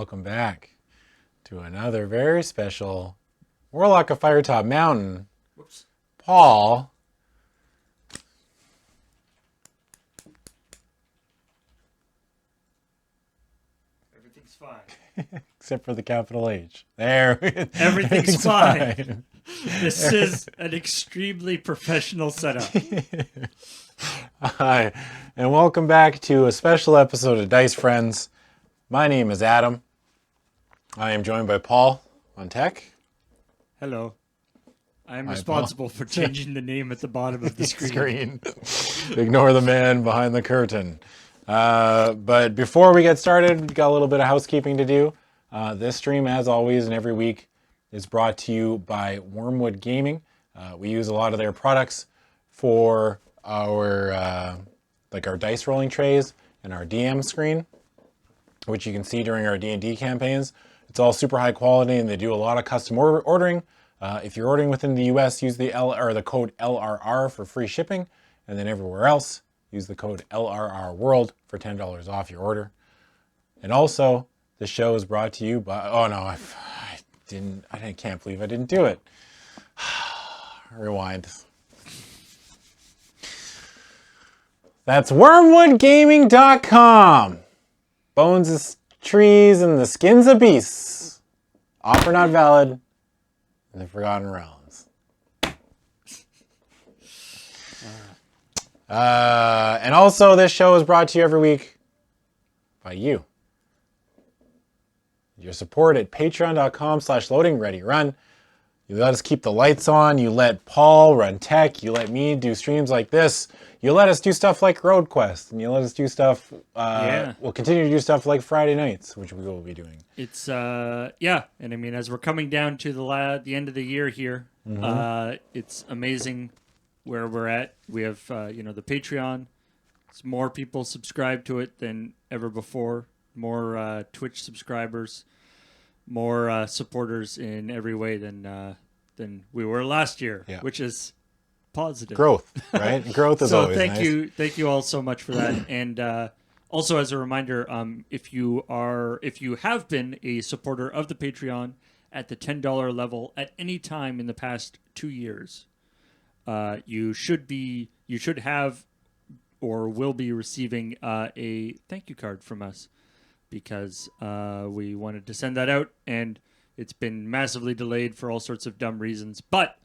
welcome back to another very special Warlock of Firetop Mountain. Whoops. Paul. Everything's fine. Except for the capital H. There. Everything's fine. This is an extremely professional setup. Hi, and welcome back to a special episode of Dice Friends. My name is Adam. I am joined by Paul on tech. Hello. I'm Hi, responsible for changing the name at the bottom of the screen. Ignore the man behind the curtain. But before we get started, we got a little bit of housekeeping to do. This stream, as always and every week, is brought to you by Wormwood Gaming. We use a lot of their products for our our dice rolling trays and our DM screen, which you can see during our D&D campaigns. It's all super high quality, and they do a lot of custom ordering. If you're ordering within the US, use the code LRR for free shipping, and then everywhere else, use the code LRR World for $10 off your order. And also, the show is brought to you by. Oh no, I can't believe I didn't do it. Rewind. That's wormwoodgaming.com. Bones of trees and the skins of beasts. Offer not valid in the Forgotten Realms. And also, this show is brought to you every week by you. Your support at patreon.com/loadingreadyrun. You let us keep the lights on. You let Paul run tech. You let me do streams like this. You let us do stuff like Road Quest. And you let us do stuff. We'll continue to do stuff like Friday nights, which we will be doing. It's, And I mean, as we're coming down to the end of the year here, it's amazing where we're at. We have, the Patreon. It's more people subscribe to it than ever before. More Twitch subscribers. More supporters in every way than we were last year, which is positive. Growth, right? Growth is always nice. So thank you all so much for that. And also as a reminder, if you have been a supporter of the Patreon at the $10 level at any time in the past 2 years, you should have or will be receiving a thank you card from us. Because we wanted to send that out, and it's been massively delayed for all sorts of dumb reasons. But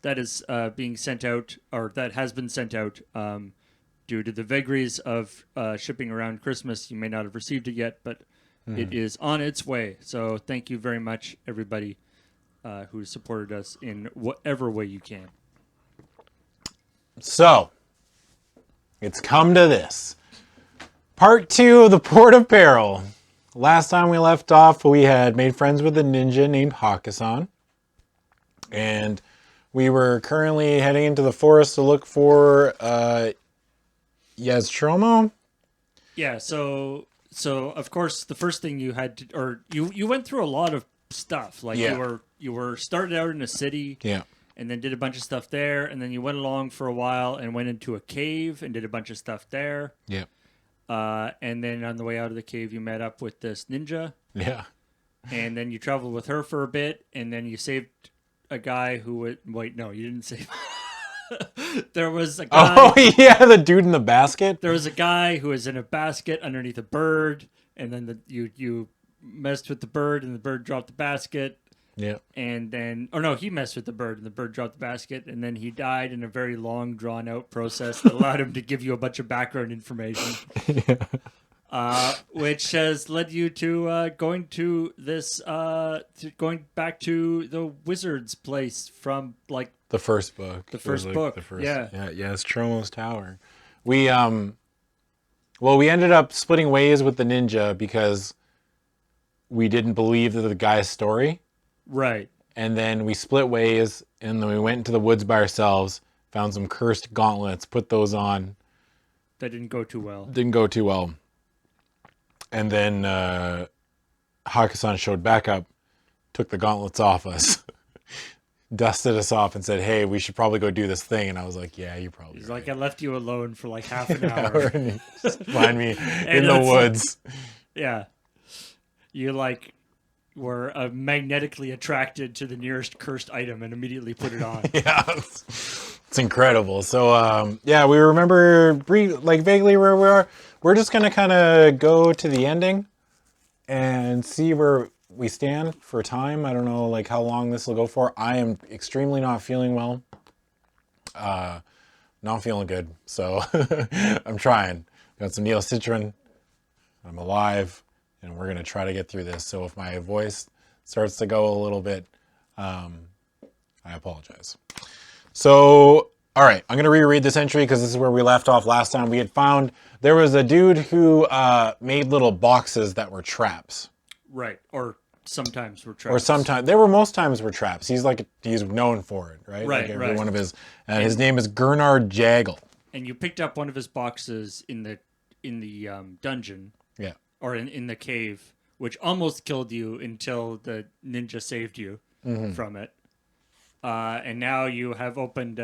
that is being sent out, or that has been sent out due to the vagaries of shipping around Christmas. You may not have received it yet, but it is on its way. So thank you very much, everybody who supported us in whatever way you can. So, it's come to this. Part 2 of the Port of Peril. Last time we left off, we had made friends with a ninja named Hakasan. And we were currently heading into the forest to look for Yest Rome. Yeah, so of course the first thing you had to, or you went through a lot of stuff. Like you were started out in a city. Yeah. And then did a bunch of stuff there, and then you went along for a while and went into a cave and did a bunch of stuff there. Yeah. And then on the way out of the cave, you met up with this ninja. Yeah. And then you traveled with her for a bit, and then you saved a guy who would... Wait, no, you didn't save... There was a guy... Oh, yeah, the dude in the basket? There was a guy who was in a basket underneath a bird, and then you messed with the bird, and the bird dropped the basket. Yeah. And then... Oh, no, he messed with the bird, and the bird dropped the basket, and then he died in a very long, drawn-out process that allowed him to give you a bunch of background information. Which has led you to going back to the wizard's place from, like... The first book. The first book, yeah. Yeah, it's Tromo's Tower. We ended up splitting ways with the ninja because we didn't believe the guy's story. Right. And then we split ways, and then we went into the woods by ourselves, found some cursed gauntlets, put those on. That didn't go too well. And then Hakasan showed back up, took the gauntlets off us, dusted us off, and said, "Hey, we should probably go do this thing." And I was like, "Yeah, you're probably He's right." like, I left you alone for like half an hour. And you just find me in the woods. Yeah. You like were magnetically attracted to the nearest cursed item and immediately put it on. Yeah, it's incredible. So yeah, we remember like vaguely where we are. We're just gonna kind of go to the ending and see where we stand for time. I don't know like how long this will go for. I am extremely not feeling well. Not feeling good. So I'm trying. Got some neocitrin. I'm alive, and we're gonna try to get through this. So if my voice starts to go a little bit, I apologize. So, all right, I'm going to reread this entry because this is where we left off last time. We had found there was a dude who made little boxes that were traps. Right. Or sometimes were traps. Or sometimes, they were most times were traps. He's known for it, right? Right, like every right. one of his, and his name is Gurnard Jago. And you picked up one of his boxes in the dungeon. Yeah. Or in the cave, which almost killed you until the ninja saved you from it. And now you have opened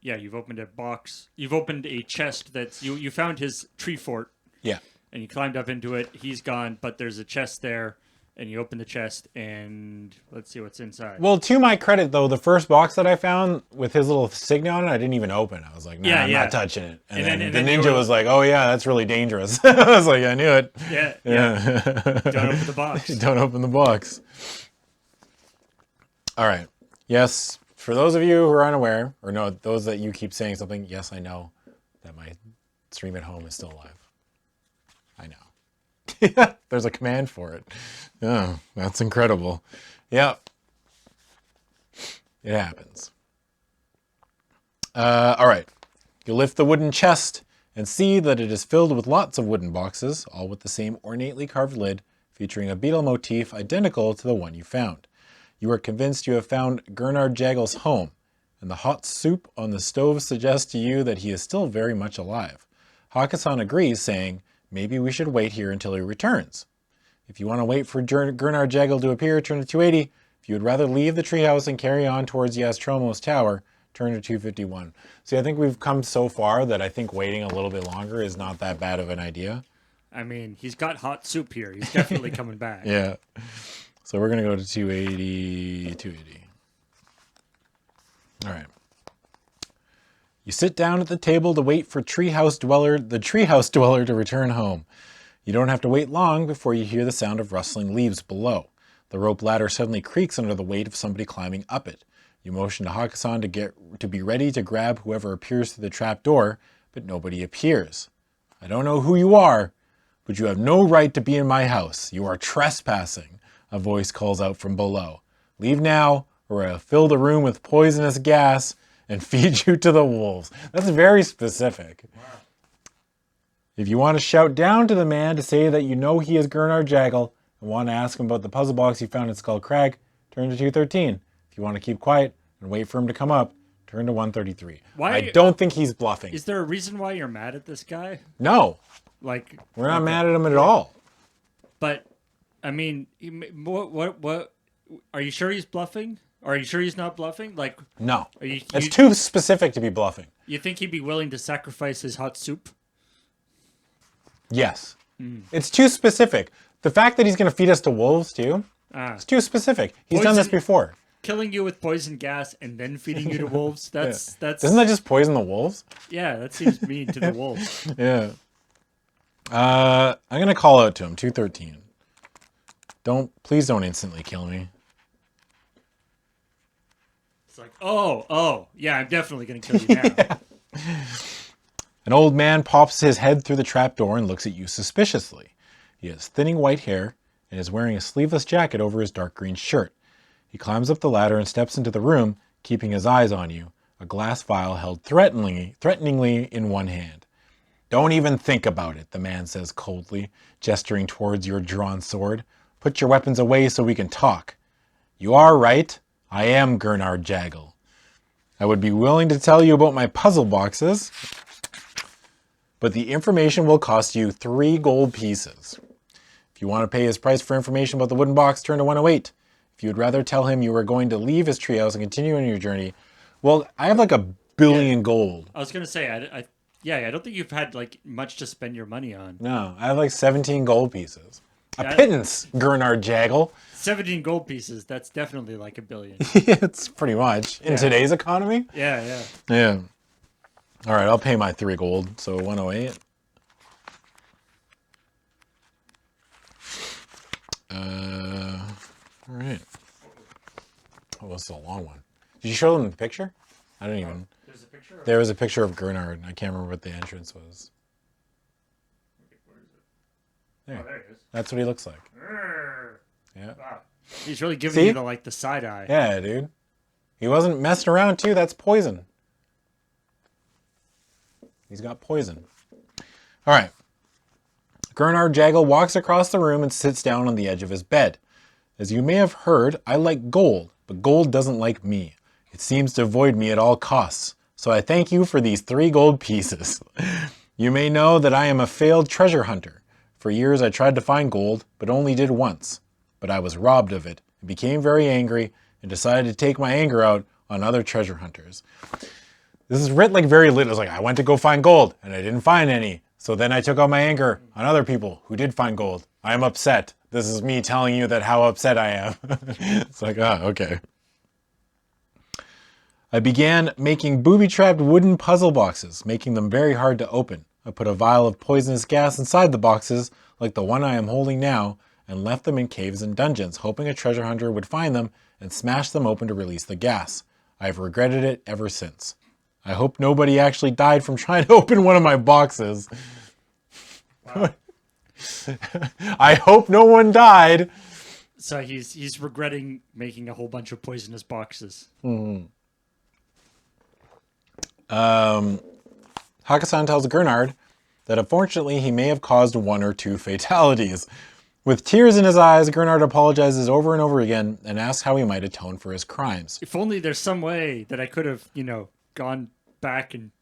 you've opened a box. You've opened a chest that's you found his tree fort. Yeah. And you climbed up into it. He's gone, but there's a chest there. And you open the chest, and let's see what's inside. Well, to my credit, though, the first box that I found with his little signet on it, I didn't even open. I was like, nah, I'm not touching it. And then the ninja was like, oh, yeah, that's really dangerous. I was like, I knew it. Yeah. Don't open the box. Don't open the box. All right. Yes, for those of you who are unaware, or no, those that you keep saying something, yes, I know that my stream at home is still alive. I know. There's a command for it. Oh, that's incredible. Yep. It happens. All right. You lift the wooden chest and see that it is filled with lots of wooden boxes, all with the same ornately carved lid, featuring a beetle motif identical to the one you found. You are convinced you have found Gurnard Jago's home, and the hot soup on the stove suggests to you that he is still very much alive. Hakkasan agrees, saying, maybe we should wait here until he returns. If you want to wait for Gurnard Jago to appear, turn to 280. If you would rather leave the treehouse and carry on towards Yest Rome's tower, turn to 251. See, I think we've come so far that I think waiting a little bit longer is not that bad of an idea. I mean, he's got hot soup here. He's definitely coming back. Yeah. So we're going to go to 280. All right. You sit down at the table to wait for the treehouse dweller to return home. You don't have to wait long before you hear the sound of rustling leaves below. The rope ladder suddenly creaks under the weight of somebody climbing up it. You motion to Hakkasan to be ready to grab whoever appears through the trap door, but nobody appears. I don't know who you are, but you have no right to be in my house. You are trespassing, a voice calls out from below. Leave now, or I'll fill the room with poisonous gas and feed you to the wolves. That's very specific. Wow. If you want to shout down to the man to say that you know he is Gurnard Jago and want to ask him about the puzzle box you found in Skull Crag, turn to 213. If you want to keep quiet and wait for him to come up, turn to 133. I don't think he's bluffing. Is there a reason why you're mad at this guy? No. Like, we're not mad at him at all. But, I mean, what? Are you sure he's bluffing? Are you sure he's not bluffing? Like, no. It's too specific to be bluffing. You think he'd be willing to sacrifice his hot soup? Yes. It's too specific. The fact that he's going to feed us to wolves, too, it's too specific. He's done this before. Killing you with poison gas and then feeding you to wolves, that's... Doesn't that just poison the wolves? Yeah, that seems mean to the wolves. Yeah. I'm going to call out to him, 213. Please don't instantly kill me. It's like, oh, yeah, I'm definitely going to kill you now. Yeah. An old man pops his head through the trapdoor and looks at you suspiciously. He has thinning white hair and is wearing a sleeveless jacket over his dark green shirt. He climbs up the ladder and steps into the room, keeping his eyes on you, a glass vial held threateningly in one hand. Don't even think about it, the man says coldly, gesturing towards your drawn sword. Put your weapons away so we can talk. You are right. I am Gurnard Jago. I would be willing to tell you about my puzzle boxes, but the information will cost you 3 gold pieces. If you want to pay his price for information about the wooden box, turn to 108. If you would rather tell him you are going to leave his treehouse and continue on your journey, well, I have like a billion gold. I was going to say, I don't think you've had like much to spend your money on. No, I have like 17 gold pieces. A pittance, Gurnard Jago. 17 gold pieces. That's definitely like $1 billion. It's pretty much. In today's economy? Yeah. Yeah. All right, I'll pay my 3 gold. So 108. All right. Oh, this is a long one. Did you show them the picture? I don't even. There's a picture? There was a picture of Gurnard. I can't remember what the entrance was. Where is it? There. Oh, there it is. That's what he looks like. Yeah. Wow. He's really giving you the side eye. Yeah, dude. He wasn't messing around too. That's poison. He's got poison. All right. Gurnard Jago walks across the room and sits down on the edge of his bed. As you may have heard, I like gold, but gold doesn't like me. It seems to avoid me at all costs. So I thank you for these 3 gold pieces. You may know that I am a failed treasure hunter. For years I tried to find gold, but only did once. But I was robbed of it and became very angry and decided to take my anger out on other treasure hunters. This is written like very little. It's like, I went to go find gold and I didn't find any. So then I took out my anger on other people who did find gold. I am upset. This is me telling you that how upset I am. It's like, okay. I began making booby-trapped wooden puzzle boxes, making them very hard to open. I put a vial of poisonous gas inside the boxes, like the one I am holding now, and left them in caves and dungeons, hoping a treasure hunter would find them and smash them open to release the gas. I have regretted it ever since. I hope nobody actually died from trying to open one of my boxes. Wow. I hope no one died. So he's regretting making a whole bunch of poisonous boxes. Hakkasan tells Gurnard that unfortunately he may have caused 1 or 2 fatalities. With tears in his eyes, Gurnard apologizes over and over again and asks how he might atone for his crimes. If only there's some way that I could have, gone back and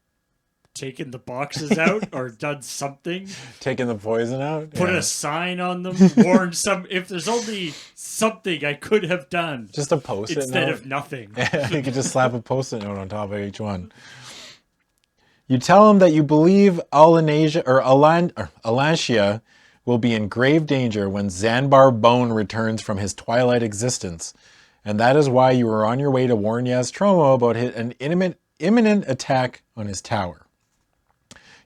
taken the boxes out or done something. Taking the poison out? Put a sign on them, warned some. If there's only something I could have done. Just a post-it instead note. of nothing. You could just slap a post-it note on top of each one. You tell him that you believe Alantia will be in grave danger when Zanbar Bone returns from his twilight existence, and that is why you were on your way to warn Yest Rome about an imminent attack on his tower.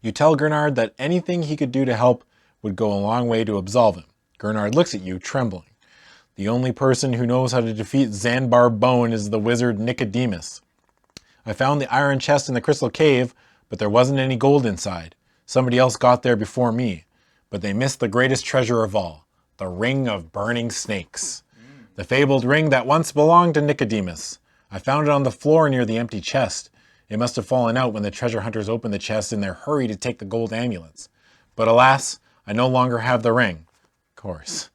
You tell Gurnard that anything he could do to help would go a long way to absolve him. Gurnard looks at you, trembling. The only person who knows how to defeat Zanbar Bone is the wizard Nicodemus. I found the iron chest in the crystal cave, but there wasn't any gold inside. Somebody else got there before me, but they missed the greatest treasure of all, the ring of burning snakes. The fabled ring that once belonged to Nicodemus. I found it on the floor near the empty chest. It must have fallen out when the treasure hunters opened the chest in their hurry to take the gold amulets. But alas, I no longer have the ring. Of course.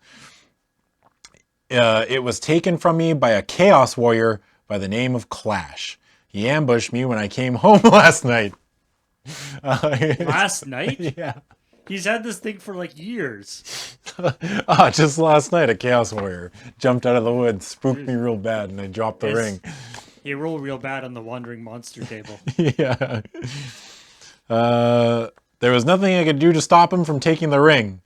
It was taken from me by a chaos warrior by the name of Clash. He ambushed me when I came home last night. Last night? Yeah. He's had this thing for like years. Just last night, a Chaos Warrior jumped out of the woods, spooked me real bad, and I dropped the ring. He rolled real bad on the Wandering Monster table. Yeah. There was nothing I could do to stop him from taking the ring.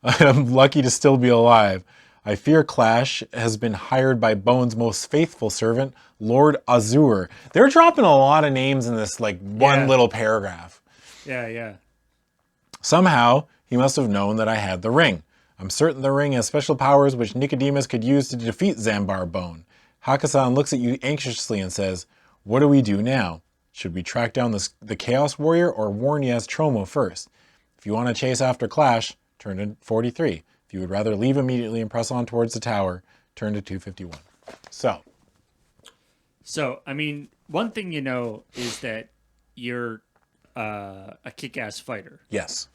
I am lucky to still be alive. I fear Clash has been hired by Bone's most faithful servant, Lord Azur. They're dropping a lot of names in this one little paragraph. Yeah. Somehow, he must have known that I had the ring. I'm certain the ring has special powers which Nicodemus could use to defeat Zanbar Bone. Hakkasan looks at you anxiously and says, what do we do now? Should we track down the Chaos Warrior or warn Yest Rome first? If you want to chase after Clash, turn to 43. If you would rather leave immediately and press on towards the tower, turn to 251. So, I mean, one thing you know is that you're a kick-ass fighter. Yes.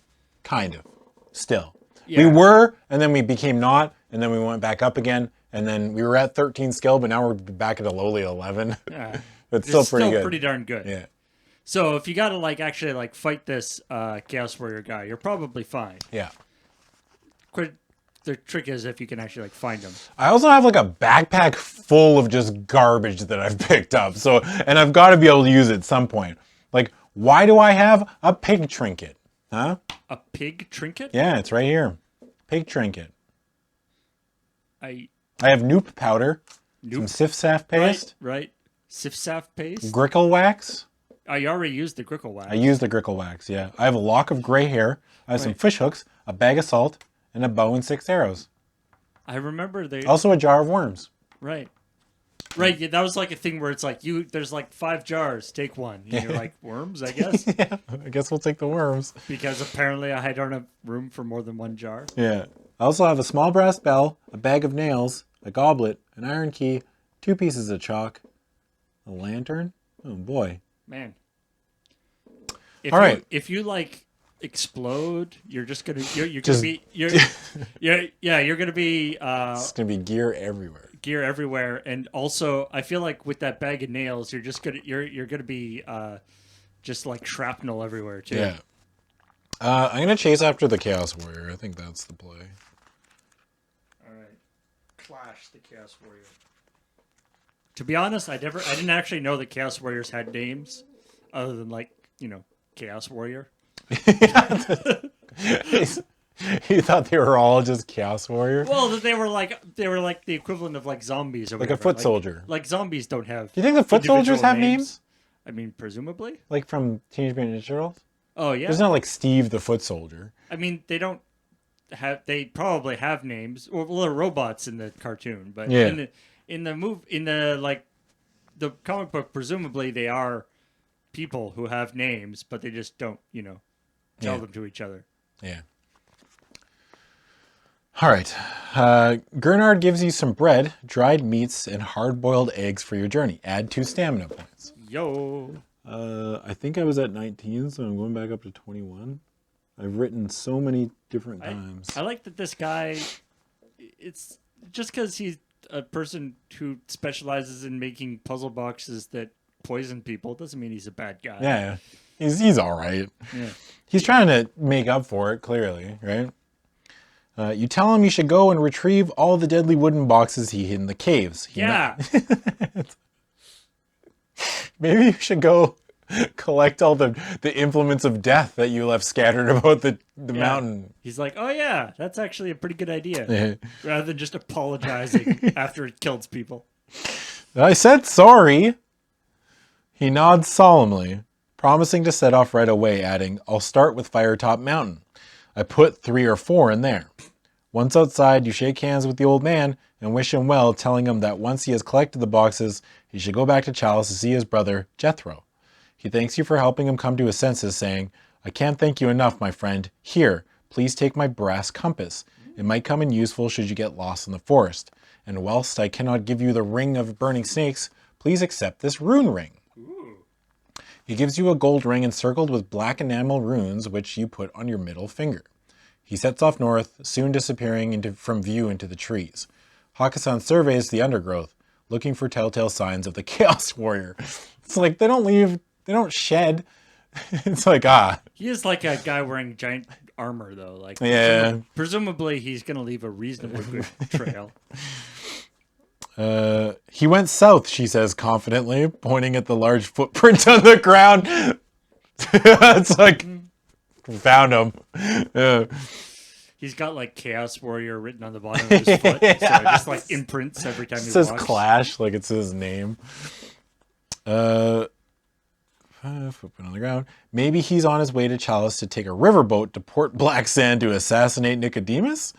Kind of. Still. Yeah. We were, and then we became not, and then we went back up again, and then we were at 13 skill, but now we're back at a lowly 11. Yeah. It's still pretty good. Pretty darn good. Yeah. So if you got to actually fight this Chaos Warrior guy, you're probably fine. Yeah. The trick is if you can actually find him. I also have a backpack full of just garbage that I've picked up. So, and I've got to be able to use it at some point. Why do I have a pig trinket? Huh? A pig trinket? Yeah, it's right here. Pig trinket. I have Noop powder, some Noop. Sif-Saf paste, Right. Sif-Saf paste. Grickle wax. I already used the Grickle wax. I use the Grickle wax, yeah. I have a lock of gray hair. I have some Right. fish hooks, a bag of salt, and a bow and 6 arrows. I remember they. Also a jar of worms. Right. Right. Yeah, that was like a thing where it's like there's like 5 jars, take one. And you're like, worms, I guess? Yeah, I guess we'll take the worms. Because apparently I don't have room for more than 1 jar. Yeah. I also have a small brass bell, a bag of nails, a goblet, an iron key, 2 pieces of chalk, a lantern. Oh boy. Man. All right. If you like explode, you're just gonna you're Just- gonna be you're gonna be It's gonna be gear everywhere. gear everywhere, and also I feel like with that bag of nails, you're gonna be just like shrapnel everywhere too. Yeah. I'm gonna chase after the Chaos Warrior. I think that's the play. All right, Clash the Chaos Warrior. To be honest, I didn't actually know that Chaos Warriors had names, other than like Chaos Warrior. You thought they were all just Chaos Warrior? Well, they were like the equivalent of like zombies or Like a whatever. foot soldier. Like zombies don't have. Do you think the foot individual soldiers have names? I mean, presumably. Like from Teenage Mutant Ninja Turtles? Oh yeah. There's not like Steve the foot soldier. I mean, they don't have. They probably have names. Well, they're robots in the cartoon, but Yeah. in the comic book, presumably they are people who have names, but they just don't tell Yeah. them to each other. Yeah. All right. Gurnard gives you some bread, dried meats, and hard-boiled eggs for your journey. Add 2 stamina points. Yo. I think I was at 19, so I'm going back up to 21. I've written so many different times. I like that this guy. It's just because he's a person who specializes in making puzzle boxes that poison people doesn't mean he's a bad guy. Yeah, he's all right. Yeah. He's trying to make up for it, clearly, right? You tell him you should go and retrieve all the deadly wooden boxes he hid in the caves. Maybe you should go collect all the implements of death that you left scattered about the mountain. He's like, oh yeah, that's actually a pretty good idea. Yeah. Rather than just apologizing after it kills people. I said sorry. He nods solemnly, promising to set off right away, adding, I'll start with Firetop Mountain. I put 3 or 4 in there. Once outside, you shake hands with the old man and wish him well, telling him that once he has collected the boxes, he should go back to Chalice to see his brother, Jethro. He thanks you for helping him come to his senses, saying, I can't thank you enough, my friend. Here, please take my brass compass. It might come in useful should you get lost in the forest. And whilst I cannot give you the ring of burning snakes, please accept this rune ring. He gives you a gold ring encircled with black enamel runes, which you put on your middle finger. He sets off north, soon disappearing from view into the trees. Hakkasan surveys the undergrowth, looking for telltale signs of the Chaos Warrior. It's like they don't leave, they don't shed. It's like, He is like a guy wearing giant armor, though. Like, Yeah. Presumably, he's going to leave a reasonably good trail. He went south, she says confidently, pointing at the large footprint on the ground. It's like, found him. Yeah. He's got like Chaos Warrior written on the bottom of his foot. So it just like imprints every time It he says walks. Clash, like it's his name. Footprint on the ground. Maybe he's on his way to Chalice to take a riverboat to Port Black Sand to assassinate Nicodemus?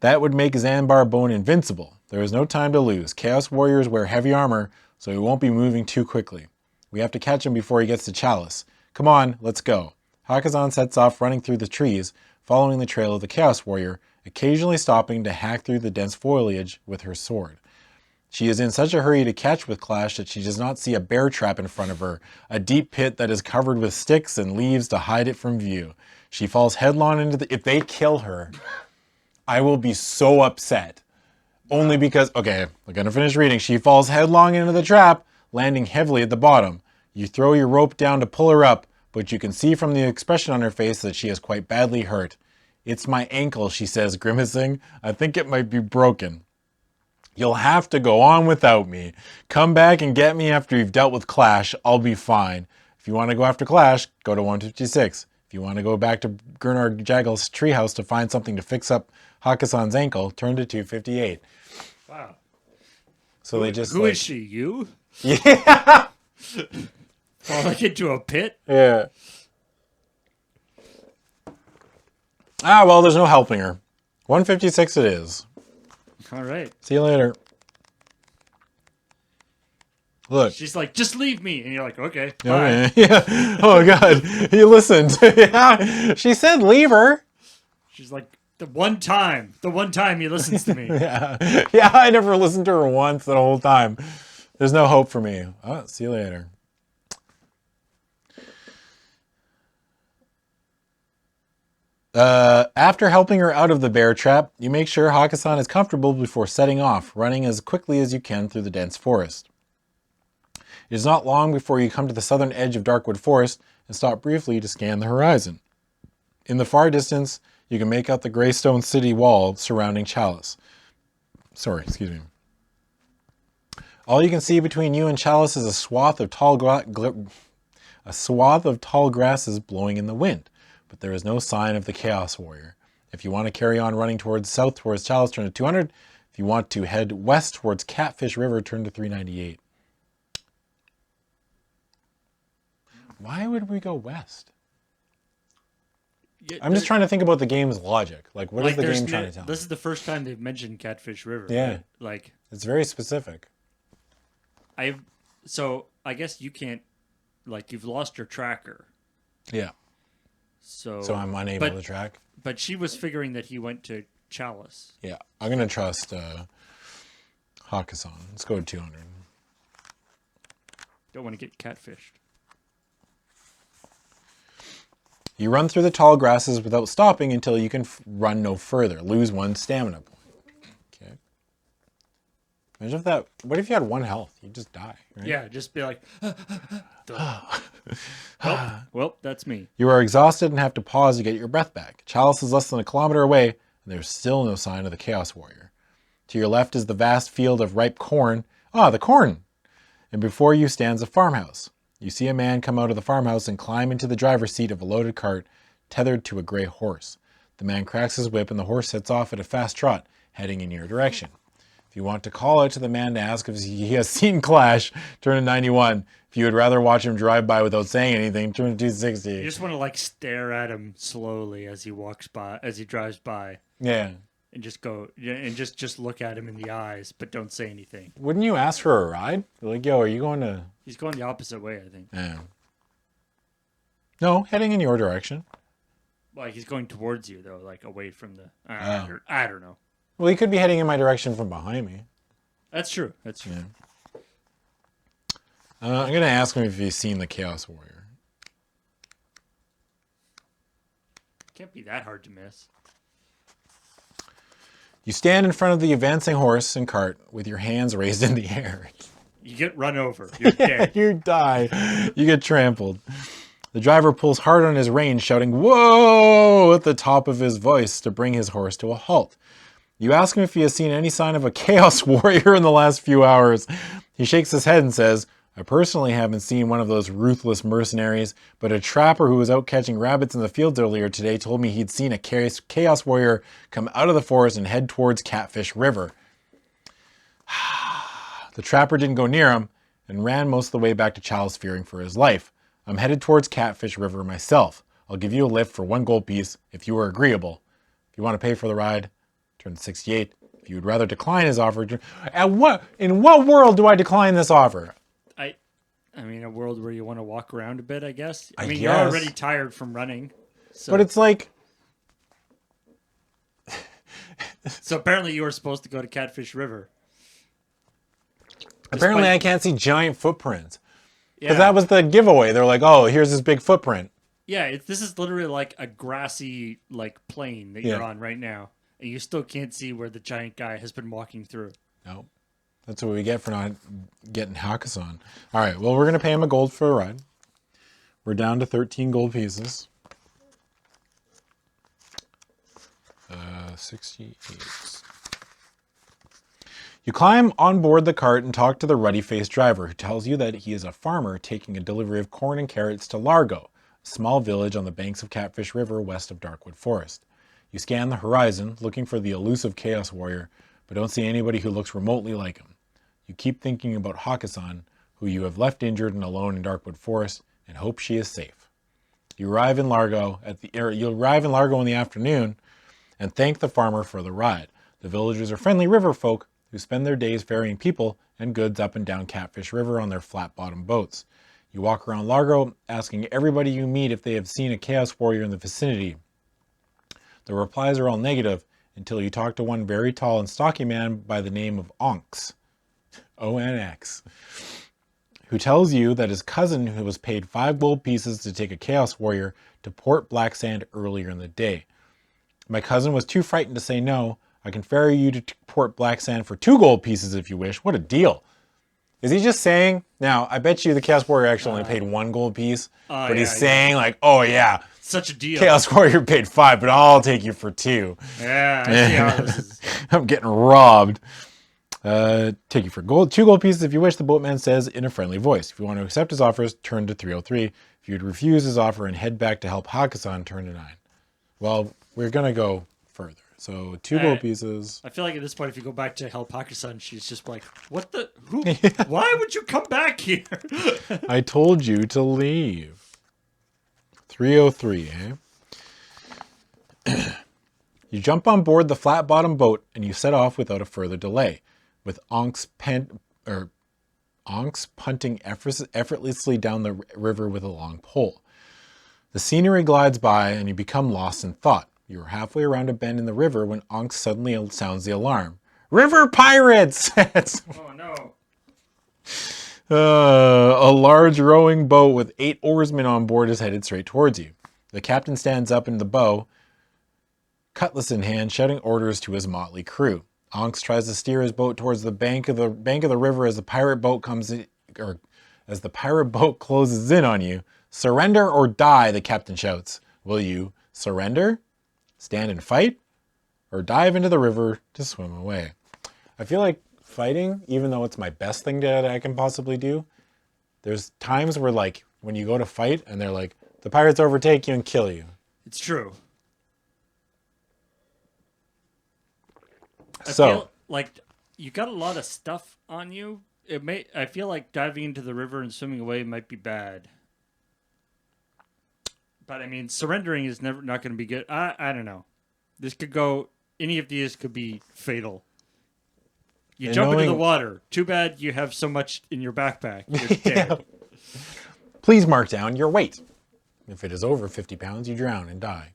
That would make Zanbar Bone invincible. There is no time to lose. Chaos Warriors wear heavy armor, so he won't be moving too quickly. We have to catch him before he gets to Chalice. Come on, let's go. Hakkasan sets off running through the trees, following the trail of the Chaos Warrior, occasionally stopping to hack through the dense foliage with her sword. She is in such a hurry to catch with Clash that she does not see a bear trap in front of her, a deep pit that is covered with sticks and leaves to hide it from view. She falls headlong into the... If they kill her, I will be so upset. Only because... Okay, I'm going to finish reading. She falls headlong into the trap, landing heavily at the bottom. You throw your rope down to pull her up, but you can see from the expression on her face that she is quite badly hurt. It's my ankle, she says, grimacing. I think it might be broken. You'll have to go on without me. Come back and get me after you've dealt with Clash. I'll be fine. If you want to go after Clash, go to 156. If you want to go back to Gurnard Jago's treehouse to find something to fix up Hakkasan's ankle, turn to 258. Wow. So they just Who is she? You? Yeah. Falling into a pit? Yeah. Ah, well, there's no helping her. 156 it is. All right. See you later. Look. She's like, just leave me. And you're like, okay, bye. Okay. Yeah. Oh, God. He listened. Yeah. She said leave her. She's like, the one time he listens to me. Yeah. Yeah, I never listened to her once the whole time. There's no hope for me. Oh, see you later. After helping her out of the bear trap, you make sure Hakkasan is comfortable before setting off, running as quickly as you can through the dense forest. It is not long before you come to the southern edge of Darkwood Forest and stop briefly to scan the horizon. In the far distance, you can make out the Greystone City wall surrounding Chalice. Excuse me. All you can see between you and Chalice is a swath of tall grasses blowing in the wind, but there is no sign of the Chaos Warrior. If you want to carry on running towards south towards Chalice, turn to 200. If you want to head west towards Catfish River, turn to 398. Why would we go west? Yeah, I'm just trying to think about the game's logic. Like, what is the game trying to tell This is the first time they've mentioned Catfish River. Yeah. Right? Like, it's very specific. So I guess you can't, like, you've lost your tracker. Yeah. So I'm unable to track. But she was figuring that he went to Chalice. Yeah. I'm going to trust Hakkasan. Let's go to 200. Don't want to get catfished. You run through the tall grasses without stopping until you can run no further. Lose 1 stamina point. Okay. Imagine if that... What if you had 1 health? You'd just die, right? Yeah, just be like... well, that's me. You are exhausted and have to pause to get your breath back. Chalice is less than 1 kilometer away, and there's still no sign of the Chaos Warrior. To your left is the vast field of ripe corn. Ah, the corn! And before you stands a farmhouse. You see a man come out of the farmhouse and climb into the driver's seat of a loaded cart tethered to a gray horse. The man cracks his whip and the horse sets off at a fast trot, heading in your direction. If you want to call out to the man to ask if he has seen Clash, turn to 91. If you would rather watch him drive by without saying anything, turn to 260. You just want to, like, stare at him slowly as he drives by. Yeah. And just go, and just look at him in the eyes, but don't say anything. Wouldn't you ask for a ride? Like, yo, are you going to... He's going the opposite way, I think. Yeah. No, heading in your direction. Like, he's going towards you, though, like, away from the... I don't know. Well, he could be heading in my direction from behind me. That's true. That's true. Yeah. I'm going to ask him if he's seen the Chaos Warrior. Can't be that hard to miss. You stand in front of the advancing horse and cart with your hands raised in the air. You get run over. You're dead. You die. You get trampled. The driver pulls hard on his rein, shouting, "Whoa!" at the top of his voice to bring his horse to a halt. You ask him if he has seen any sign of a Chaos Warrior in the last few hours. He shakes his head and says, "I personally haven't seen one of those ruthless mercenaries, but a trapper who was out catching rabbits in the fields earlier today told me he'd seen a Chaos Warrior come out of the forest and head towards Catfish River." The trapper didn't go near him and ran most of the way back to Chalice fearing for his life. I'm headed towards Catfish River myself. I'll give you a lift for 1 gold piece if you are agreeable. If you want to pay for the ride, turn to 68. If you would rather decline his offer, in what world do I decline this offer? I mean, a world where you want to walk around a bit, I guess. I mean, guess. You're already tired from running. So. But it's like... So apparently you were supposed to go to Catfish River. Apparently I can't see giant footprints. Because Yeah. that was the giveaway. They're like, oh, here's this big footprint. Yeah, this is literally like a grassy like plain that you're on right now. And you still can't see where the giant guy has been walking through. No. That's what we get for not getting Hakkasan. All right, well, we're going to pay him a gold for a ride. We're down to 13 gold pieces. 68. You climb on board the cart and talk to the ruddy-faced driver, who tells you that he is a farmer taking a delivery of corn and carrots to Largo, a small village on the banks of Catfish River west of Darkwood Forest. You scan the horizon, looking for the elusive Chaos Warrior, but don't see anybody who looks remotely like him. You keep thinking about Hakkasan, who you have left injured and alone in Darkwood Forest, and hope she is safe. You arrive in Largo in the afternoon and thank the farmer for the ride. The villagers are friendly river folk who spend their days ferrying people and goods up and down Catfish River on their flat-bottomed boats. You walk around Largo, asking everybody you meet if they have seen a Chaos Warrior in the vicinity. The replies are all negative until you talk to one very tall and stocky man by the name of Onx, O-N-X, who tells you that his cousin who was paid 5 gold pieces to take a Chaos Warrior to Port Blacksand earlier in the day. My cousin was too frightened to say no. I can ferry you to Port Blacksand for 2 gold pieces if you wish. What a deal. Is he just saying, now, I bet you the Chaos Warrior actually only paid 1 gold piece, but he's saying like, oh yeah, such a deal. Chaos Warrior paid 5, but I'll take you for 2. Yeah, I see how this is. I'm getting robbed. Take you for 2 gold pieces if you wish, the boatman says in a friendly voice. If you want to accept his offers, turn to 303. If you'd refuse his offer and head back to help Hakkasan, turn to 9. Well, we're going to go further. So 2 gold pieces. I feel like at this point, if you go back to help Hakkasan, she's just like, what the? Who? Why would you come back here? I told you to leave. 303, eh? You jump on board the flat-bottomed boat and you set off without a further delay, with Onx punting effortlessly down the river with a long pole. The scenery glides by and you become lost in thought. You are halfway around a bend in the river when Onx suddenly sounds the alarm. River pirates! Oh no. A large rowing boat with 8 oarsmen on board is headed straight towards you. The captain stands up in the bow, cutlass in hand, shouting orders to his motley crew. Onx tries to steer his boat towards the bank of the river as the pirate boat closes in on you. Surrender or die, the captain shouts. Will you surrender, stand and fight, or dive into the river to swim away? I feel like fighting, even though it's my best thing that I can possibly do, there's times where like when you go to fight and they're like, the pirates overtake you and kill you. It's true. I So feel like you got a lot of stuff on you. I feel like diving into the river and swimming away might be bad. But I mean, surrendering is not going to be good. I don't know. This could go. Any of these could be fatal. You jump into the water. Too bad you have so much in your backpack. You're dead. Please mark down your weight. If it is over 50 pounds, you drown and die.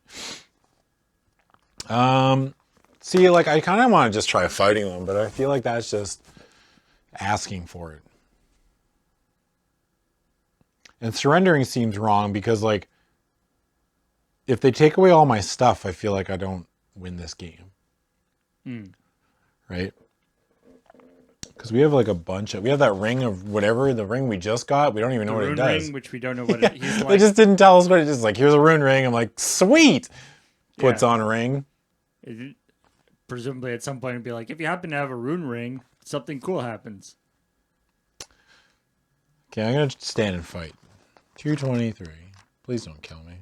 See, like, I kind of want to just try fighting them, but I feel like that's just asking for it. And surrendering seems wrong because, like, if they take away all my stuff, I feel like I don't win this game. Right? Because we have like a bunch of, we have that ring of whatever, the ring we just got. We don't even know what it does. Ring, which we don't know what it is. They just didn't tell us what it is. Like, here's a rune ring. I'm like, sweet. Puts on a ring. Presumably at some point it'd be like, if you happen to have a rune ring, something cool happens. Okay, I'm going to stand and fight. 223. Please don't kill me.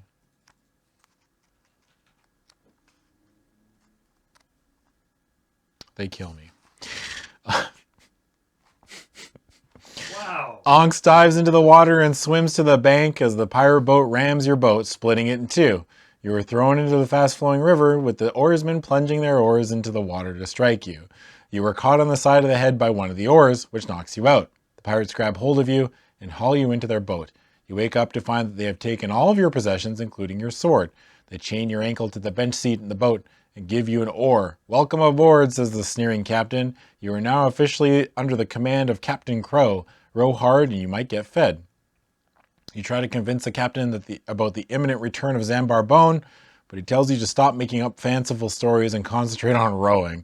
They kill me. Wow. Onx dives into the water and swims to the bank as the pirate boat rams your boat, splitting it in 2. You are thrown into the fast-flowing river with the oarsmen plunging their oars into the water to strike you. You are caught on the side of the head by one of the oars, which knocks you out. The pirates grab hold of you and haul you into their boat. You wake up to find that they have taken all of your possessions, including your sword. They chain your ankle to the bench seat in the boat and give you an oar. Welcome aboard, says the sneering captain. You are now officially under the command of Captain Crow. Row hard and you might get fed. You try to convince the captain about the imminent return of Zambar Bone, but he tells you to stop making up fanciful stories and concentrate on rowing.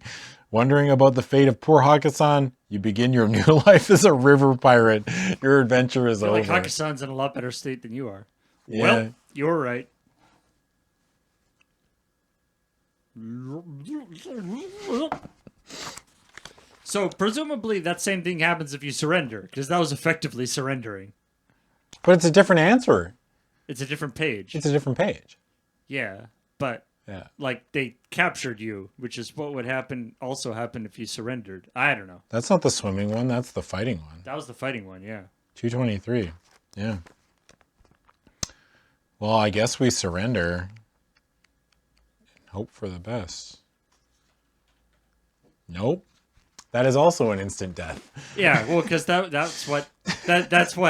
Wondering about the fate of poor Hakkasan, you begin your new life as a river pirate. Your adventure is over. Like Hakkasan's in a lot better state than you are. Yeah. Well, you're right. So presumably that same thing happens if you surrender, because that was effectively surrendering. But it's a different answer. It's a different page. It's a different page. Yeah, but Yeah. like they captured you, which is what would also happen if you surrendered. I don't know. That's not the swimming one. That's the fighting one. That was the fighting one, yeah. 223. Yeah. Well, I guess we surrender and hope for the best. Nope. That is also an instant death. Yeah, well, because that's what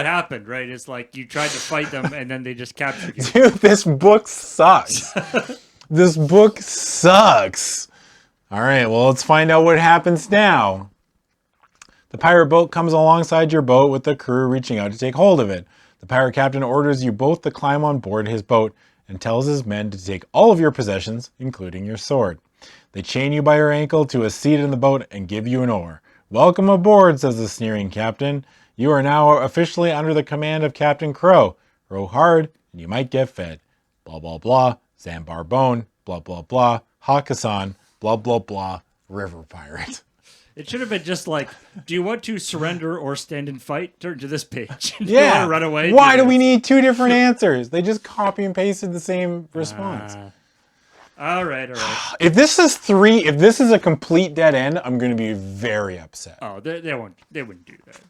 happened, right? It's like you tried to fight them and then they just captured you. Dude, this book sucks. This book sucks. All right, well, let's find out what happens now. The pirate boat comes alongside your boat with the crew reaching out to take hold of it. The pirate captain orders you both to climb on board his boat and tells his men to take all of your possessions, including your sword. They chain you by your ankle to a seat in the boat and give you an oar. Welcome aboard, says the sneering captain. You are now officially under the command of Captain Crow. Row hard and you might get fed. Blah, blah, blah. Zambar Bone. Blah, blah, blah. Hakkasan. Blah, blah, blah. River pirate. It should have been just like, do you want to surrender or stand and fight? Turn to this page. Do you Yeah. want to run away? Why do we need two different answers? They just copy and pasted the same response. All right. If this is a complete dead end, I'm going to be very upset. Oh, they wouldn't do that.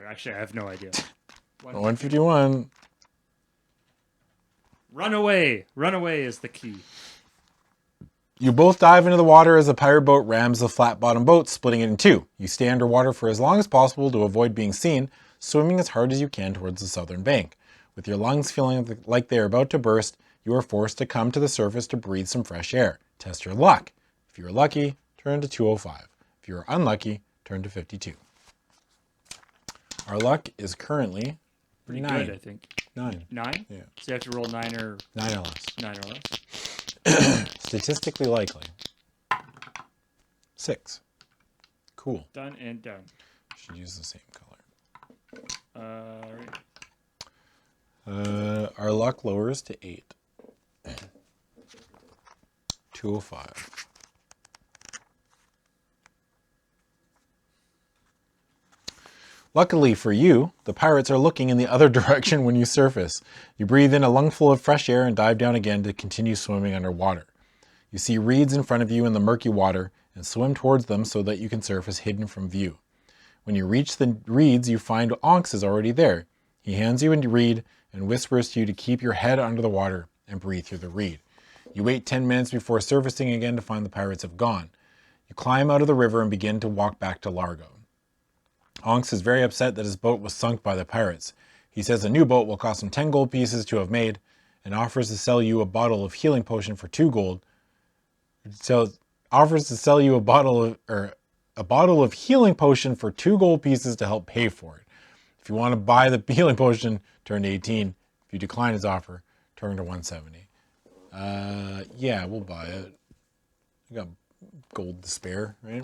Actually, I have no idea. 151. Run away. Run away is the key. You both dive into the water as the pirate boat rams the flat-bottom boat, splitting it in two. You stay underwater for as long as possible to avoid being seen, swimming as hard as you can towards the southern bank. With your lungs feeling like they are about to burst, you are forced to come to the surface to breathe some fresh air. Test your luck. If you're lucky, turn to 205. If you're unlucky, turn to 52. Our luck is currently Pretty 9. good, I think. 9. 9? Yeah. So you have to roll 9 or 9 or less. 9 or less. Statistically likely. 6. Cool. Done and done. Should use the same color. Right. Our luck lowers to 8. 205. Luckily for you, the pirates are looking in the other direction when you surface. You breathe in a lungful of fresh air and dive down again to continue swimming underwater. You see reeds in front of you in the murky water and swim towards them so that you can surface hidden from view. When you reach the reeds, you find Onks is already there. He hands you a reed and whispers to you to keep your head under the water and breathe through the reed. You wait 10 minutes before surfacing again to find the pirates have gone. You climb out of the river and begin to walk back to Largo. Onks is very upset that his boat was sunk by the pirates. He says a new boat will cost him 10 gold pieces to have made and offers to sell you a bottle of healing potion for 2 gold. So offers to sell you a bottle of healing potion for 2 gold pieces to help pay for it. If you want to buy the healing potion, turn to 18. If you decline his offer, turn to 170. Yeah, we'll buy it. I got gold to spare, right?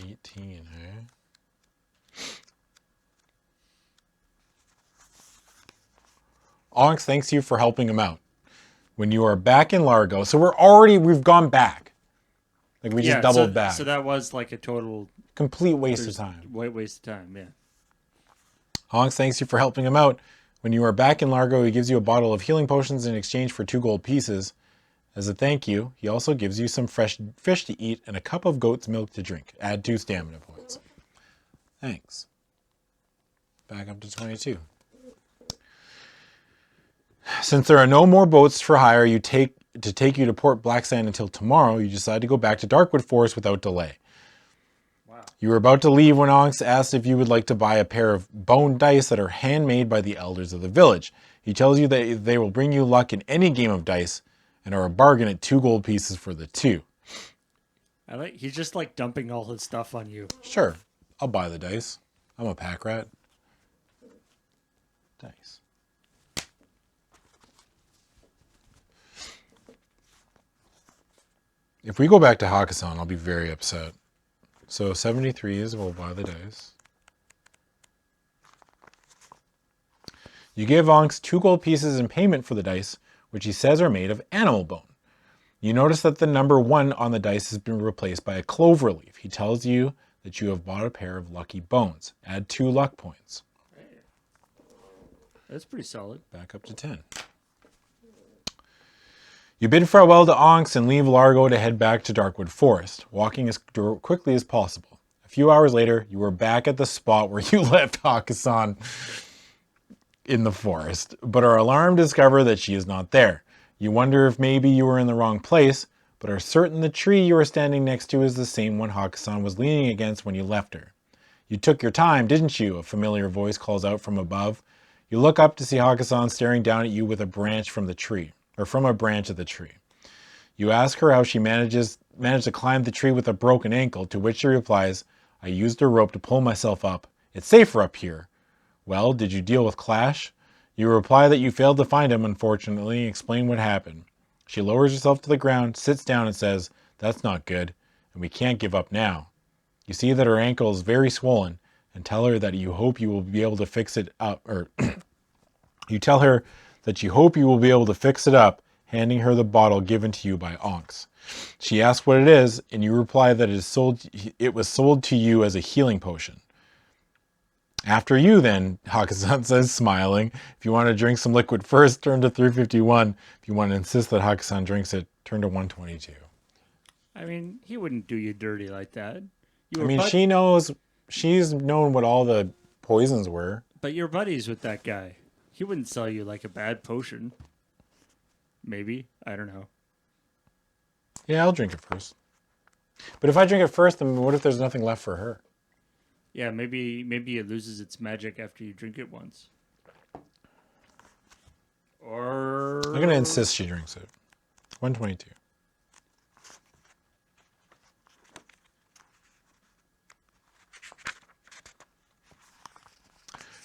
18, eh? Onks thanks you for helping him out. When you are back in Largo, so we've gone back. Like we just doubled back. So that was like a total complete waste of time. Waste of time, yeah. Onks thanks you for helping him out. When you are back in Largo, he gives you a bottle of healing potions in exchange for 2 gold pieces. As a thank you, he also gives you some fresh fish to eat and a cup of goat's milk to drink. Add 2 stamina points. Thanks. Back up to 22. Since there are no more boats for hire to take you to Port Blacksand until tomorrow, you decide to go back to Darkwood Forest without delay. Wow. You were about to leave when Onks asked if you would like to buy a pair of bone dice that are handmade by the elders of the village. He tells you that they will bring you luck in any game of dice and are a bargain at 2 gold pieces for the 2. He's just like dumping all his stuff on you. Sure, I'll buy the dice. I'm a pack rat. Dice. If we go back to Hakkasan, I'll be very upset. So 73 is we'll buy the dice. You give Onks 2 gold pieces in payment for the dice, which he says are made of animal bone. You notice that the number 1 on the dice has been replaced by a clover leaf. He tells you that you have bought a pair of lucky bones. Add 2 luck points. That's pretty solid. Back up to 10. You bid farewell to Onks and leave Largo to head back to Darkwood Forest, walking as quickly as possible. A few hours later, you were back at the spot where you left Hakkasan in the forest, but are alarmed to discover that she is not there. You wonder if maybe you were in the wrong place, but are certain the tree you are standing next to is the same one Hakkasan was leaning against when you left her. You took your time, didn't you? A familiar voice calls out from above. You look up to see Hakkasan staring down at you with a branch from the tree, or from a branch of the tree. You ask her how she managed to climb the tree with a broken ankle, to which she replies, I used a rope to pull myself up. It's safer up here. Well, did you deal with Clash? You reply that you failed to find him, unfortunately, and explain what happened. She lowers herself to the ground, sits down and says, that's not good, and we can't give up now. You see that her ankle is very swollen, and tell her that you hope you will be able to fix it up, or you tell her that you hope you will be able to fix it up, handing her the bottle given to you by Onks. She asks what it is, and you reply that it was sold to you as a healing potion. After you then, Hakkasan says, smiling. If you want to drink some liquid first, turn to 351. If you want to insist that Hakkasan drinks it, turn to 122. I mean, he wouldn't do you dirty like that. She's known what all the poisons were. But you're buddies with that guy. He wouldn't sell you like a bad potion. Maybe. I don't know. Yeah, I'll drink it first. But if I drink it first, then what if there's nothing left for her? Yeah, maybe it loses its magic after you drink it once. Or I'm going to insist she drinks it. 122.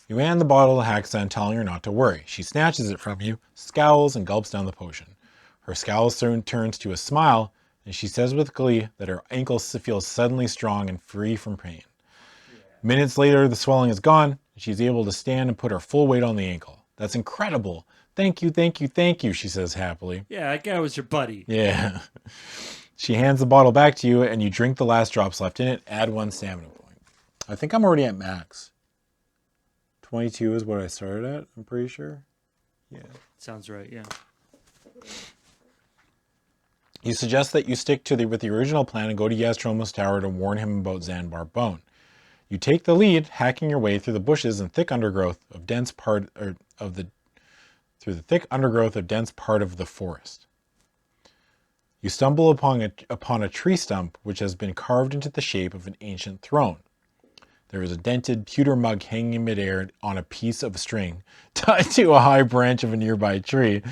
You hand the bottle to Hakkasan, telling her not to worry. She snatches it from you, scowls, and gulps down the potion. Her scowl soon turns to a smile, and she says with glee that her ankle feels suddenly strong and free from pain. Minutes later, the swelling is gone, and she's able to stand and put her full weight on the ankle. That's incredible. Thank you, thank you, thank you, she says happily. Yeah, that guy was your buddy. Yeah. She hands the bottle back to you, and you drink the last drops left in it. Add 1 stamina point. I think I'm already at max. 22 is what I started at, I'm pretty sure. Yeah. Sounds right, yeah. You suggest that you stick with the original plan and go to Yest Rome's tower to warn him about Zanbar Bone. You take the lead, hacking your way through the bushes and thick undergrowth of dense part of the forest. You stumble upon a tree stump which has been carved into the shape of an ancient throne. There is a dented pewter mug hanging in midair on a piece of string tied to a high branch of a nearby tree.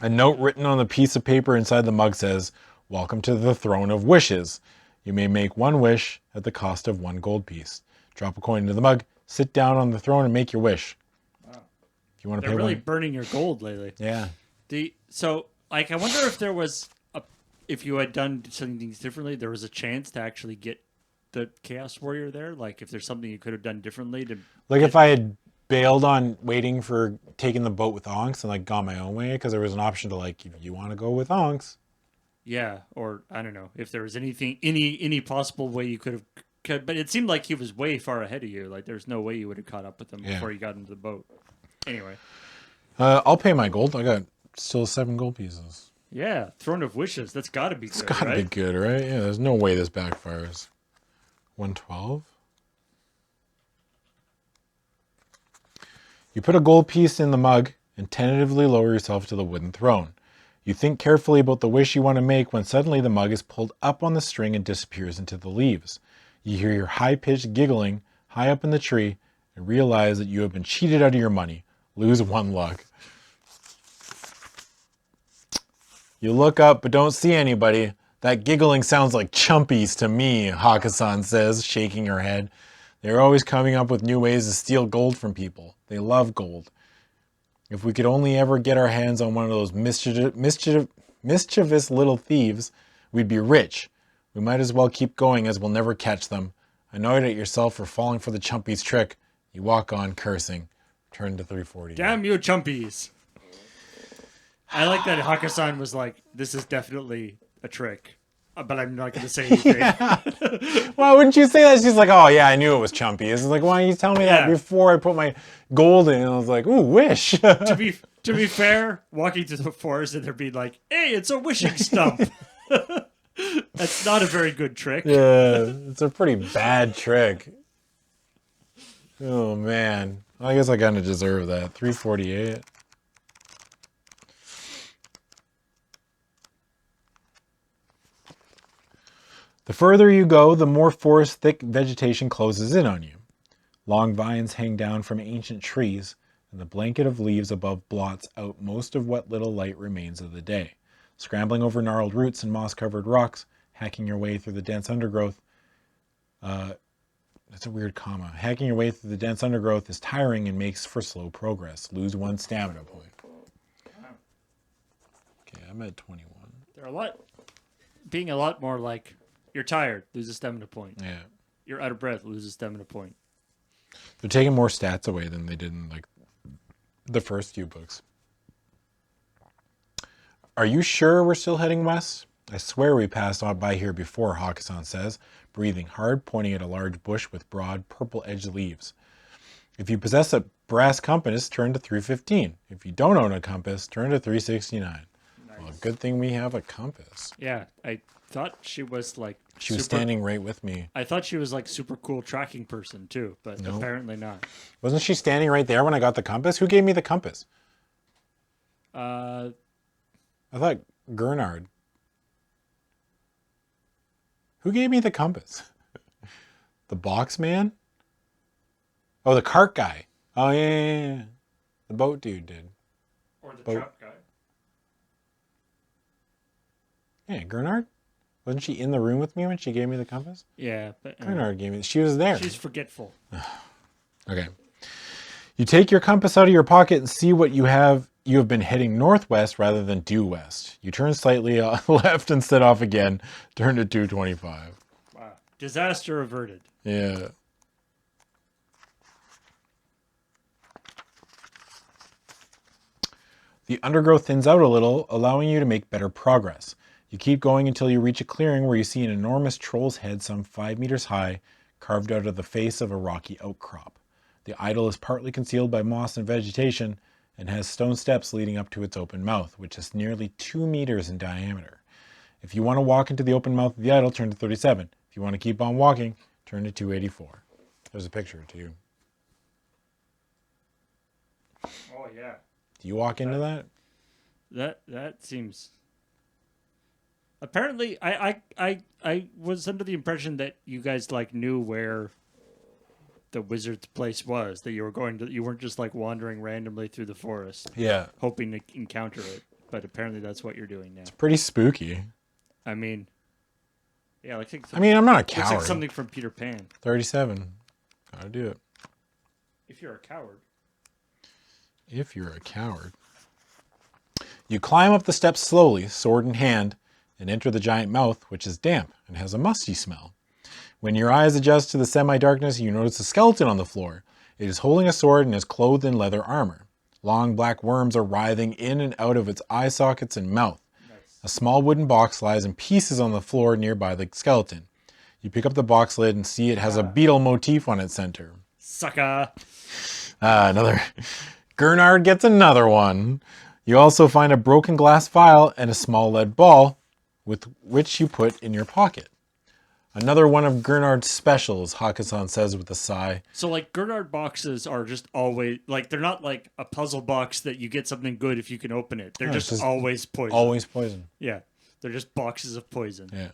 A note written on the piece of paper inside the mug says, "Welcome to the Throne of Wishes. You may make 1 wish at the cost of 1 gold piece. Drop a coin into the mug, sit down on the throne, and make your wish." Wow. If you want to They're pay really one, burning your gold lately. yeah. I wonder if there was if you had done some things differently, there was a chance to actually get the Chaos Warrior there. Like if there's something you could have done differently to. Like if I had bailed on waiting for taking the boat with Onks and gone my own way, because there was an option to if you want to go with Onks. Yeah, or I don't know if there was any possible way you could have. But it seemed like he was way far ahead of you. Like there's no way you would have caught up with him before you got into the boat. Anyway. I'll pay my gold. I got still 7 gold pieces. Yeah, Throne of Wishes. That's got to be good, It's got to be good, right? Yeah, there's no way this backfires. 112. You put a gold piece in the mug and tentatively lower yourself to the wooden throne. You think carefully about the wish you want to make when suddenly the mug is pulled up on the string and disappears into the leaves. You hear your high-pitched giggling high up in the tree and realize that you have been cheated out of your money. Lose 1 luck. You look up but don't see anybody. That giggling sounds like Chumpies to me, Hakkasan says, shaking her head. They're always coming up with new ways to steal gold from people. They love gold. If we could only ever get our hands on one of those mischievous little thieves, we'd be rich. We might as well keep going as we'll never catch them. Annoyed at yourself for falling for the Chumpies' trick, you walk on cursing. Turn to 340. Damn you, Chumpies. I like that Hakkasan was like, this is definitely a trick. but I'm not going to say anything. Why wouldn't you say that? She's like, oh yeah, I knew it was Chumpies. It's like, why don't you tell me that Yeah. before I put my gold in? I was like, ooh, wish. To be fair, walking through the forest and there being like, hey, it's a wishing stump. That's not a very good trick. Yeah, it's a pretty bad trick. Oh man, I guess I kind of deserve that. 348. The further you go, the more forest thick vegetation closes in on you. Long vines hang down from ancient trees, and the blanket of leaves above blots out most of what little light remains of the day. Scrambling over gnarled roots and moss-covered rocks, hacking your way through the dense undergrowth. That's a weird comma. Hacking your way through the dense undergrowth is tiring and makes for slow progress. Lose 1 stamina point. Okay, I'm at 21. They're being a lot more like, you're tired, lose a stamina point. Yeah. You're out of breath, lose a stamina point. They're taking more stats away than they did in like the first few books. Are you sure we're still heading west? I swear we passed on by here before, Hakusan says, breathing hard, pointing at a large bush with broad, purple-edged leaves. If you possess a brass compass, turn to 315. If you don't own a compass, turn to 369. Nice. Well, good thing we have a compass. Yeah, I thought she was like... She was standing right with me. I thought she was like super cool tracking person too, but Nope. Apparently not. Wasn't she standing right there when I got the compass? Who gave me the compass? I thought Gurnard. Who gave me the compass? The box man? Oh, the cart guy. Oh, yeah. The boat dude did. Or the trap guy. Yeah, Gurnard? Wasn't she in the room with me when she gave me the compass? Yeah, but... Gurnard gave me... She was there. She's forgetful. Okay. You take your compass out of your pocket and see what you have. You have been heading northwest rather than due west. You turn slightly left and set off again. Turn to 225. Wow. Disaster averted. Yeah. The undergrowth thins out a little, allowing you to make better progress. You keep going until you reach a clearing where you see an enormous troll's head some 5 meters high, carved out of the face of a rocky outcrop. The idol is partly concealed by moss and vegetation, and has stone steps leading up to its open mouth, which is nearly 2 meters in diameter. If you want to walk into the open mouth of the idol, turn to 37. If you want to keep on walking, turn to 284. There's a picture too. Oh yeah. Do you walk into that? That seems... Apparently, I was under the impression that you guys like knew where the wizard's place was, that you weren't just like wandering randomly through the forest, Yeah. hoping to encounter it. But apparently, that's what you're doing now. Pretty spooky. I mean, yeah, like I'm not a looks coward. like something from Peter Pan. 37. Gotta do it. If you're a coward. If you're a coward. You climb up the steps slowly, sword in hand, and enter the giant mouth, which is damp and has a musty smell. When your eyes adjust to the semi-darkness, you notice a skeleton on the floor. It is holding a sword and is clothed in leather armor. Long black worms are writhing in and out of its eye sockets and mouth. Nice. A small wooden box lies in pieces on the floor nearby the skeleton. You pick up the box lid and see it has a beetle motif on its center. Sucker! Another. Gurnard gets another one. You also find a broken glass vial and a small lead ball, with which you put in your pocket. Another one of Gurnard's specials, Hakusan says with a sigh. So, like, Gurnard boxes are just always... Like, they're not like a puzzle box that you get something good if you can open it. They're just always poison. Always poison. Yeah. They're just boxes of poison. Yeah.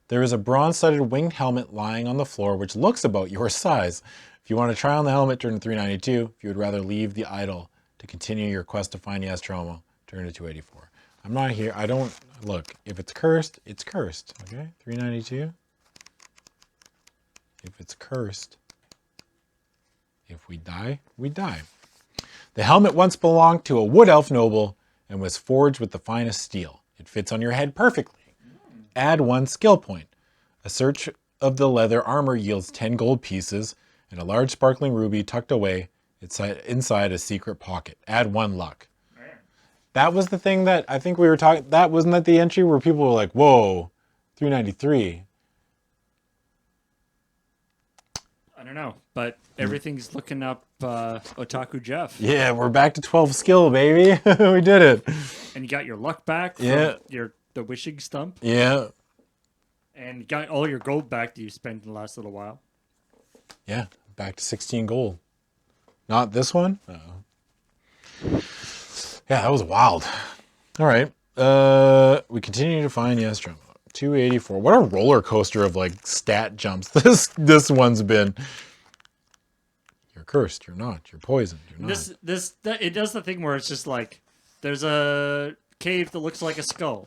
There is a bronze-studded winged helmet lying on the floor, which looks about your size. If you want to try on the helmet, turn to 392. If you would rather leave the idol to continue your quest to find Yest Rome, turn to 284. I'm not here. I don't... Look, if it's cursed, it's cursed. Okay? 392. If it's cursed, if we die, we die. The helmet once belonged to a wood elf noble and was forged with the finest steel. It fits on your head perfectly. Add 1 skill point. A search of the leather armor yields 10 gold pieces and a large sparkling ruby tucked away inside a secret pocket. Add 1 luck. That was the thing that I think we were talking... Wasn't that the entry where people were like, whoa, 393. I don't know, but everything's looking up Otaku Jeff. Yeah, we're back to 12 skill, baby. We did it. And you got your luck back from the wishing stump. Yeah. And you got all your gold back that you spent in the last little while. Yeah, back to 16 gold. Not this one? Uh-oh. Yeah, that was wild. All right. We continue to find Yest Rome. 284. What a roller coaster of like stat jumps this one's been. You're cursed. You're not. You're poisoned. You're not. It does the thing where it's just like there's a cave that looks like a skull.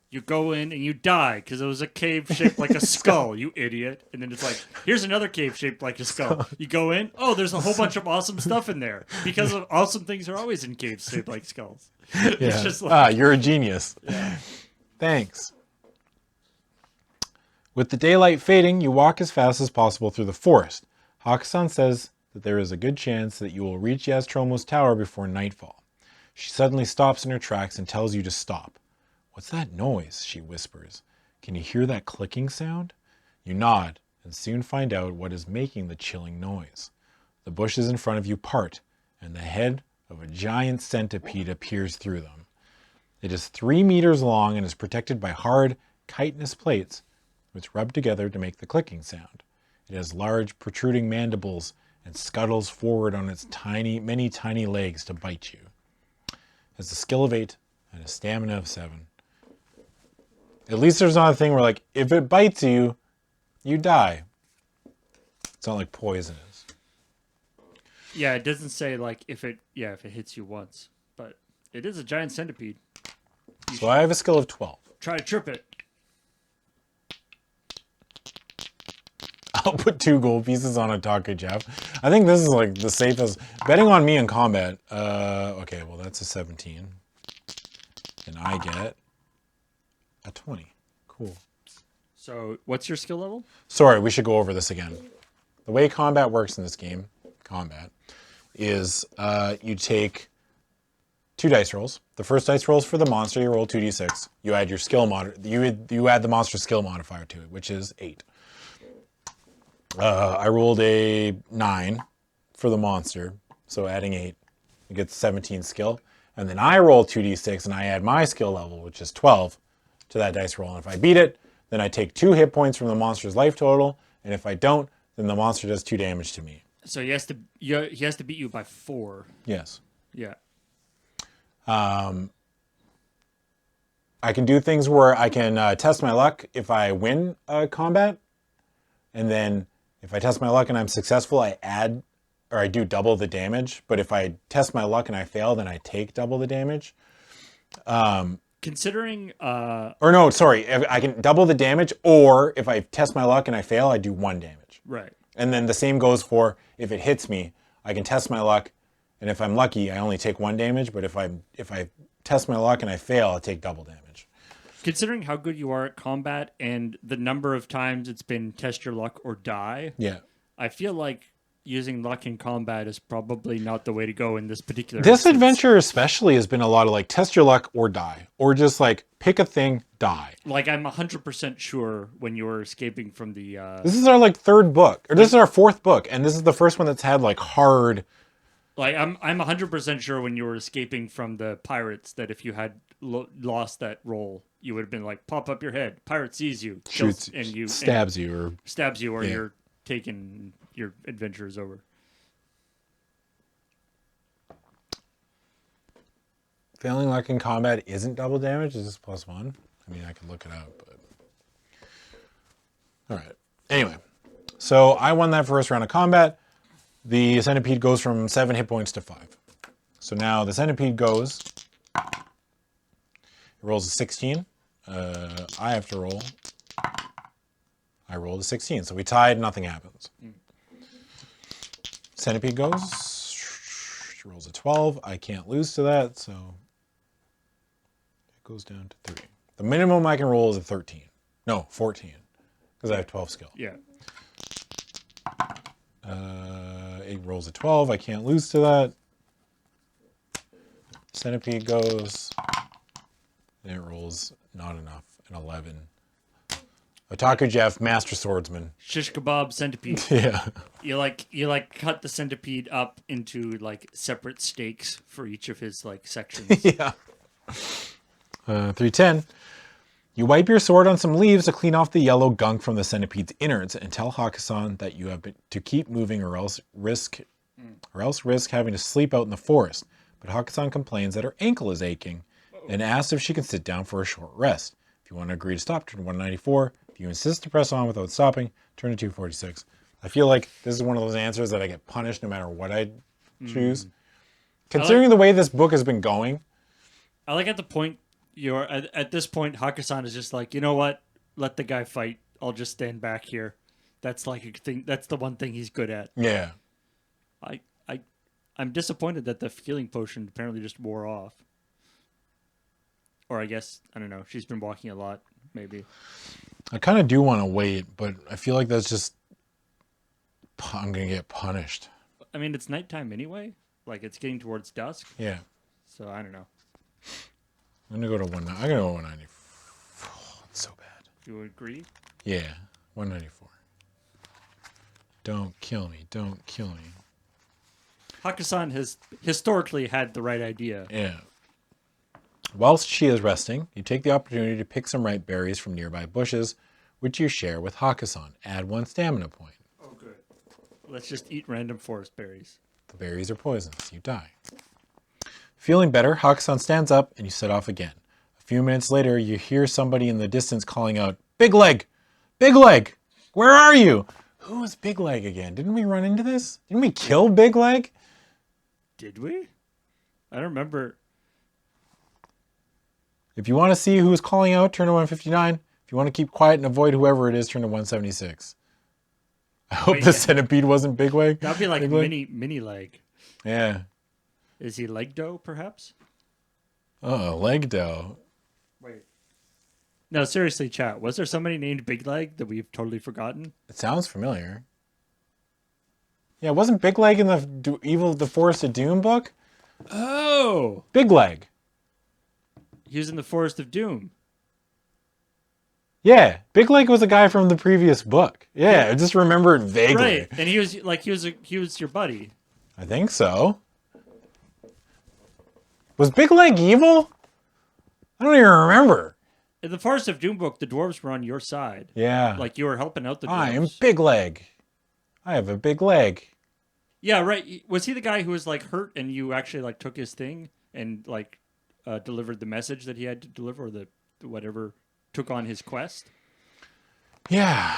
You go in and you die because it was a cave shaped like a skull, you idiot. And then it's like, here's another cave shaped like a skull. You go in, oh, there's a whole bunch of awesome stuff in there. Because of awesome things are always in caves shaped like skulls. Yeah. It's just like, you're a genius. Yeah. Thanks. With the daylight fading, you walk as fast as possible through the forest. Hakusan says that there is a good chance that you will reach Yest Rome's tower before nightfall. She suddenly stops in her tracks and tells you to stop. What's that noise? She whispers. Can you hear that clicking sound? You nod and soon find out what is making the chilling noise. The bushes in front of you part, and the head of a giant centipede appears through them. It is 3 meters long and is protected by hard, chitinous plates, which rub together to make the clicking sound. It has large, protruding mandibles and scuttles forward on its many tiny legs to bite you. It has a skill of 8 and a stamina of 7. At least there's not a thing where, like, if it bites you, you die. It's not like poison is. yeah, it doesn't say like if it hits you once, but it is a giant centipede. So I have a skill of 12. Try to trip it. I'll put 2 gold pieces on a Otaku Jeff. I think this is like the safest. Betting on me in combat. Okay, well that's a 17. And I get a 20. Cool. So what's your skill level? Sorry, we should go over this again. The way combat works in this game, is you take 2 dice rolls. The first dice roll is for the monster. You roll 2d6. You add your skill you add the monster skill modifier to it, which is 8. I rolled a 9 for the monster, so adding 8, it gets 17 skill. And then I roll 2d6 and I add my skill level, which is 12, to that dice roll. And if I beat it, then I take 2 hit points from the monster's life total. And if I don't, then the monster does 2 damage to me. So he has to beat you by 4. Yes. Yeah. I can do things where I can test my luck if I win a combat. And then if I test my luck and I'm successful, I do double the damage. But if I test my luck and I fail, then I take double the damage. Considering... Or no, sorry. I can double the damage, or if I test my luck and I fail, I do 1 damage. Right. And then the same goes for if it hits me, I can test my luck, and if I'm lucky, I only take 1 damage. But if I test my luck and I fail, I take double damage. Considering how good you are at combat and the number of times it's been test your luck or die, Yeah. I feel like using luck in combat is probably not the way to go in this particular This instance. adventure especially has been a lot of like test your luck or die, or just like pick a thing, die. Like I'm 100% sure when you were escaping from the... This is our like 3rd book, or this is our 4th book, and this is the first one that's had like hard... Like I'm 100% sure when you were escaping from the pirates that if you had lost that roll, you would have been like, pop up your head. Pirate sees you, Shoots, and you stabs you, or yeah. you're taking your adventure is over. Failing luck in combat isn't double damage. Is this +1? I mean, I could look it up, but all right. Anyway, so I won that first round of combat. The centipede goes from 7 hit points to 5. So now the centipede goes. It rolls a 16. I have to roll. I rolled a 16, so we tied. Nothing happens. Centipede goes. She rolls a 12. I can't lose to that, so it goes down to 3. The minimum I can roll is a 13. No, 14, because I have 12 skill. Yeah. It rolls a 12. I can't lose to that. Centipede goes. And it rolls not enough. An 11. Otaku Jeff, master swordsman. Shish kebab centipede. Yeah. You cut the centipede up into like separate steaks for each of his like sections. Yeah. 310. You wipe your sword on some leaves to clean off the yellow gunk from the centipede's innards and tell Hakusan that you have to keep moving or else risk having to sleep out in the forest. But Hakusan complains that her ankle is aching and asks if she can sit down for a short rest. If you want to agree to stop, turn to 194. If you insist to press on without stopping, turn to 246. I feel like this is one of those answers that I get punished no matter what I choose. Considering the way this book has been going. I like at this point, Hakusan is just like, you know what? Let the guy fight. I'll just stand back here. That's like a thing. That's the one thing he's good at. Yeah. I'm disappointed that the healing potion apparently just wore off. Or I guess, I don't know. She's been walking a lot, maybe. I kind of do want to wait, but I feel like that's just... I'm going to get punished. I mean, it's nighttime anyway. Like, it's getting towards dusk. Yeah. So, I don't know. I'm going to go to 190. Oh, it's so bad. You agree? Yeah. 194. Don't kill me. Don't kill me. Hakusan has historically had the right idea. Yeah. Whilst she is resting, you take the opportunity to pick some ripe berries from nearby bushes, which you share with Hakusan. Add 1 stamina point. Oh, good. Let's just eat random forest berries. The berries are poisonous. You die. Feeling better, Hakusan stands up and you set off again. A few minutes later, you hear somebody in the distance calling out, "Big Leg! Big Leg! Where are you?" Who was Big Leg again? Didn't we run into this? Didn't we kill Big Leg? Did we? I don't remember. If you want to see who's calling out, turn to 159. If you want to keep quiet and avoid whoever it is, turn to 176. I hope the centipede wasn't Big Leg. That'd be like mini leg. Yeah. Is he leg dough, perhaps? Oh, leg dough. Wait. No, seriously, chat. Was there somebody named Big Leg that we've totally forgotten? It sounds familiar. Yeah, wasn't Big Leg in the Forest of Doom book? Oh! Big Leg. He was in the Forest of Doom. Yeah, Big Leg was a guy from the previous book. Yeah, I just remember it vaguely. Right, and he was your buddy. I think so. Was Big Leg evil? I don't even remember. In the Forest of Doom book, the dwarves were on your side. Yeah. Like you were helping out the dwarves. I am Big Leg. I have a big leg. Yeah, right. Was he the guy who was like hurt and you actually like took his thing and like delivered the message that he had to deliver, or the whatever, took on his quest? Yeah.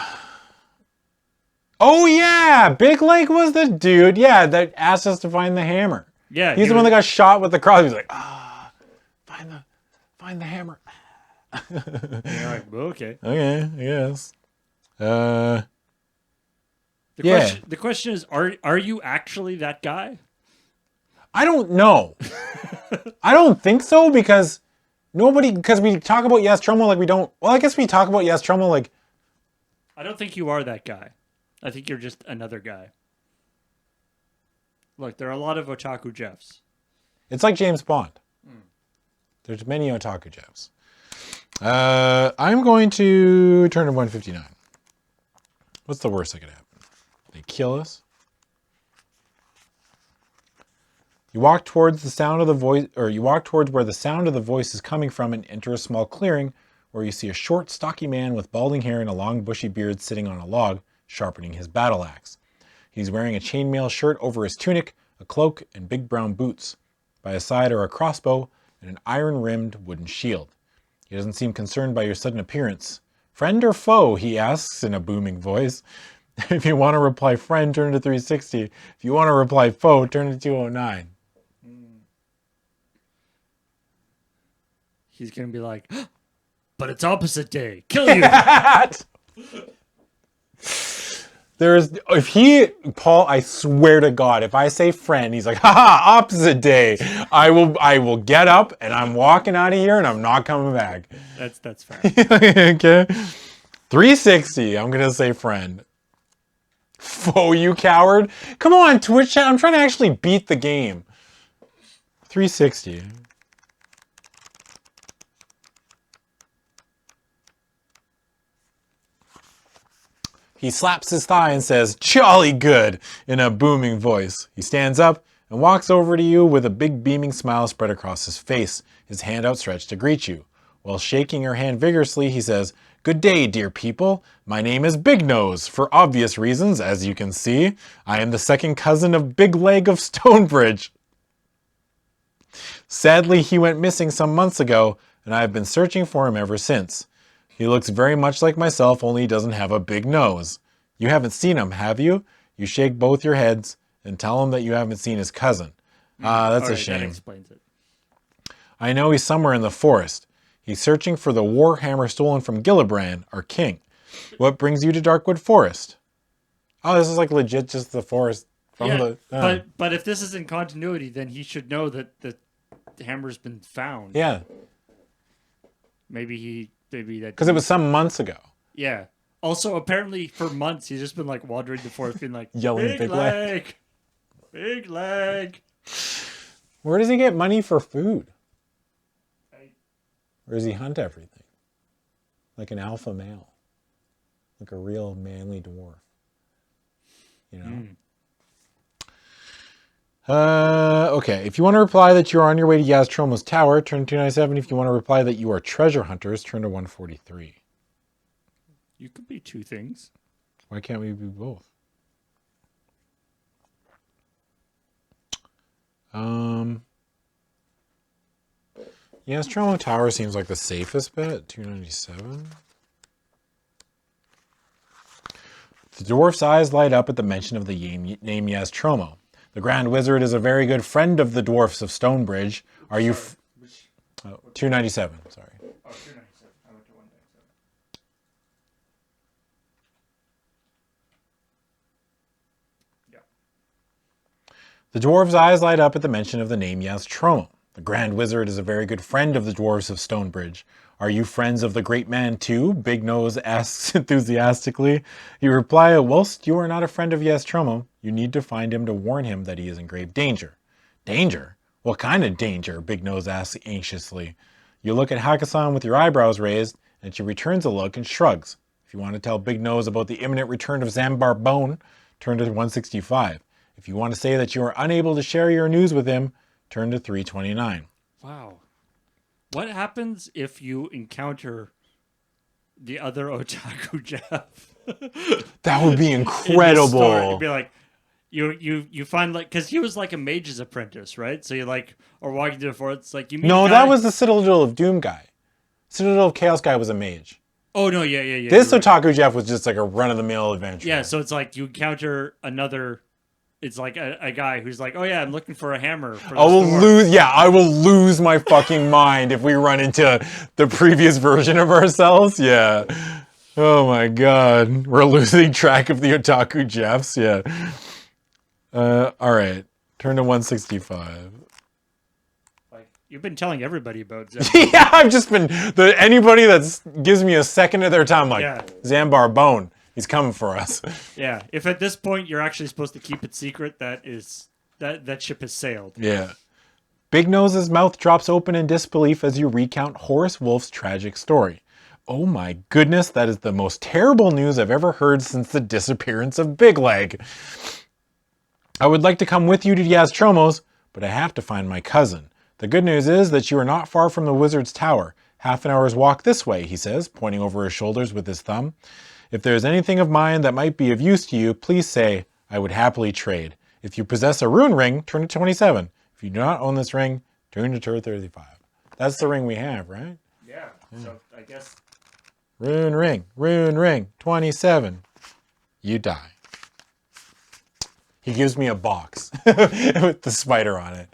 Oh yeah, Big Leg was the dude. Yeah, that asked us to find the hammer. Yeah, he's the one that got shot with the cross. He's like, find the hammer. Yeah, right. Well, okay. Okay, I guess. The question is, are you actually that guy? I don't know. I don't think so because we talk about Yest Rome like we don't. Well, I guess we talk about Yest Rome like. I don't think you are that guy. I think you're just another guy. Look, there are a lot of otaku Jeffs. It's like James Bond. There's many otaku Jeffs. I'm going to turn to 159. What's the worst that could happen? They kill us. You walk towards the sound of the voice, or you walk towards where the sound of the voice is coming from and enter a small clearing where you see a short, stocky man with balding hair and a long, bushy beard sitting on a log, sharpening his battle axe. He's wearing a chainmail shirt over his tunic, a cloak, and big brown boots. By his side are a crossbow and an iron-rimmed wooden shield. He doesn't seem concerned by your sudden appearance. "Friend or foe?" he asks in a booming voice. If you want to reply friend, turn to 360. If you want to reply foe, turn to 209. He's going to be like, but it's opposite day. Kill you. Paul, I swear to God, if I say friend, he's like, haha, opposite day. I will get up and I'm walking out of here and I'm not coming back. That's fair. Okay. 360, I'm going to say friend. Foe, you coward. Come on, Twitch chat. I'm trying to actually beat the game. 360. He slaps his thigh and says, "Jolly good," in a booming voice. He stands up and walks over to you with a big beaming smile spread across his face, his hand outstretched to greet you. While shaking your hand vigorously, he says, "Good day, dear people. My name is Big Nose. For obvious reasons, as you can see, I am the second cousin of Big Leg of Stonebridge. Sadly, he went missing some months ago, and I have been searching for him ever since. He looks very much like myself, only he doesn't have a big nose. You haven't seen him, have you?" You shake both your heads and tell him that you haven't seen his cousin. That's a shame. That explains it. "I know he's somewhere in the forest. He's searching for the warhammer stolen from Gillibrand, our king. What brings you to Darkwood Forest?" Oh, this is like legit just the forest from the... But if this is in continuity, then he should know that the hammer's been found. Yeah, Maybe that... because it was some months ago. Yeah. Also, apparently, for months, he's just been, like, wandering the forest being like, Yelling big leg. Big leg. Where does he get money for food? Or does he hunt everything? Like an alpha male. Like a real manly dwarf. You know? Okay, if you want to reply that you are on your way to Yest Rome's tower, turn to 297. If you want to reply that you are treasure hunters, turn to 143. You could be two things. Why can't we be both? Yest Rome Tower seems like the safest bet. 297. The dwarf's eyes light up at the mention of the name Yest Tromo. The Grand Wizard is a very good friend of the dwarfs of Stonebridge. Are you... 297, sorry. Oh, 297. I went to 197. Yeah. The dwarf's eyes light up at the mention of the name Yest Tromo. The Grand Wizard is a very good friend of the dwarves of Stonebridge. Are you friends of the great man too? Big Nose asks enthusiastically. You reply, whilst you are not a friend of Yest Tromo, you need to find him to warn him that he is in grave danger. Danger? What kind of danger? Big Nose asks anxiously. You look at Hakkasan with your eyebrows raised, and she returns a look and shrugs. If you want to tell Big Nose about the imminent return of Zambar Bone, turn to 165. If you want to say that you are unable to share your news with him, turn to 329. Wow. What happens if you encounter the other Otaku Jeff? That would be incredible. You'd be like, you find like, because he was like a mage's apprentice, right? So you like are walking through the forest. It's like you meet. No, that was the Citadel of Doom guy. Citadel of Chaos guy was a mage. Oh no, yeah. This Otaku Jeff was just like a run-of-the-mill adventure. Yeah, so it's like you encounter another. It's like a guy who's like, oh yeah, I'm looking for a hammer. For this I will lose my fucking mind if we run into the previous version of ourselves. Yeah. Oh my god. We're losing track of the Otaku Jeffs. Yeah. All right. Turn to 165. Like you've been telling everybody about Zambar. Yeah, I've just been anybody that gives me a second of their time, like Zambar Bone. He's coming for us. Yeah. If at this point you're actually supposed to keep it secret, that ship has sailed. Yeah. Big Nose's mouth drops open in disbelief as you recount Horace Wolf's tragic story. Oh my goodness, that is the most terrible news I've ever heard since the disappearance of Big Leg. I would like to come with you to Yest Tromo's, but I have to find my cousin. The good news is that you are not far from the wizard's tower. Half an hour's walk this way, he says, pointing over his shoulders with his thumb. If there is anything of mine that might be of use to you, please say, I would happily trade. If you possess a rune ring, turn to 27. If you do not own this ring, turn to 35. That's the ring we have, right? Yeah. So I guess. Rune ring, 27. You die. He gives me a box with the spider on it.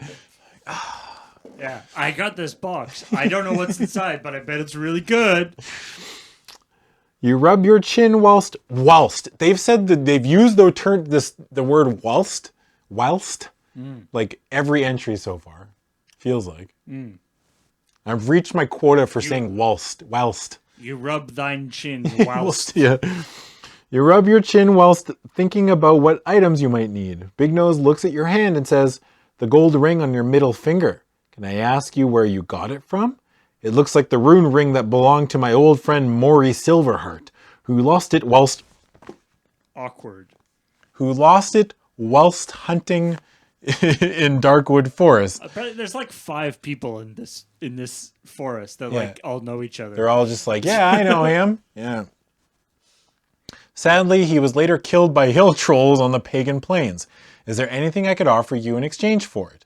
Yeah, I got this box. I don't know what's inside, but I bet it's really good. You rub your chin whilst. They've said that they've used the word whilst, like every entry so far. Feels like. I've reached my quota for saying whilst. You rub thine chin whilst. Yeah. You rub your chin whilst thinking about what items you might need. Big Nose looks at your hand and says, the gold ring on your middle finger. Can I ask you where you got it from? It looks like the rune ring that belonged to my old friend Maury Silverheart, who lost it whilst awkward. Who lost it whilst hunting in Darkwood Forest. Apparently there's like 5 people in this forest that like all know each other. They're all just like, yeah, I know him. Yeah. Sadly, he was later killed by hill trolls on the pagan plains. Is there anything I could offer you in exchange for it?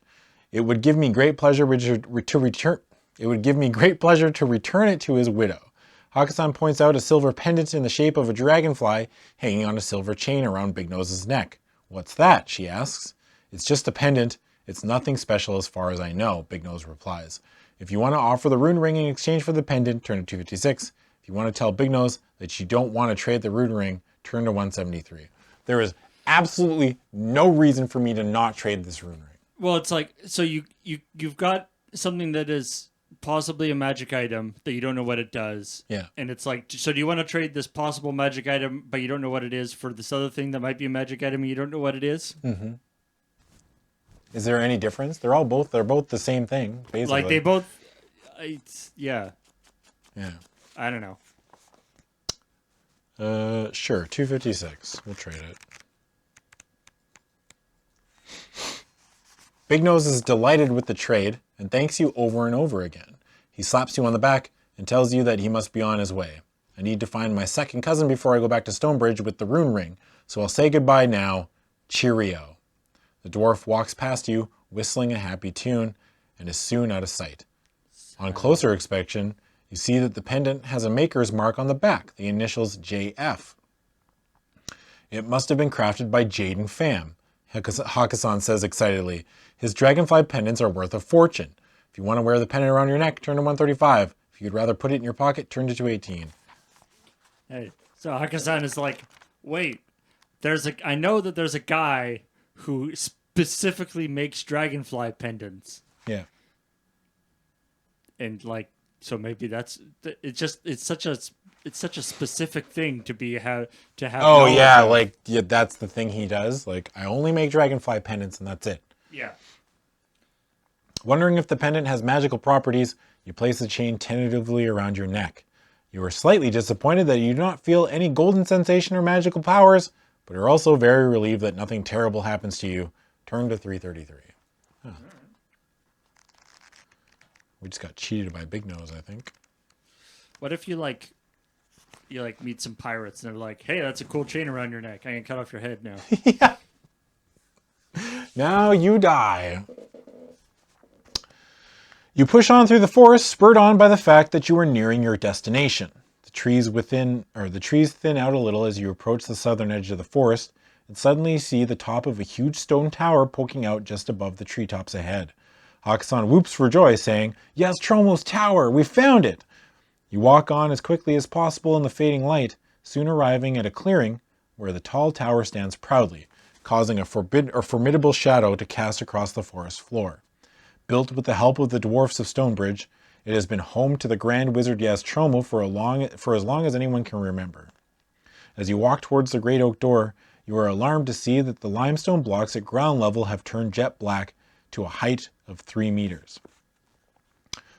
It would give me great pleasure to return. It would give me great pleasure to return it to his widow. Hakkasan points out a silver pendant in the shape of a dragonfly hanging on a silver chain around Big Nose's neck. What's that? She asks. It's just a pendant. It's nothing special as far as I know, Big Nose replies. If you want to offer the rune ring in exchange for the pendant, turn to 256. If you want to tell Big Nose that you don't want to trade the rune ring, turn to 173. There is absolutely no reason for me to not trade this rune ring. Well, it's like, so you've got something that is possibly a magic item that you don't know what it does. Yeah. And it's like, so do you want to trade this possible magic item, but you don't know what it is, for this other thing that might be a magic item and you don't know what it is? Mm-hmm. Is there any difference? They're both the same thing, basically. Like they both, yeah. Yeah. I don't know. Sure, 256. We'll trade it. Big Nose is delighted with the trade and thanks you over and over again. He slaps you on the back and tells you that he must be on his way. I need to find my second cousin before I go back to Stonebridge with the rune ring, so I'll say goodbye now. Cheerio. The dwarf walks past you, whistling a happy tune, and is soon out of sight. On closer inspection, you see that the pendant has a maker's mark on the back, the initials JF. It must have been crafted by Jaden Pham, Hakkasan says excitedly. His dragonfly pendants are worth a fortune. If you want to wear the pendant around your neck, turn to 135. If you'd rather put it in your pocket, turn to 218. Hey, so Hakkasan is like, wait, I know that there's a guy who specifically makes dragonfly pendants. Yeah. And like, so maybe that's it's such a specific thing to have. Oh yeah, that's the thing he does. Like, I only make dragonfly pendants and that's it. Yeah. Wondering if the pendant has magical properties, you place the chain tentatively around your neck. You are slightly disappointed that you do not feel any golden sensation or magical powers, but are also very relieved that nothing terrible happens to you. Turn to 333. Huh. We just got cheated by Big Nose, I think. What if you meet some pirates and they're like, hey, that's a cool chain around your neck. I can cut off your head now. Yeah. Now you die. You push on through the forest, spurred on by the fact that you are nearing your destination. The trees thin out a little as you approach the southern edge of the forest, and suddenly you see the top of a huge stone tower poking out just above the treetops ahead. Hakkasan whoops for joy, saying, Yest Rome's tower! We found it! You walk on as quickly as possible in the fading light, soon arriving at a clearing where the tall tower stands proudly, causing a formidable shadow to cast across the forest floor. Built with the help of the dwarfs of Stonebridge, it has been home to the Grand Wizard Yest Rome for as long as anyone can remember. As you walk towards the great oak door, you are alarmed to see that the limestone blocks at ground level have turned jet black to a height of 3 meters.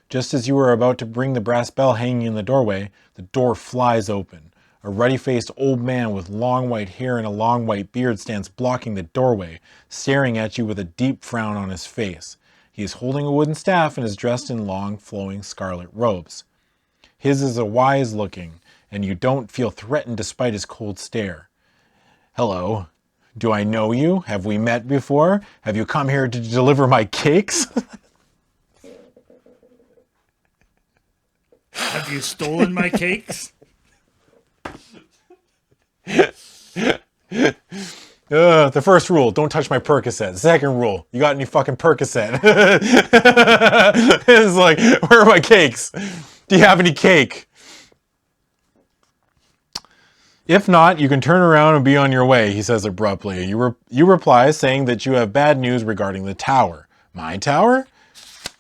Just as you are about to ring the brass bell hanging in the doorway, the door flies open. A ruddy-faced old man with long white hair and a long white beard stands blocking the doorway, staring at you with a deep frown on his face. He is holding a wooden staff and is dressed in long, flowing scarlet robes. His is a wise looking, and you don't feel threatened despite his cold stare. Hello. Do I know you? Have we met before? Have you come here to deliver my cakes? Have you stolen my cakes? The first rule, don't touch my Percocet. Second rule, you got any fucking Percocet? It's like, where are my cakes? Do you have any cake? If not, you can turn around and be on your way, he says abruptly. You reply saying that you have bad news regarding the tower. My tower?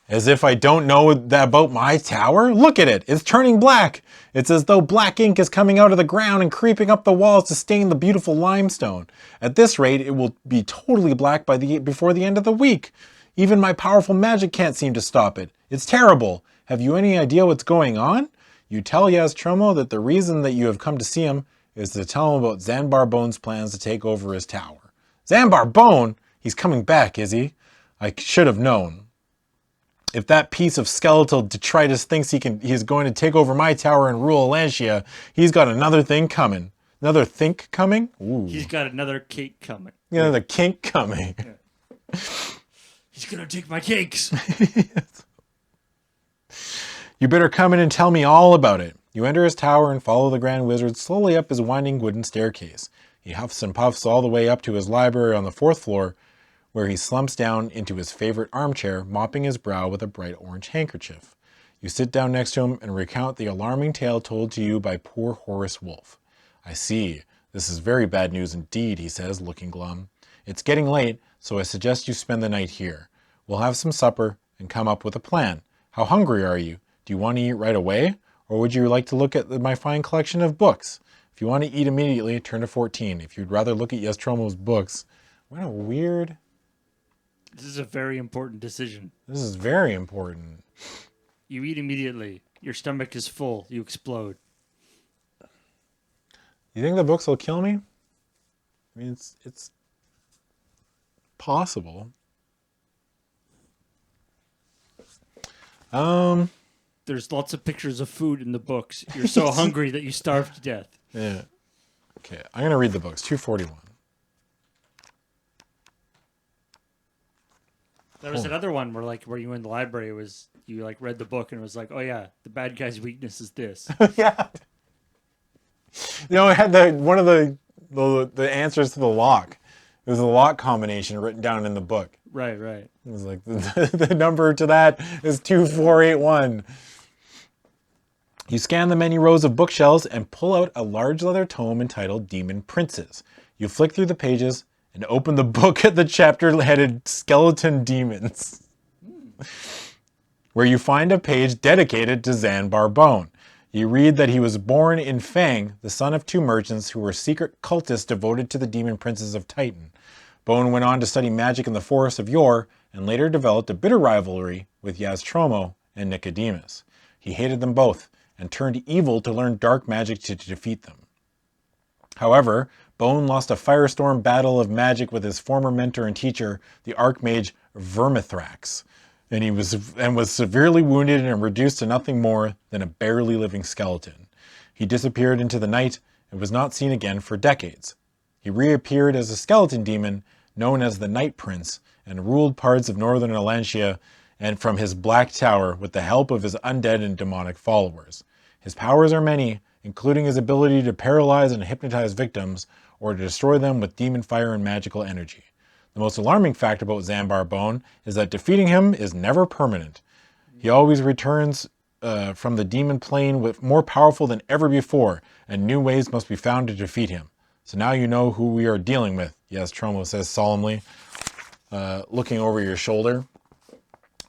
As if I don't know about my tower? Look at it. It's turning black. It's as though black ink is coming out of the ground and creeping up the walls to stain the beautiful limestone. At this rate, it will be totally black before the end of the week. Even my powerful magic can't seem to stop it. It's terrible. Have you any idea what's going on? You tell Yest Rome that the reason that you have come to see him is to tell him about Zanbar Bone's plans to take over his tower. Zanbar Bone? He's coming back, is he? I should have known. If that piece of skeletal detritus thinks he's going to take over my tower and rule Alantia, he's got another thing coming. Another think coming? Ooh. He's got another cake coming. Another kink coming. Yeah. He's gonna take my cakes. You better come in and tell me all about it. You enter his tower and follow the Grand Wizard slowly up his winding wooden staircase. He huffs and puffs all the way up to his library on the 4th floor, where he slumps down into his favorite armchair, mopping his brow with a bright orange handkerchief. You sit down next to him and recount the alarming tale told to you by poor Horace Wolf. I see. This is very bad news indeed, he says, looking glum. It's getting late, so I suggest you spend the night here. We'll have some supper and come up with a plan. How hungry are you? Do you want to eat right away? Or would you like to look at my fine collection of books? If you want to eat immediately, turn to 14. If you'd rather look at Yest Rome's books, what a weird... This is a very important decision. This is very important. You eat immediately. Your stomach is full. You explode. You think the books will kill me? I mean, it's possible. There's lots of pictures of food in the books. You're so hungry that you starve to death. Yeah. Okay, I'm going to read the books. 241. There was another one where you were in the library. It was you read the book and it was like, oh yeah, the bad guy's weakness is this. Yeah. You know, it had one of the answers to the lock. It was a lock combination written down in the book. Right. It was like the number to that is 2481. You scan the many rows of bookshelves and pull out a large leather tome entitled Demon Princes. You flick through the pages and open the book at the chapter headed Skeleton Demons, where you find a page dedicated to Zanbar Bone. You read that he was born in Fang, the son of 2 merchants who were secret cultists devoted to the demon princes of Titan. Bone went on to study magic in the forests of yore and later developed a bitter rivalry with Yest Rome and Nicodemus. He hated them both and turned evil to learn dark magic to defeat them. However, Bone lost a firestorm battle of magic with his former mentor and teacher, the Archmage Vermithrax, and was severely wounded and reduced to nothing more than a barely living skeleton. He disappeared into the night and was not seen again for decades. He reappeared as a skeleton demon known as the Night Prince and ruled parts of northern Alantia and from his black tower with the help of his undead and demonic followers. His powers are many, including his ability to paralyze and hypnotize victims or to destroy them with demon fire and magical energy. The most alarming fact about Zanbar Bone is that defeating him is never permanent. He always returns from the demon plane with more powerful than ever before, and new ways must be found to defeat him. So now you know who we are dealing with, Yest Rome says solemnly, looking over your shoulder.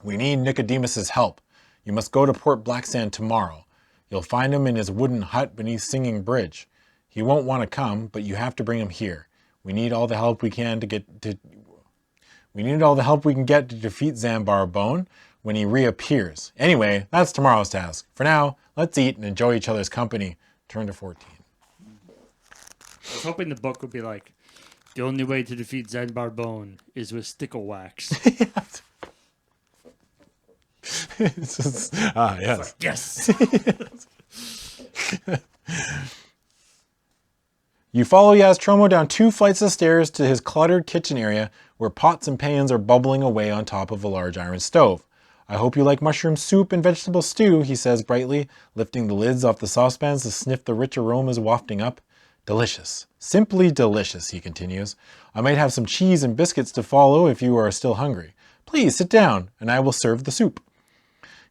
We need Nicodemus's help. You must go to Port Blacksand tomorrow. You'll find him in his wooden hut beneath Singing Bridge. He won't want to come, but you have to bring him here. We need all the help we can get to defeat Zanbar Bone when he reappears. Anyway, that's tomorrow's task. For now, let's eat and enjoy each other's company. Turn to 14. I was hoping the book would be like, the only way to defeat Zanbar Bone is with stickle wax. Yes. Like, yes. You follow Yest Rome down 2 flights of stairs to his cluttered kitchen area where pots and pans are bubbling away on top of a large iron stove. I hope you like mushroom soup and vegetable stew, he says brightly, lifting the lids off the saucepans to sniff the rich aromas wafting up. Delicious. Simply delicious, he continues. I might have some cheese and biscuits to follow if you are still hungry. Please sit down, and I will serve the soup.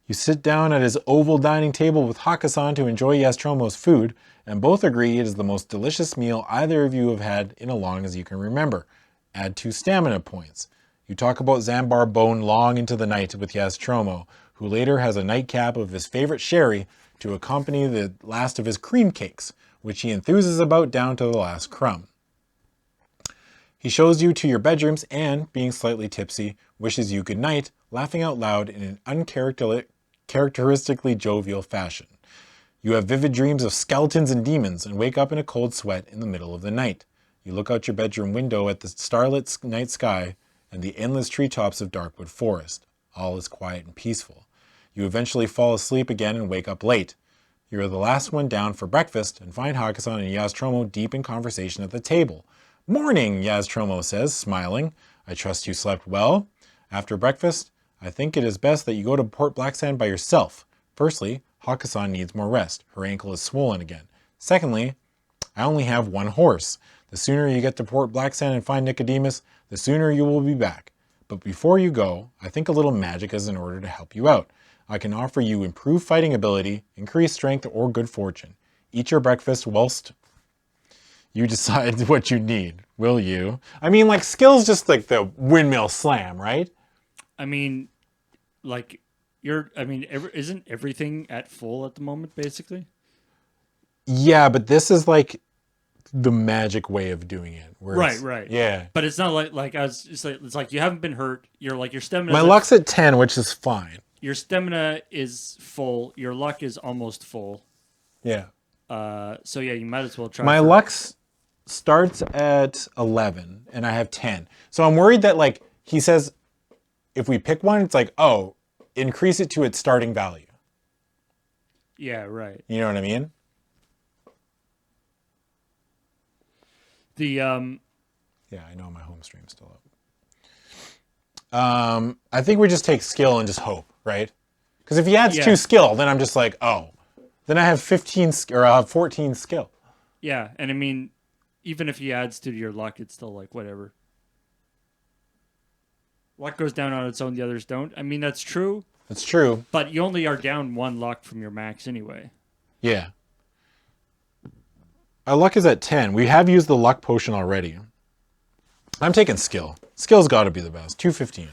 You sit down at his oval dining table with Hakkasan to enjoy Yest Rome's food, and both agree it is the most delicious meal either of you have had in as long as you can remember. Add 2 stamina points. You talk about Zanbar Bone long into the night with Yest Rome, who later has a nightcap of his favorite sherry to accompany the last of his cream cakes, which he enthuses about down to the last crumb. He shows you to your bedrooms and, being slightly tipsy, wishes you good night, laughing out loud in an uncharacteristically jovial fashion. You have vivid dreams of skeletons and demons and wake up in a cold sweat in the middle of the night. You look out your bedroom window at the starlit night sky and the endless treetops of Darkwood Forest. All is quiet and peaceful. You eventually fall asleep again and wake up late. You are the last one down for breakfast and find Hakusan and Yest Rome deep in conversation at the table. Morning, Yest Rome says, smiling. I trust you slept well. After breakfast, I think it is best that you go to Port Blacksand by yourself. Firstly, Hakusan needs more rest. Her ankle is swollen again. Secondly, I only have one horse. The sooner you get to Port Blacksand and find Nicodemus, the sooner you will be back. But before you go, I think a little magic is in order to help you out. I can offer you improved fighting ability, increased strength, or good fortune. Eat your breakfast whilst you decide what you need. Will you? I mean, like, skill's just like the windmill slam, right? I mean, like, isn't everything at full at the moment, basically? Yeah, but this is like the magic way of doing it. Right. Yeah. But it's not like I was just like, it's like you haven't been hurt. You're like, your stamina. My luck's at 10, which is fine. Your stamina is full. Your luck is almost full. Yeah. So yeah, you might as well try. My luck starts at 11, and I have 10. So I'm worried that, like, he says, if we pick one, it's like, oh, increase it to its starting value. Yeah, right. You know what I mean? The Yeah, I know my home stream's still up. I think we just take skill and just hope, right? Because if he adds 2 skill, then I'm just like, oh, then I have 15 or I'll have 14 skill. Yeah, and I mean, even if he adds to your luck, it's still like whatever. Luck goes down on its own; the others don't. I mean, that's true. That's true. But you only are down 1 luck from your max anyway. Yeah. Our luck is at 10. We have used the luck potion already. I'm taking skill. Skill's got to be the best. 215.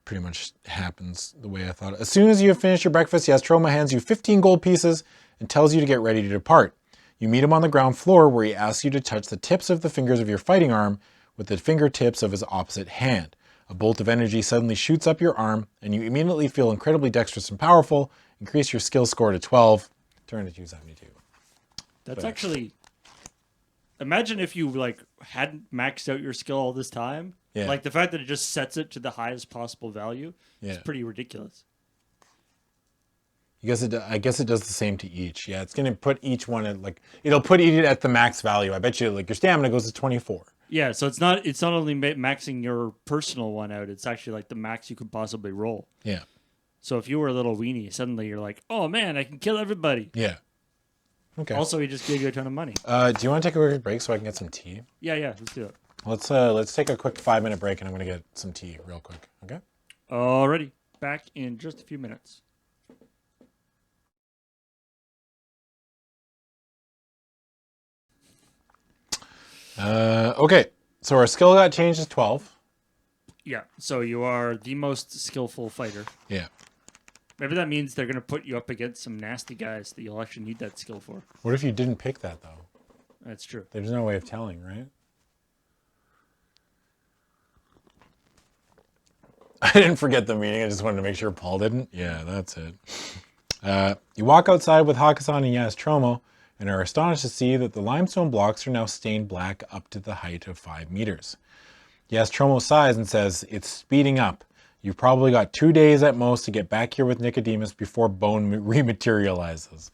Pretty much happens the way I thought. As soon as you have finished your breakfast, Yest Rome hands you 15 gold pieces and tells you to get ready to depart. You meet him on the ground floor where he asks you to touch the tips of the fingers of your fighting arm with the fingertips of his opposite hand. A bolt of energy suddenly shoots up your arm and you immediately feel incredibly dexterous and powerful. Increase your skill score to 12. Turn to 272. That's actually... Imagine if you like hadn't maxed out your skill all this time. Yeah. Like the fact that it just sets it to the highest possible value is pretty ridiculous. I guess it does the same to each. Yeah, it's going to put each one at like, it'll put it at the max value. I bet you like your stamina goes to 24. Yeah, so it's not only maxing your personal one out, it's actually like the max you could possibly roll. Yeah. So if you were a little weenie, suddenly you're like, oh man, I can kill everybody. Yeah. Okay. Also, he just gave you a ton of money. Do you want to take a quick break so I can get some tea? Yeah, let's do it. Let's take a quick 5-minute break and I'm going to get some tea real quick. Okay? Alrighty. Back in just a few minutes. Okay. So our skill got changed to 12. Yeah. So you are the most skillful fighter. Yeah. Maybe that means they're going to put you up against some nasty guys that you'll actually need that skill for. What if you didn't pick that, though? That's true. There's no way of telling, right? I didn't forget the meeting. I just wanted to make sure Paul didn't. Yeah, that's it. You walk outside with Hakusan and Yest Rome and are astonished to see that the limestone blocks are now stained black up to the height of 5 meters. Yest Rome sighs and says, it's speeding up. You've probably got 2 days at most to get back here with Nicodemus before Bone rematerializes.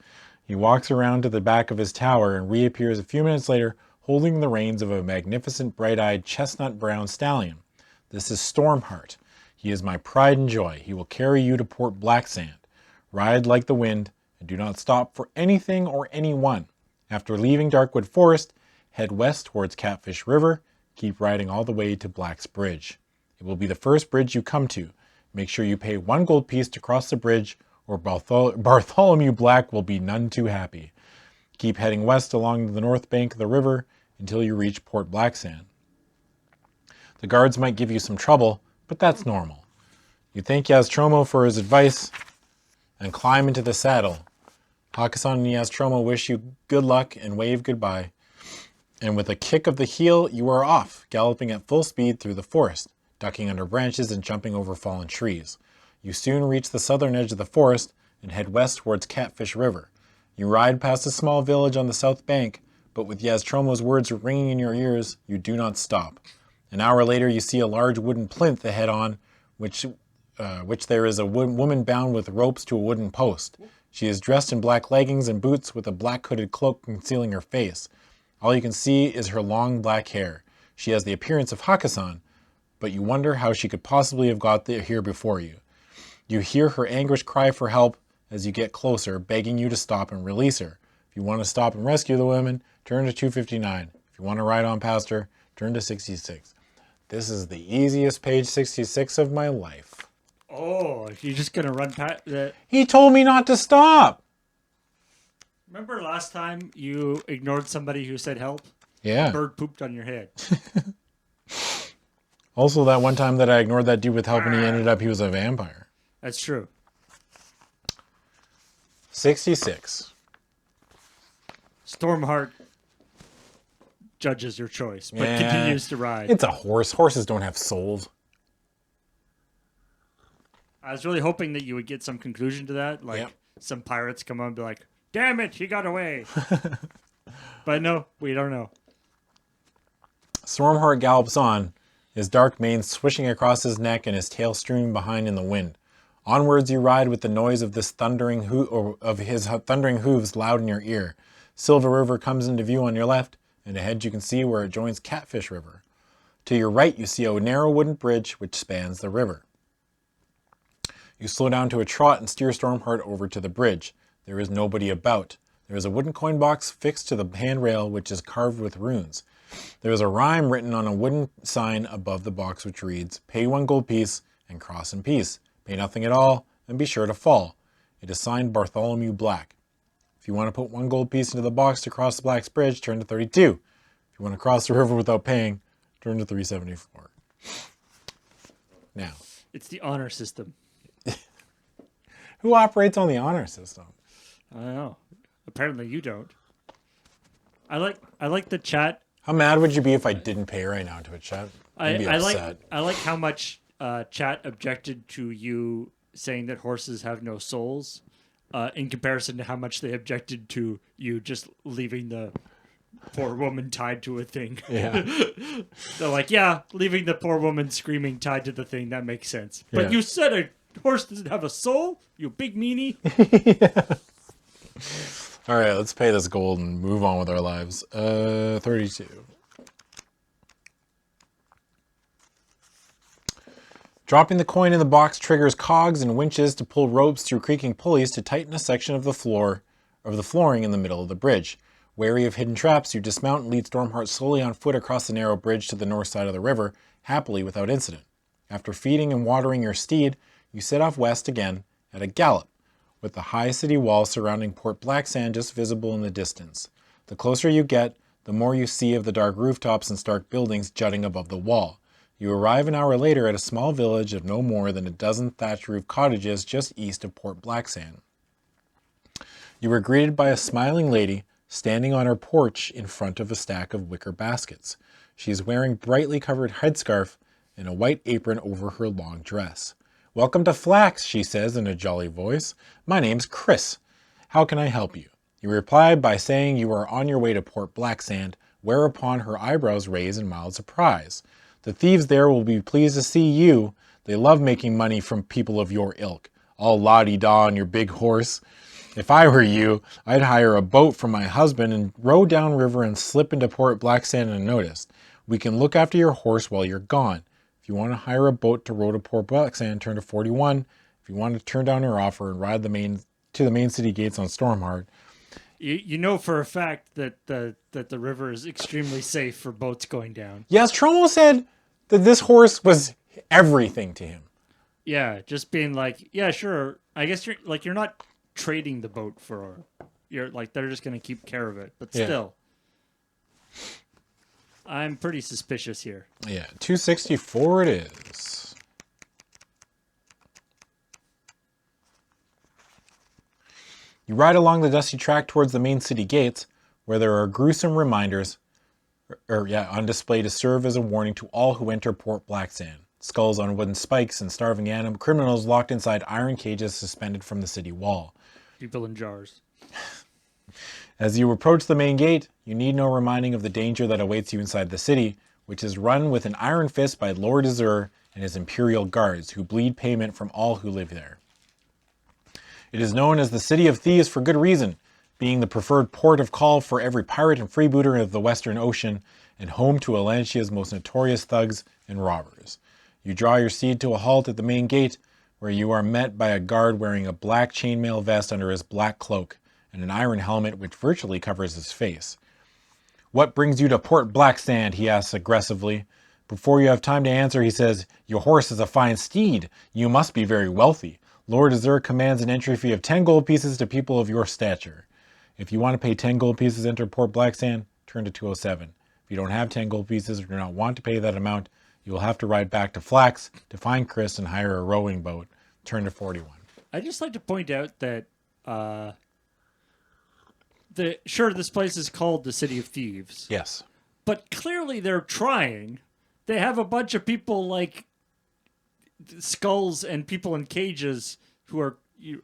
He walks around to the back of his tower and reappears a few minutes later holding the reins of a magnificent bright-eyed chestnut-brown stallion. This is Stormheart. He is my pride and joy. He will carry you to Port Blacksand. Ride like the wind and do not stop for anything or anyone. After leaving Darkwood Forest, head west towards Catfish River. Keep riding all the way to Black's Bridge. It will be the first bridge you come to. Make sure you pay 1 gold piece to cross the bridge or Bartholomew Black will be none too happy. Keep heading west along the north bank of the river until you reach Port Blacksand. The guards might give you some trouble, but that's normal. You thank Yest Rome for his advice and climb into the saddle. Hakusan and Yest Rome wish you good luck and wave goodbye. And with a kick of the heel, you are off, galloping at full speed through the forest, ducking under branches and jumping over fallen trees. You soon reach the southern edge of the forest and head west towards Catfish River. You ride past a small village on the south bank, but with Yest Rome's words ringing in your ears, you do not stop. An hour later, you see a large wooden plinth ahead on which there is a woman bound with ropes to a wooden post. She is dressed in black leggings and boots with a black hooded cloak concealing her face. All you can see is her long black hair. She has the appearance of Hakkasan, but you wonder how she could possibly have got here before you. You hear her anguished cry for help as you get closer, begging you to stop and release her. If you want to stop and rescue the woman, turn to 259. If you want to ride on past her, turn to 66. This is the easiest page 66 of my life. Oh, you're just going to run past that? He told me not to stop. Remember last time you ignored somebody who said help? Yeah. A bird pooped on your head. Also, that one time that I ignored that dude with help and he was a vampire. That's true. 66. Stormheart judges your choice, but continues to ride. It's a horse. Horses don't have souls. I was really hoping that you would get some conclusion to that. Like some pirates come on and be like, damn it, he got away. But no, we don't know. Stormheart gallops on, his dark mane swishing across his neck and his tail streaming behind in the wind. Onwards you ride with the noise of his thundering hooves loud in your ear. Silver River comes into view on your left, and ahead you can see where it joins Catfish River. To your right you see a narrow wooden bridge which spans the river. You slow down to a trot and steer Stormheart over to the bridge. There is nobody about. There is a wooden coin box fixed to the handrail which is carved with runes. There is a rhyme written on a wooden sign above the box which reads, "Pay 1 gold piece and cross in peace. Pay nothing at all and be sure to fall." It is signed Bartholomew Black. If you want to put 1 gold piece into the box to cross the Black's Bridge, turn to 32. If you want to cross the river without paying, turn to 374. Now, it's the honor system. Who operates on the honor system? I don't know. Apparently you don't. I like the chat. How mad would you be if I didn't pay right now to a chat? I'd be upset. I like how much chat objected to you saying that horses have no souls, in comparison to how much they objected to you just leaving the poor woman tied to a thing. Yeah. They're like, yeah, leaving the poor woman screaming tied to the thing, that makes sense. But you said a horse doesn't have a soul, you big meanie. Yeah. All right, let's pay this gold and move on with our lives. 32. Dropping the coin in the box triggers cogs and winches to pull ropes through creaking pulleys to tighten a section of the flooring in the middle of the bridge. Wary of hidden traps, you dismount and lead Stormheart slowly on foot across the narrow bridge to the north side of the river, happily without incident. After feeding and watering your steed, you set off west again at a gallop, with the high city wall surrounding Port Blacksand just visible in the distance. The closer you get, the more you see of the dark rooftops and stark buildings jutting above the wall. You arrive an hour later at a small village of no more than a dozen thatch-roof cottages just east of Port Blacksand. You were greeted by a smiling lady standing on her porch in front of a stack of wicker baskets. She is wearing brightly covered headscarf and a white apron over her long dress. "Welcome to Flax," she says in a jolly voice. "My name's Chris. How can I help you?" You reply by saying you are on your way to Port Blacksand, whereupon her eyebrows raise in mild surprise. "The thieves there will be pleased to see you. They love making money from people of your ilk. All la-di-da on your big horse. If I were you, I'd hire a boat for my husband and row downriver and slip into Port Blacksand unnoticed. We can look after your horse while you're gone. If you want to hire a boat to row to Port Blacksand, turn to 41. If you want to turn down her offer and ride to the main city gates on Stormheart." You know for a fact that the river is extremely safe for boats going down. Yes, Tromo said that this horse was everything to him. Yeah, just being like, yeah, sure. I guess you're not trading the boat for, you're like, they're just going to keep care of it. But still, I'm pretty suspicious here. Yeah, 264 it is. You ride along the dusty track towards the main city gates, where there are gruesome reminders on display to serve as a warning to all who enter Port Blacksand. Skulls on wooden spikes and starving criminals locked inside iron cages suspended from the city wall. People in jars. As you approach the main gate, you need no reminding of the danger that awaits you inside the city, which is run with an iron fist by Lord Azur and his imperial guards, who bleed payment from all who live there. It is known as the City of Thieves for good reason, being the preferred port of call for every pirate and freebooter of the Western Ocean, and home to Alancia's most notorious thugs and robbers. You draw your steed to a halt at the main gate, where you are met by a guard wearing a black chainmail vest under his black cloak, and an iron helmet which virtually covers his face. "What brings you to Port Blacksand?" he asks aggressively. Before you have time to answer, he says, "Your horse is a fine steed. You must be very wealthy. Lord Azur commands an entry fee of 10 gold pieces to people of your stature. If you want to pay 10 gold pieces to enter Port Blacksand, turn to 207. If you don't have 10 gold pieces or do not want to pay that amount, you will have to ride back to Flax to find Chris and hire a rowing boat. Turn to 41. I'd just like to point out that this place is called the City of Thieves. Yes. But clearly they're trying. They have a bunch of people like skulls and people in cages who are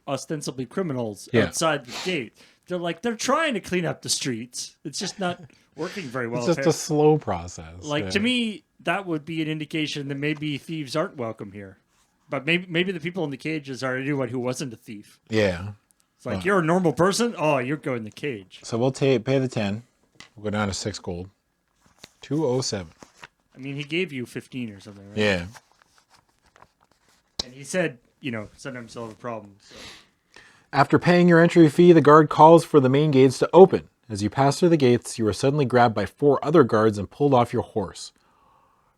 ostensibly criminals outside the gate. They're trying to clean up the streets. It's just not working very well. It's just a slow process. To me, that would be an indication that maybe thieves aren't welcome here. But maybe the people in the cages are anyone who wasn't a thief. Yeah. It's like, you're a normal person? Oh, you're going in the cage. So we'll pay the 10. We'll go down to 6 gold. 207. I mean, he gave you 15 or something, right? Yeah. And he said, sometimes he'll have a problem. So. After paying your entry fee, the guard calls for the main gates to open. As you pass through the gates, you are suddenly grabbed by 4 other guards and pulled off your horse.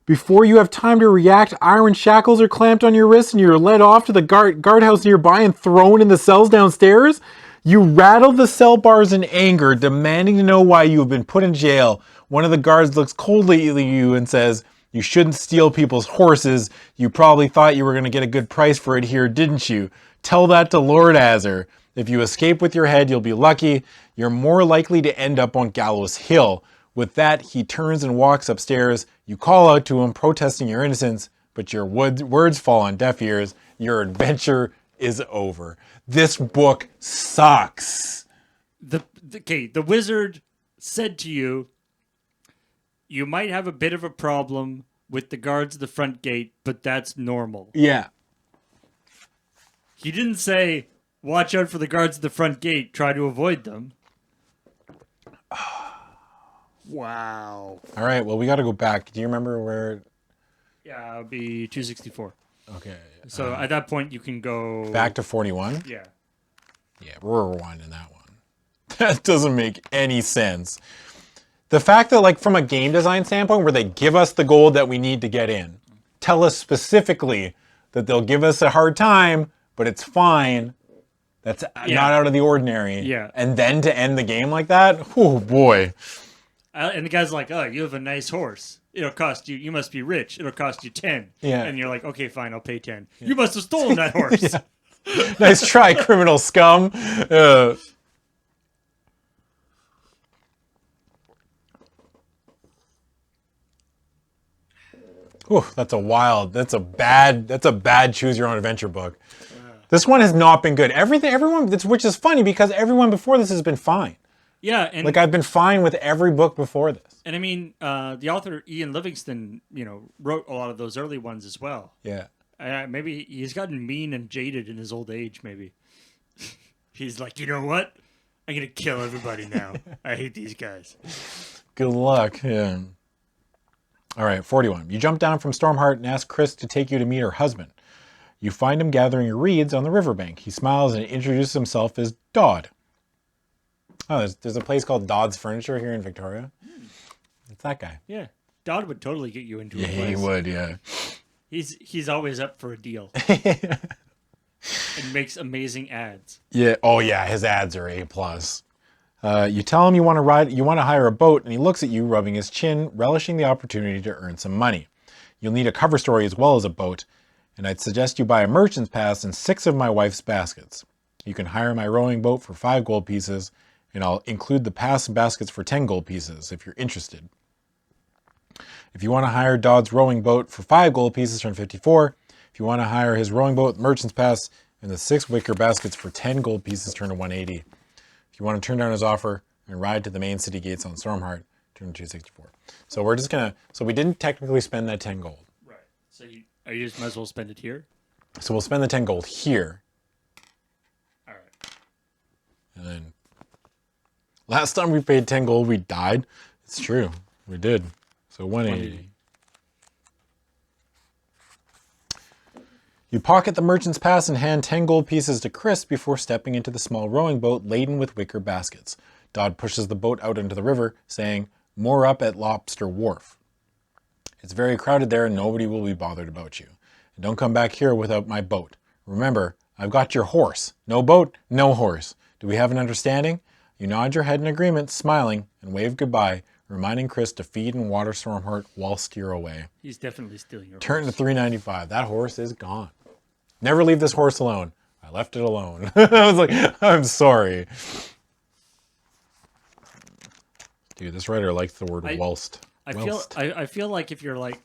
Before you have time to react, iron shackles are clamped on your wrists and you're led off to the guardhouse nearby and thrown in the cells downstairs. You rattle the cell bars in anger, demanding to know why you have been put in jail. One of the guards looks coldly at you and says, "You shouldn't steal people's horses. You probably thought you were going to get a good price for it here, didn't you? Tell that to Lord Azur. If you escape with your head, you'll be lucky. You're more likely to end up on Gallows Hill." With that, he turns and walks upstairs. You call out to him, protesting your innocence, but your words fall on deaf ears. Your adventure is over. This book sucks. The wizard said to you, you might have a bit of a problem with the guards at the front gate, but that's normal. Yeah. He didn't say, watch out for the guards at the front gate, try to avoid them. Wow. All right, well, we got to go back. Do you remember where? Yeah, it'll be 264. Okay. So at that point, you can go... Back to 41? Yeah. Yeah, we're rewinding that one. That doesn't make any sense. The fact that, from a game design standpoint, where they give us the gold that we need to get in, tell us specifically that they'll give us a hard time, but it's fine. That's not out of the ordinary. Yeah. And then to end the game like that? Oh, boy. And the guy's like, "Oh, you have a nice horse. It'll cost you. You must be rich. It'll cost you 10." Yeah. And you're like, "Okay, fine. I'll pay 10." Yeah. You must have stolen that horse. Yeah. Nice try, criminal scum. That's a bad choose your own adventure book. This one has not been good. Which is funny because everyone before this has been fine. Yeah, and I've been fine with every book before this. And I mean, the author Ian Livingston, wrote a lot of those early ones as well. Yeah. Maybe he's gotten mean and jaded in his old age. Maybe he's like, you know what? I'm gonna kill everybody now. I hate these guys. Good luck. Yeah. All right, 41. You jump down from Stormheart and ask Chris to take you to meet her husband. You find him gathering reeds on the riverbank. He smiles and introduces himself as Dodd. Oh, there's a place called Dodd's Furniture here in Victoria. It's that guy. Yeah. Dodd would totally get you into a place. Yeah, he would, yeah. He's always up for a deal. And makes amazing ads. Yeah. Oh, yeah, his ads are A+. You tell him you want to hire a boat, and he looks at you, rubbing his chin, relishing the opportunity to earn some money. You'll need a cover story as well as a boat, and I'd suggest you buy a merchant's pass and 6 of my wife's baskets. You can hire my rowing boat for 5 gold pieces, and I'll include the pass and baskets for 10 gold pieces if you're interested. If you want to hire Dodd's rowing boat for 5 gold pieces, turn 54. If you want to hire his rowing boat with Merchant's Pass and the 6 wicker baskets for 10 gold pieces, turn to 180. If you want to turn down his offer and ride to the main city gates on Stormheart, turn to 264. So we're just going to... So we didn't technically spend that 10 gold. Right. So you just might as well spend it here? So we'll spend the 10 gold here. All right. And then... Last time we paid 10 gold, we died. It's true. We did. So 180. You pocket the Merchant's Pass and hand 10 gold pieces to Chris before stepping into the small rowing boat laden with wicker baskets. Dodd pushes the boat out into the river, saying, "Moor up at Lobster Wharf. It's very crowded there and nobody will be bothered about you. And don't come back here without my boat. Remember, I've got your horse. No boat, no horse. Do we have an understanding?" You nod your head in agreement, smiling, and wave goodbye, reminding Chris to feed and water Stormheart while steer away. He's definitely stealing your Turn horse. to 395. That horse is gone. Never leave this horse alone. I left it alone. I was like, I'm sorry. Dude, this writer likes the word whilst. I feel like if you're like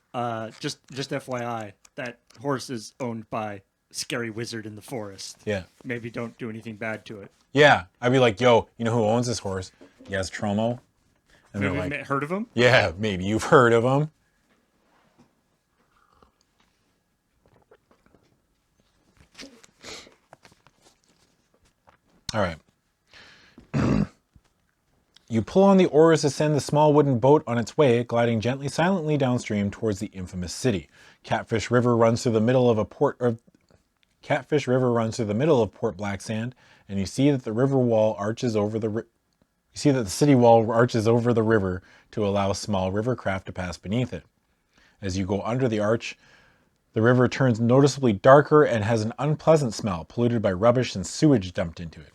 just FYI, that horse is owned by Scary Wizard in the Forest. Yeah. Maybe don't do anything bad to it. Yeah. I'd be like, yo, you know who owns this horse? Yest Rome. And they're Maybe like, heard of him? yeah, maybe you've heard of him. All right. You pull on the oars to send the small wooden boat on its way, gliding gently, silently downstream towards the infamous city. Catfish River runs through the middle of Port Blacksand, and you see that the river wall arches over the city wall arches over the river to allow small river craft to pass beneath it. As you go under the arch, the river turns noticeably darker and has an unpleasant smell, polluted by rubbish and sewage dumped into it.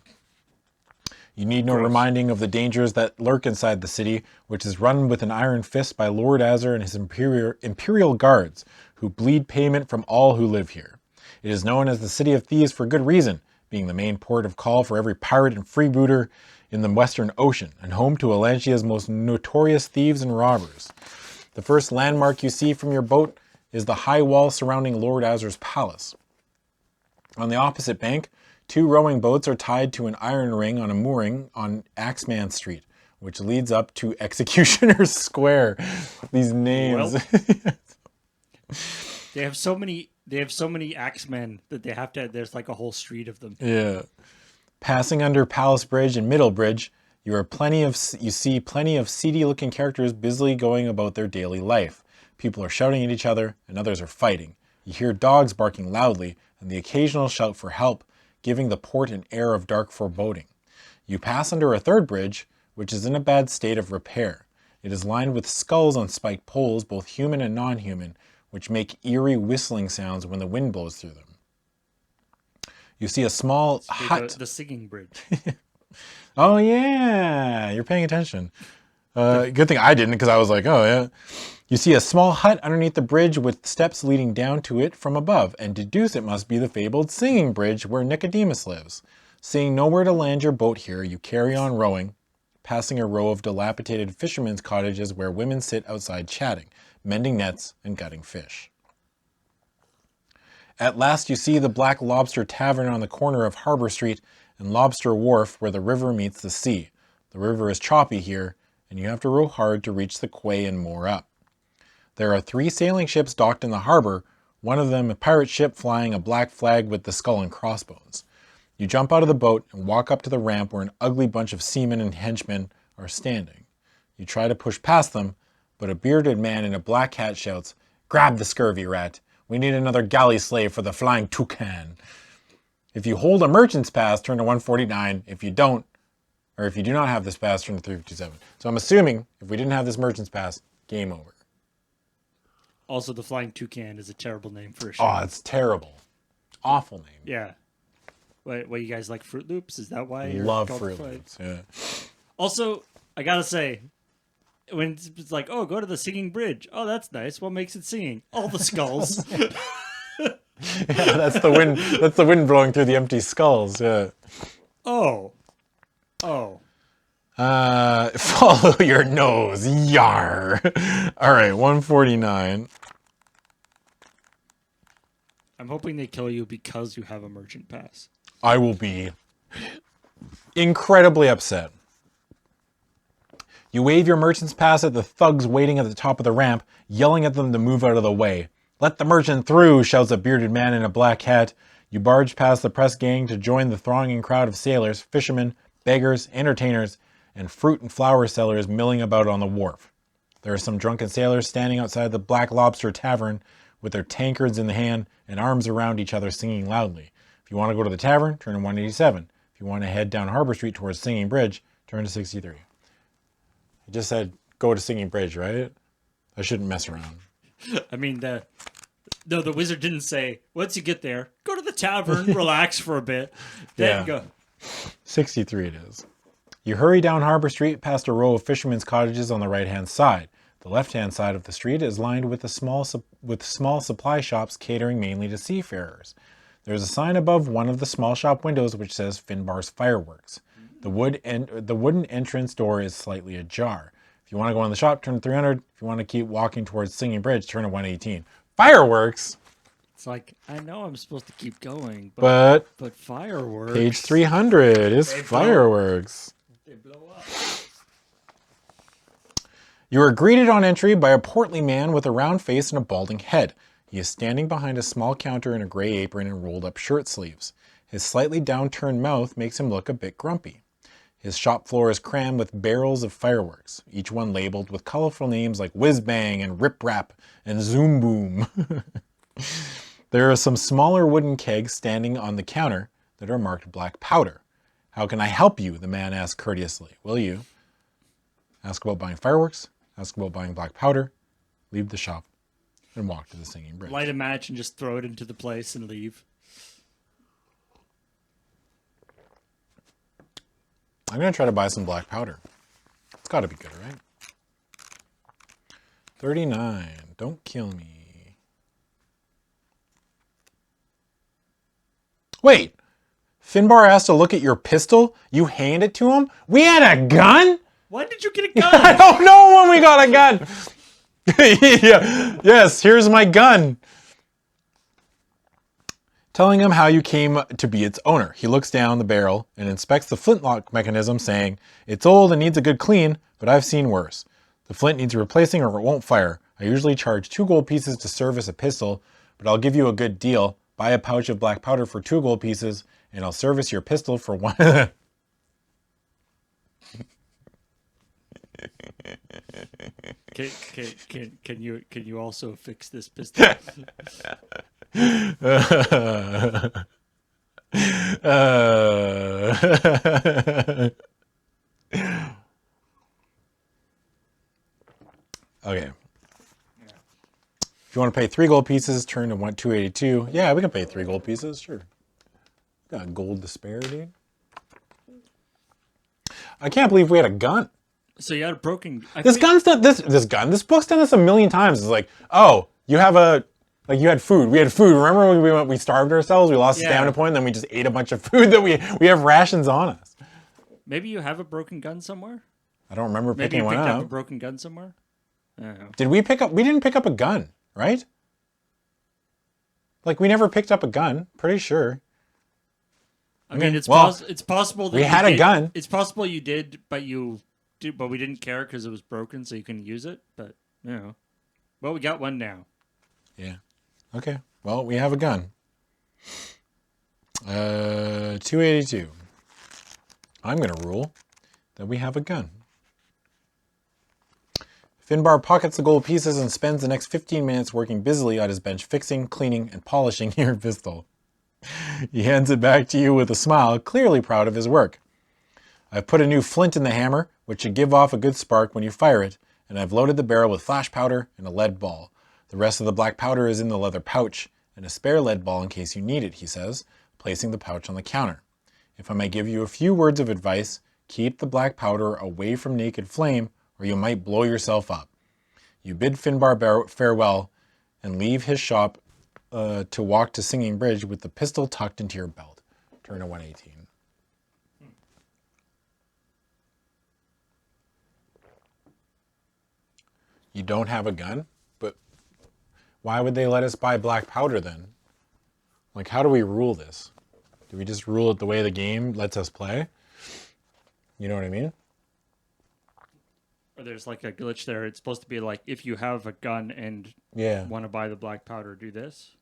You need no reminding of the dangers that lurk inside the city, which is run with an iron fist by Lord Azar and his imperial guards, who bleed payment from all who live here. It is known as the City of Thieves for good reason, being the main port of call for every pirate and freebooter in the Western Ocean, and home to Alantia's most notorious thieves and robbers. The first landmark you see from your boat is the high wall surrounding Lord Azar's palace. On the opposite bank, 2 rowing boats are tied to an iron ring on a mooring on Axeman Street, which leads up to Executioner's Square. These names. Well, they have so many axemen that they have to. There's like a whole street of them. Yeah. Passing under Palace Bridge and Middle Bridge, you see plenty of seedy-looking characters busily going about their daily life. People are shouting at each other, and others are fighting. You hear dogs barking loudly, and the occasional shout for help, giving the port an air of dark foreboding. You pass under a 3rd bridge, which is in a bad state of repair. It is lined with skulls on spiked poles, both human and non-human, which make eerie whistling sounds when the wind blows through them. You see a small hut. The singing bridge. Oh yeah, you're paying attention. Good thing I didn't, because I was like, oh yeah. You see a small hut underneath the bridge with steps leading down to it from above, and deduce it must be the fabled singing bridge where Nicodemus lives. Seeing nowhere to land your boat here, you carry on rowing, passing a row of dilapidated fishermen's cottages where women sit outside chatting, mending nets and gutting fish. At last you see the Black Lobster Tavern on the corner of Harbor Street and Lobster Wharf where the river meets the sea. The river is choppy here, and you have to row hard to reach the quay and moor up. There are 3 sailing ships docked in the harbor, one of them a pirate ship flying a black flag with the skull and crossbones. You jump out of the boat and walk up to the ramp where an ugly bunch of seamen and henchmen are standing. You try to push past them, but a bearded man in a black hat shouts, "Grab the scurvy rat. We need another galley slave for the Flying Toucan." If you hold a merchant's pass, turn to 149. If you don't, or if you do not have this pass, turn to 357. So I'm assuming if we didn't have this merchant's pass, game over. Also, the Flying Toucan is a terrible name for a show. Oh, it's terrible. Awful name. Yeah. What, you guys like Fruit Loops? Is that why you're Love called Fruit Loops, yeah. Also, I gotta say, when it's like, oh, go to the singing bridge. Oh, that's nice. What makes it singing? All the skulls. Yeah, that's the wind. That's the wind blowing through the empty skulls. Yeah. Oh. Follow your nose. Yar. All right, 149. I'm hoping they kill you because you have a merchant pass. I will be incredibly upset. You wave your merchant's pass at the thugs waiting at the top of the ramp, yelling at them to move out of the way. Let the merchant through, shouts a bearded man in a black hat. You barge past the press gang to join the thronging crowd of sailors, fishermen, beggars, entertainers, and fruit and flower sellers milling about on the wharf. There are some drunken sailors standing outside the Black Lobster Tavern with their tankards in the hand and arms around each other singing loudly. If you want to go to the tavern, turn to 187. If you want to head down Harbor Street towards Singing Bridge, turn to 63. I just said go to Singing Bridge, right? I shouldn't mess around. I mean, the wizard didn't say, once you get there, go to the tavern, relax for a bit, then go. 63 it is. You hurry down Harbor Street past a row of fishermen's cottages on the right-hand side. The left-hand side of the street is lined with small supply shops catering mainly to seafarers. There's a sign above one of the small shop windows which says Finbar's Fireworks. The wooden entrance door is slightly ajar. If you want to go in the shop, turn to 300. If you want to keep walking towards Singing Bridge, turn to 118. Fireworks? It's like, I know I'm supposed to keep going, but fireworks. Page 300 is fireworks. They blow up. You are greeted on entry by a portly man with a round face and a balding head. He is standing behind a small counter in a gray apron and rolled up shirt sleeves. His slightly downturned mouth makes him look a bit grumpy. His shop floor is crammed with barrels of fireworks, each one labeled with colorful names like Whiz Bang and Rip Rap and Zoom Boom. There are some smaller wooden kegs standing on the counter that are marked black powder. How can I help you? The man asked courteously. Will you? Ask about buying fireworks, ask about buying black powder, leave the shop, and walk to the Singing Bridge. Light a match and just throw it into the place and leave. I'm going to try to buy some black powder. It's got to be good, right? 39. Don't kill me. Wait. Finbar asked to look at your pistol? You hand it to him? We had a gun? Why did you get a gun? I don't know when we got a gun. Yeah. Yes, here's my gun. Telling him how you came to be its owner. He looks down the barrel and inspects the flintlock mechanism, saying, it's old and needs a good clean, but I've seen worse. The flint needs replacing or it won't fire. I usually charge 2 gold pieces to service a pistol, but I'll give you a good deal. Buy a pouch of black powder for 2 gold pieces, and I'll service your pistol for 1. Can you also fix this pistol? Okay. If you want to pay 3 gold pieces, turn to 282. Yeah, we can pay 3 gold pieces, sure. Got gold to spare, dude. I can't believe we had a gun. So you had a broken... This book's done this a million times. It's like, oh, you have a... Like, you had food. We had food. Remember when we starved ourselves? We lost a stamina point, and then we just ate a bunch of food that we have rations on us. Maybe you have a broken gun somewhere? I don't remember picking one up. Maybe you picked up a broken gun somewhere? I don't know. Did we pick up... We didn't pick up a gun, right? Like, we never picked up a gun. Pretty sure. I mean, it's possible that we had a gun. It's possible you did, but we didn't care because it was broken, so you couldn't use it. But, you know. Well, we got one now. Yeah. Okay. Well, we have a gun. 282. I'm going to rule that we have a gun. Finbar pockets the gold pieces and spends the next 15 minutes working busily at his bench, fixing, cleaning, and polishing your pistol. He hands it back to you with a smile, clearly proud of his work. I've put a new flint in the hammer, which should give off a good spark when you fire it, and I've loaded the barrel with flash powder and a lead ball. The rest of the black powder is in the leather pouch, and a spare lead ball in case you need it, he says, placing the pouch on the counter. If I may give you a few words of advice, keep the black powder away from naked flame, or you might blow yourself up. You bid Finbar farewell, and leave his shop to walk to Singing Bridge with the pistol tucked into your belt. Turn to 118. You don't have a gun? But why would they let us buy black powder then? Like, how do we rule this? Do we just rule it the way the game lets us play? You know what I mean? Or there's like a glitch there. It's supposed to be like, if you have a gun and want to buy the black powder, do this.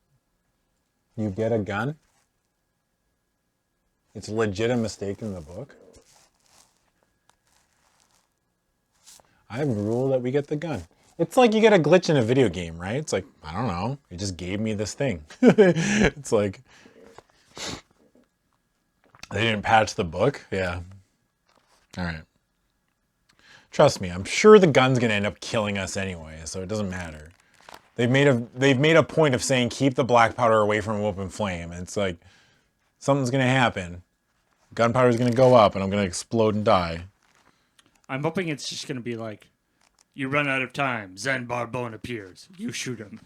You get a gun? It's legit a mistake in the book. I rule that we get the gun. It's like you get a glitch in a video game, right? It's like, I don't know. It just gave me this thing. It's like, they didn't patch the book. Yeah. All right. Trust me, I'm sure the gun's going to end up killing us anyway, so it doesn't matter. They've made a point of saying keep the black powder away from open flame. And it's like, something's going to happen. Gunpowder's going to go up and I'm going to explode and die. I'm hoping it's just going to be like, you run out of time. Zen Barbone appears. You shoot him.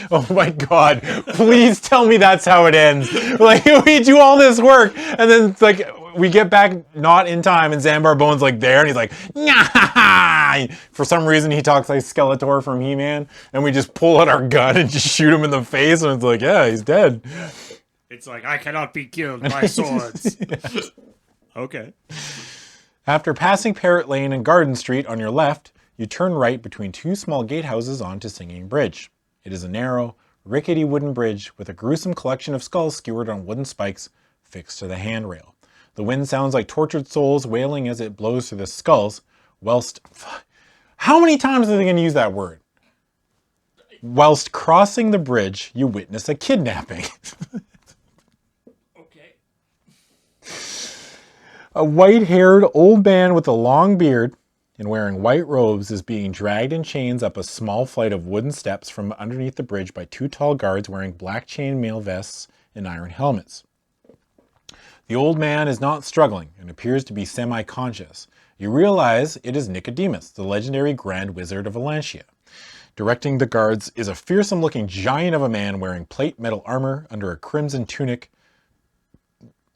Oh my God. Please tell me that's how it ends. Like, we do all this work and then it's like, we get back not in time and Zambar Bone's like there and he's like, nah! For some reason he talks like Skeletor from He-Man and we just pull out our gun and just shoot him in the face and it's like, yeah, he's dead. It's like, I cannot be killed by swords. Okay. After passing Parrot Lane and Garden Street on your left, you turn right between two small gatehouses onto Singing Bridge. It is a narrow, rickety wooden bridge with a gruesome collection of skulls skewered on wooden spikes fixed to the handrail. The wind sounds like tortured souls wailing as it blows through the skulls, whilst... How many times are they going to use that word? Whilst crossing the bridge, you witness a kidnapping. Okay. A white-haired old man with a long beard and wearing white robes is being dragged in chains up a small flight of wooden steps from underneath the bridge by two tall guards wearing black chainmail vests and iron helmets. The old man is not struggling and appears to be semi-conscious. You realize it is Nicodemus, the legendary Grand Wizard of Valantia. Directing the guards is a fearsome-looking giant of a man wearing plate metal armor under a crimson tunic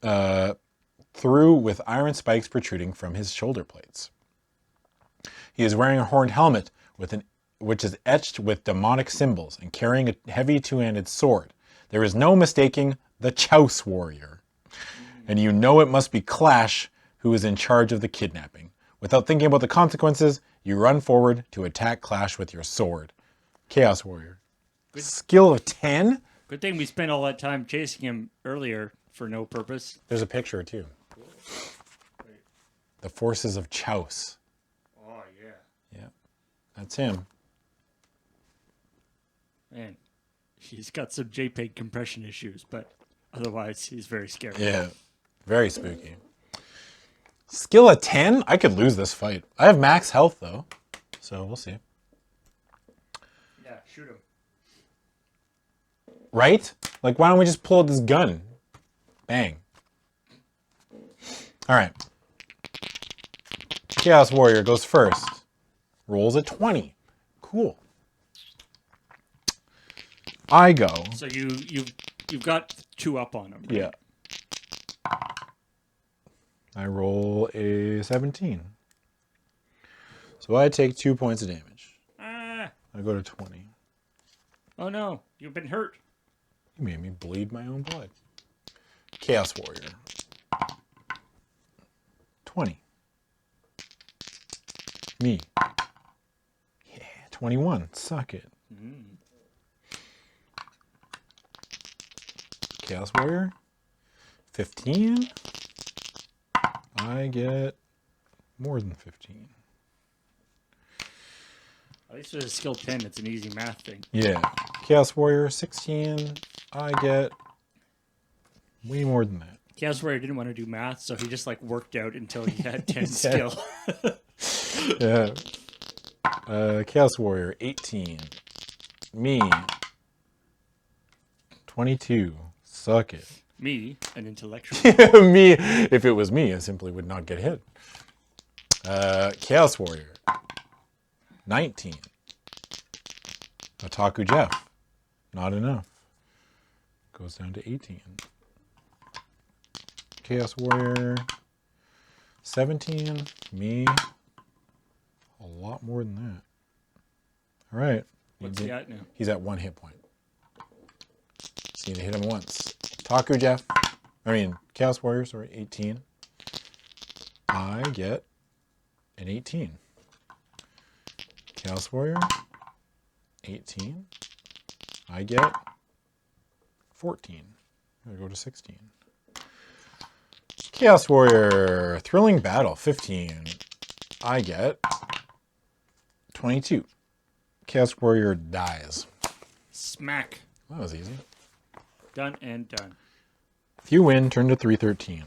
through with iron spikes protruding from his shoulder plates. He is wearing a horned helmet which is etched with demonic symbols and carrying a heavy two-handed sword. There is no mistaking the Chouse Warrior. And you know it must be Clash who is in charge of the kidnapping. Without thinking about the consequences, you run forward to attack Clash with your sword. Chaos Warrior. Good. Skill of 10? Good thing we spent all that time chasing him earlier for no purpose. There's a picture too. Cool. The forces of Chouse. Oh, yeah. Yeah. That's him. Man, he's got some JPEG compression issues, but otherwise he's very scary. Yeah. Very spooky. Skill of 10? I could lose this fight. I have max health though, so we'll see. Yeah, shoot him. Right? Like, why don't we just pull out this gun? Bang. All right. Chaos Warrior goes first. Rolls a 20. Cool. I go. So you've got 2 up on him. Right? Yeah. I roll a 17. So I take 2 points of damage. Ah. I go to 20. Oh no, you've been hurt. You made me bleed my own blood. Chaos Warrior. 20. Me. Yeah, 21. Suck it. Chaos Warrior. 15. I get more than 15. At least with a skill 10, it's an easy math thing. Yeah. Chaos Warrior, 16. I get way more than that. Chaos Warrior didn't want to do math, so he just like worked out until he had 10 skill. Yeah. Chaos Warrior, 18. Me. 22. Suck it. Me, an intellectual. Me, if it was me, I simply would not get hit. Chaos Warrior, 19. Otaku Jeff, not enough. Goes down to 18. Chaos Warrior, 17. Me, lot more than that. All right. What's he at now? He's at 1 hit point. Just need to hit him once. Taku Jeff. Chaos Warrior, sorry, 18. I get an 18. Chaos Warrior, 18. I get 14. I'm gonna go to 16. Chaos Warrior, Thrilling Battle, 15. I get 22. Chaos Warrior dies. Smack. That was easy. Done and done. If you win, turn to 313.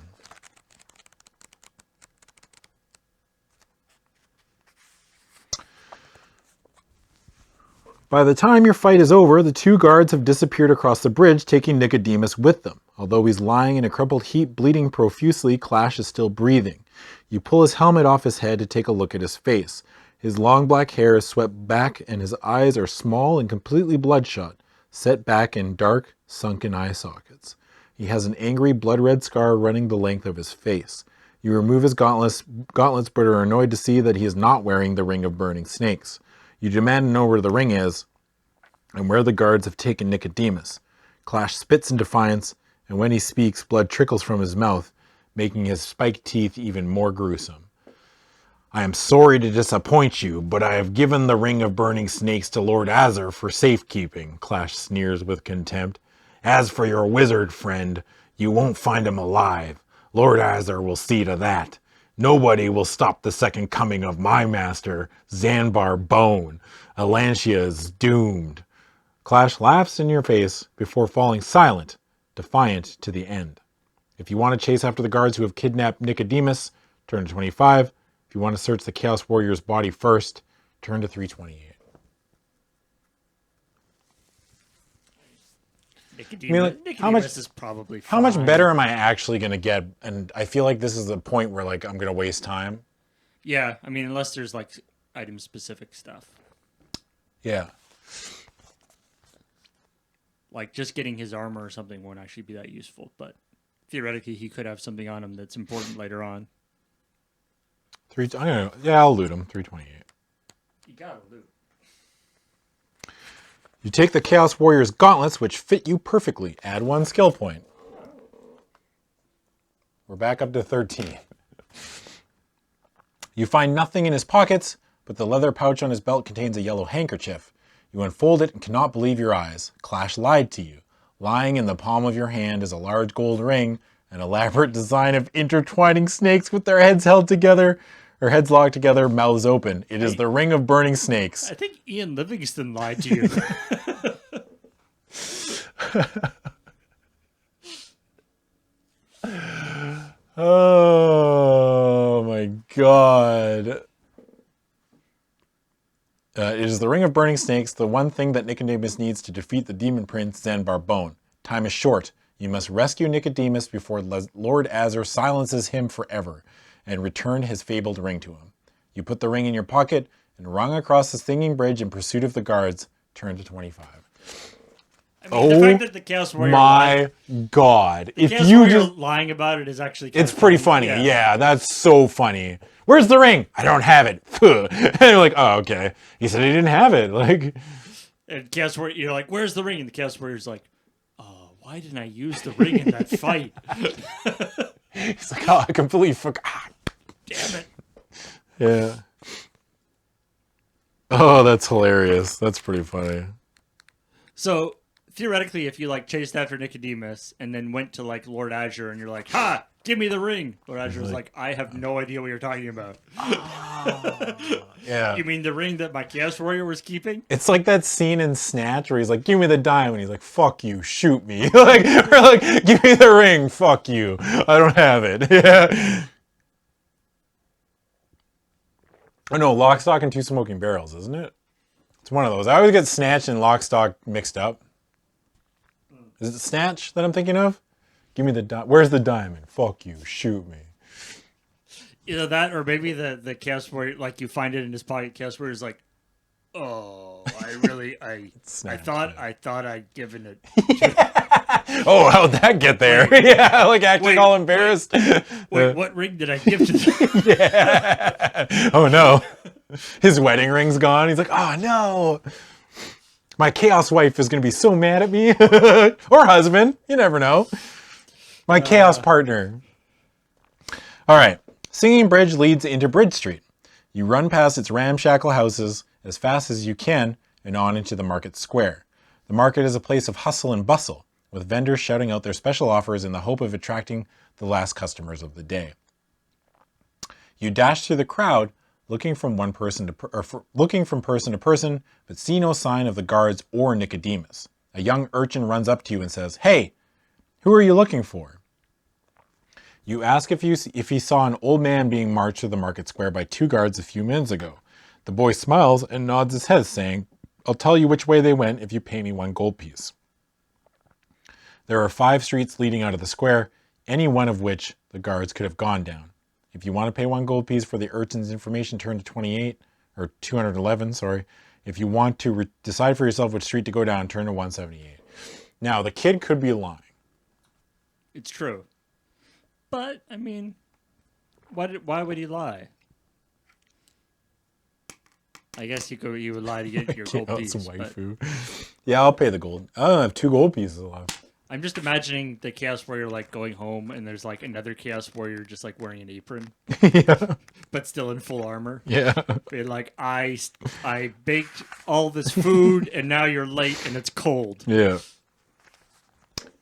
By the time your fight is over, the two guards have disappeared across the bridge, taking Nicodemus with them. Although he's lying in a crumpled heap, bleeding profusely, Clash is still breathing. You pull his helmet off his head to take a look at his face. His long black hair is swept back, and his eyes are small and completely bloodshot, set back in dark, sunken eye sockets. He has an angry, blood-red scar running the length of his face. You remove his gauntlets, but are annoyed to see that he is not wearing the Ring of Burning Snakes. You demand to know where the ring is, and where the guards have taken Nicodemus. Clash spits in defiance, and when he speaks, blood trickles from his mouth, making his spiked teeth even more gruesome. I am sorry to disappoint you, but I have given the Ring of Burning Snakes to Lord Azur for safekeeping, Clash sneers with contempt. As for your wizard friend, you won't find him alive. Lord Azur will see to that. Nobody will stop the second coming of my master, Zanbar Bone. Alantia is doomed. Clash laughs in your face before falling silent, defiant to the end. If you want to chase after the guards who have kidnapped Nicodemus, turn to 25. If you want to search the Chaos Warrior's body first, turn to 328. Nicodemus is probably fine. How much better am I actually going to get? And I feel like this is the point where I'm going to waste time. Yeah, unless there's item-specific stuff. Yeah. Just getting his armor or something won't actually be that useful, but theoretically he could have something on him that's important later on. I'll loot him. 328. You gotta loot. You take the Chaos Warrior's gauntlets, which fit you perfectly. Add 1 skill point. We're back up to 13. You find nothing in his pockets, but the leather pouch on his belt contains a yellow handkerchief. You unfold it and cannot believe your eyes. Clash lied to you. Lying in the palm of your hand is a large gold ring, an elaborate design of intertwining snakes with their heads held together, or heads locked together, mouths open. It is the Ring of Burning Snakes. I think Ian Livingston lied to you. Oh my god. It is the Ring of Burning Snakes, the one thing that Nicodemus needs to defeat the demon prince Zanbar Bone. Time is short. You must rescue Nicodemus before Lord Azur silences him forever and return his fabled ring to him. You put the ring in your pocket and run across the stinging bridge in pursuit of the guards. Turn to 25. The fact that the Chaos Warrior my god. The Chaos Warrior lying about it is actually it's pretty funny. Yeah, that's so funny. Where's the ring? I don't have it. And you're like, oh, okay. He said he didn't have it. And Chaos Warrior, you're like, where's the ring? And the Chaos Warrior's like, why didn't I use the ring in that fight? He's like, oh, I completely forgot. Damn it. Yeah. Oh, that's hilarious. That's pretty funny. So, theoretically, if you chased after Nicodemus and then went to Lord Azur and you're like, ha, give me the ring. Lord Azur was like, I have no idea what you're talking about. Yeah. You mean the ring that my Chaos Warrior was keeping? It's like that scene in Snatch where he's like, give me the dime. And he's like, fuck you, shoot me. Or give me the ring, fuck you. I don't have it. Yeah. Oh no, Lock, Stock, and Two Smoking Barrels, isn't it? It's one of those. I always get Snatch and Lock, Stock mixed up. Is it Snatch that I'm thinking of? Give me the diamond. Where's the diamond? Fuck you, shoot me. Either that or maybe the Chaos Warrior, you find it in his pocket. Chaos Warrior's like, oh, I thought I'd given it. Oh, how'd that get there? Yeah, acting all embarrassed. Wait, what ring did I give to them? Yeah. Oh no. His wedding ring's gone. He's like, oh no. My chaos wife is going to be so mad at me. Or husband. You never know. My chaos partner. All right. Singing Bridge leads into Bridge Street. You run past its ramshackle houses as fast as you can and on into the market square. The market is a place of hustle and bustle, with vendors shouting out their special offers in the hope of attracting the last customers of the day. You dash through the crowd, looking from person to person, but see no sign of the guards or Nicodemus. A young urchin runs up to you and says, "Hey, who are you looking for?" You ask if he saw an old man being marched through the market square by 2 guards a few minutes ago. The boy smiles and nods his head, saying, "I'll tell you which way they went if you pay me 1 gold piece." There are 5 streets leading out of the square, any one of which the guards could have gone down. If you want to pay 1 gold piece for the urchin's information, turn to 28, or 211, sorry. If you want to decide for yourself which street to go down, turn to 178. Now, the kid could be lying. It's true. But, I mean, why would he lie? I guess you would lie to get your gold piece. Waifu. Yeah, I'll pay the gold. I don't have 2 gold pieces left. I'm just imagining the Chaos Warrior like going home and there's like another Chaos Warrior just like wearing an apron. Yeah. But still in full armor. Yeah. Being like, I baked all this food and now you're late and it's cold. Yeah.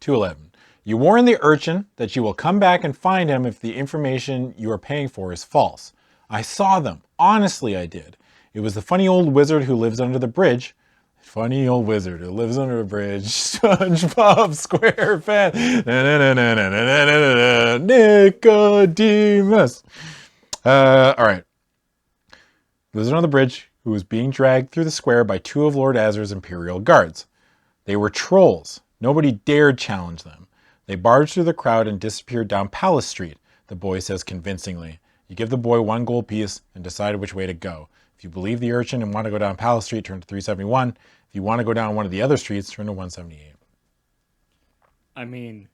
211. You warn the urchin that you will come back and find him if the information you are paying for is false. I saw them. Honestly, I did. It was the funny old wizard who lives under the bridge. Funny old wizard who lives under the bridge. SpongeBob SquarePants. Nicodemus. All right. Lives under the bridge who was being dragged through the square by 2 of Lord Azur's Imperial guards. They were trolls. Nobody dared challenge them. They barged through the crowd and disappeared down Palace Street, the boy says convincingly. You give the boy 1 gold piece and decide which way to go. If you believe the urchin and want to go down Palace Street, turn to 371. If you want to go down one of the other streets, turn to 178. I mean,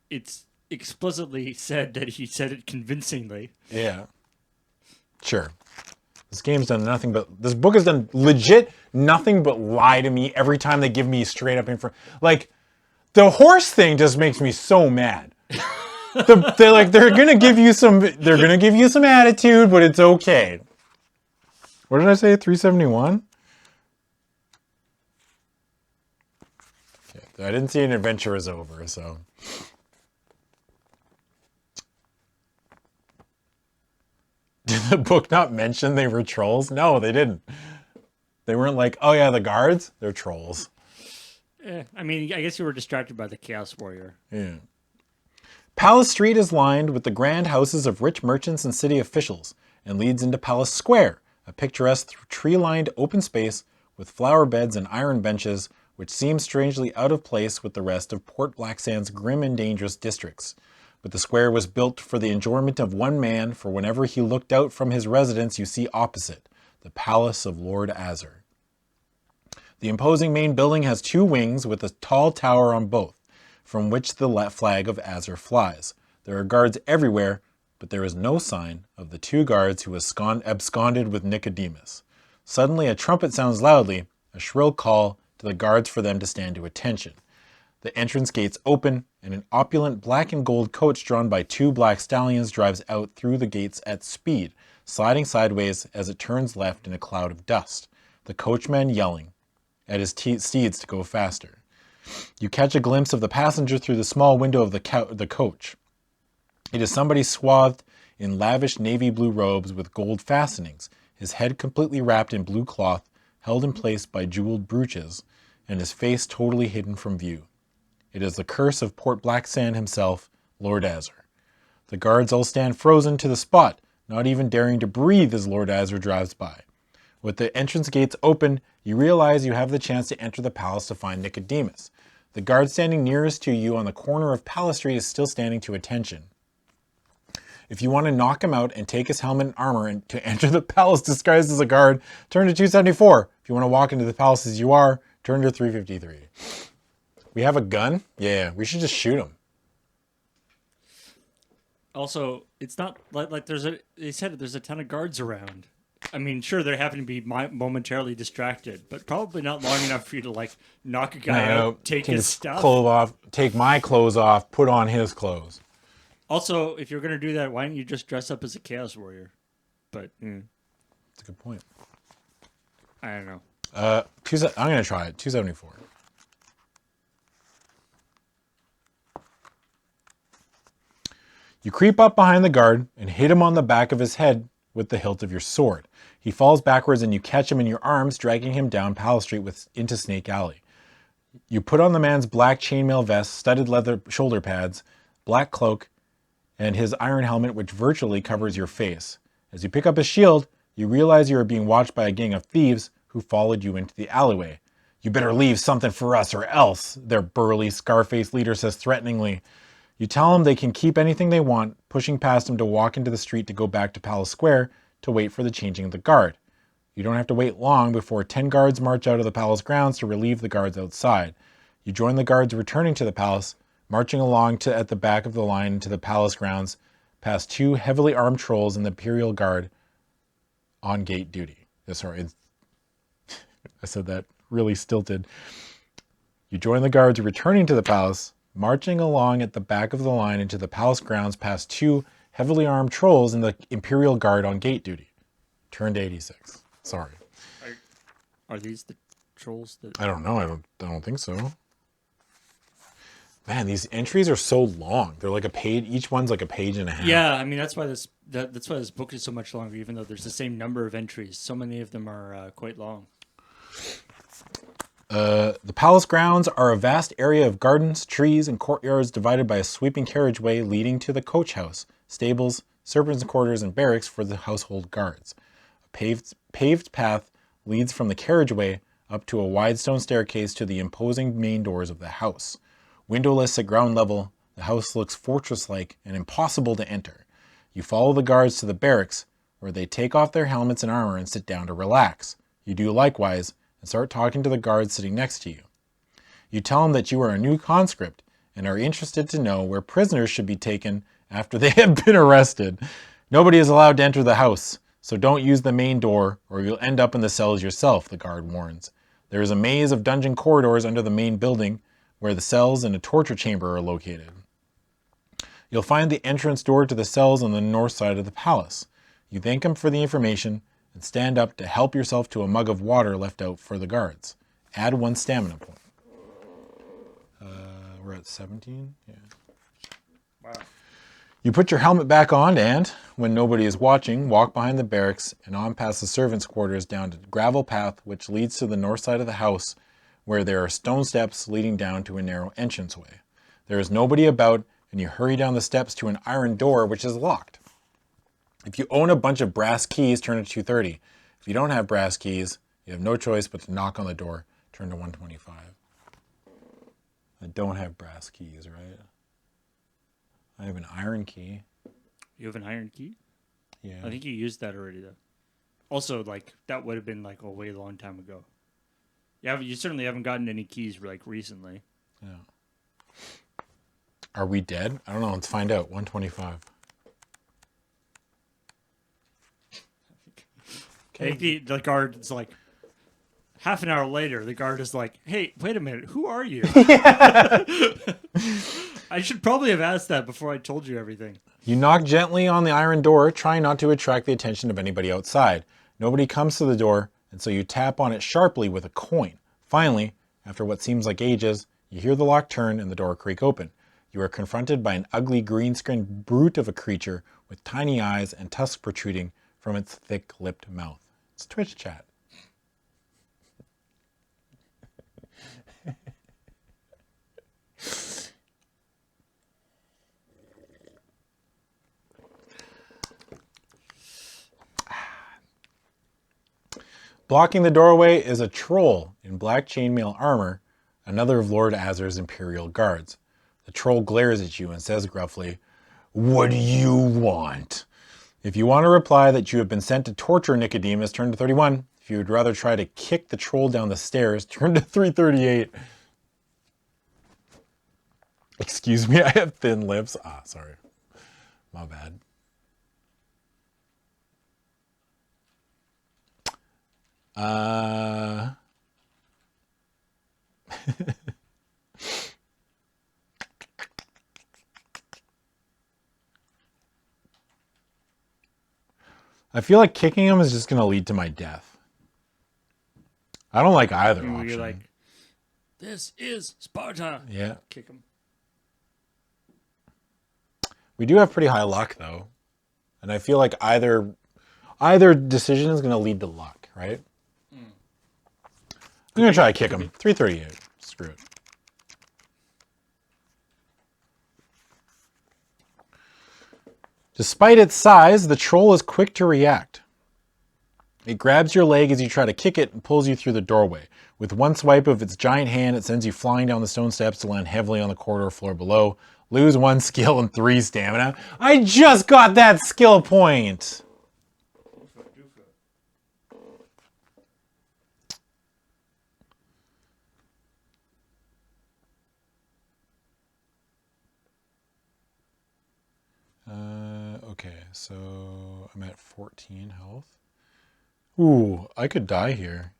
it's explicitly said that he said it convincingly. Yeah. Sure. This book has done legit nothing but lie to me every time they give me straight up info. Like, the horse thing just makes me so mad. They're gonna give you some attitude, but it's okay. What did I say? 371? Okay, I didn't see an adventure is over, so. Did the book not mention they were trolls? No, they didn't. They weren't like, oh yeah, the guards? They're trolls. I mean, I guess you were distracted by the Chaos Warrior. Yeah. Palace Street is lined with the grand houses of rich merchants and city officials and leads into Palace Square, a picturesque tree-lined open space with flower beds and iron benches which seems strangely out of place with the rest of Port Blacksand's grim and dangerous districts. But the square was built for the enjoyment of one man, for whenever he looked out from his residence you see opposite, the Palace of Lord Azur. The imposing main building has 2 wings with a tall tower on both, from which the flag of Azur flies. There are guards everywhere, but there is no sign of the 2 guards who absconded with Nicodemus. Suddenly a trumpet sounds loudly, a shrill call to the guards for them to stand to attention. The entrance gates open, and an opulent black and gold coach drawn by 2 black stallions drives out through the gates at speed, sliding sideways as it turns left in a cloud of dust, the coachman yelling at his steeds to go faster. You catch a glimpse of the passenger through the small window of the coach. It is somebody swathed in lavish navy blue robes with gold fastenings, his head completely wrapped in blue cloth, held in place by jeweled brooches, and his face totally hidden from view. It is the curse of Port Blacksand himself, Lord Azur. The guards all stand frozen to the spot, not even daring to breathe as Lord Azur drives by. With the entrance gates open, you realize you have the chance to enter the palace to find Nicodemus. The guard standing nearest to you on the corner of Palace Street is still standing to attention. If you want to knock him out and take his helmet and armor and to enter the palace disguised as a guard, turn to 274. If you want to walk into the palace as you are, turn to 353. We have a gun? Yeah, we should just shoot him. Also, it's not like they said there's a ton of guards around. I mean, sure, they happen to be momentarily distracted, but probably not long enough for you to like knock a guy out, take his stuff. Clothes off, take my clothes off, put on his clothes. Also, if you're gonna do that, why don't you just dress up as a Chaos Warrior? But That's a good point. I don't know. I'm gonna try it. 274. You creep up behind the guard and hit him on the back of his head with the hilt of your sword. He falls backwards and you catch him in your arms, dragging him down Palace Street into Snake Alley. You put on the man's black chainmail vest, studded leather shoulder pads, black cloak, and his iron helmet, which virtually covers your face. As you pick up his shield, you realize you are being watched by a gang of thieves who followed you into the alleyway. You better leave something for us or else, their burly, scar-faced leader says threateningly. You tell them they can keep anything they want, pushing past him to walk into the street to go back to Palace Square to wait for the changing of the guard. You don't have to wait long before 10 guards march out of the palace grounds to relieve the guards outside. You join the guards returning to the palace, marching along at the back of the line into the palace grounds, past 2 heavily armed trolls and the Imperial Guard on gate duty. Sorry, I said that really stilted. You join the guards returning to the palace, marching along at the back of the line into the palace grounds past 2 heavily armed trolls and the Imperial Guard on gate duty. Turned 86. Sorry. Are these the trolls that... I don't know. I don't think so. Man, these entries are so long. They're like a page. Each one's like a page and a half. Yeah, I mean that's why this book is so much longer, even though there's the same number of entries. So many of them are quite long. The palace grounds are a vast area of gardens, trees, and courtyards divided by a sweeping carriageway leading to the coach house, stables, servants' quarters, and barracks for the household guards. A paved path leads from the carriageway up to a wide stone staircase to the imposing main doors of the house. Windowless at ground level, the house looks fortress-like and impossible to enter. You follow the guards to the barracks, where they take off their helmets and armor and sit down to relax. You do likewise, and start talking to the guards sitting next to you. You tell them that you are a new conscript and are interested to know where prisoners should be taken after they have been arrested. Nobody is allowed to enter the house, so don't use the main door or you'll end up in the cells yourself, the guard warns. There is a maze of dungeon corridors under the main building where the cells and a torture chamber are located. You'll find the entrance door to the cells on the north side of the palace. You thank him for the information and stand up to help yourself to a mug of water left out for the guards. Add 1 stamina point. We're at 17? Yeah. Wow. You put your helmet back on and, when nobody is watching, walk behind the barracks and on past the servants' quarters down to the gravel path which leads to the north side of the house where there are stone steps leading down to a narrow entranceway. There is nobody about and you hurry down the steps to an iron door which is locked. If you own a bunch of brass keys, turn to 230. If you don't have brass keys, you have no choice but to knock on the door, turn to 125. I don't have brass keys, right? I have an iron key. You have an iron key? Yeah. I think you used that already, though. Also, like, that would have been, like, a way long time ago. Yeah, you certainly haven't gotten any keys, like, recently. Yeah. Are we dead? I don't know. Let's find out. 125. I think the guard is like, half an hour later, the guard is like, hey, wait a minute, who are you? I should probably have asked that before I told you everything. You knock gently on the iron door, trying not to attract the attention of anybody outside. Nobody comes to the door, and so you tap on it sharply with a coin. Finally, after what seems like ages, you hear the lock turn and the door creak open. You are confronted by an ugly green-skinned brute of a creature with tiny eyes and tusks protruding from its thick-lipped mouth. It's Twitch chat. Blocking the doorway is a troll in black chainmail armor, another of Lord Azur's Imperial guards. The troll glares at you and says gruffly, "What do you want?" If you want to reply that you have been sent to torture Nicodemus, turn to 31. If you would rather try to kick the troll down the stairs, turn to 338. Excuse me, I have thin lips. Sorry. My bad. I feel like kicking him is just going to lead to my death. I don't like either option. You're like, this is Sparta. Yeah. Kick him. We do have pretty high luck, though. And I feel like either decision is going to lead to luck, right? I'm going to try to kick him. 338. Screw it. Despite its size, the troll is quick to react. It grabs your leg as you try to kick it and pulls you through the doorway. With one swipe of its giant hand, it sends you flying down the stone steps to land heavily on the corridor floor below. Lose 1 skill and 3 stamina. I just got that skill point! Okay, so I'm at 14 health. Ooh, I could die here.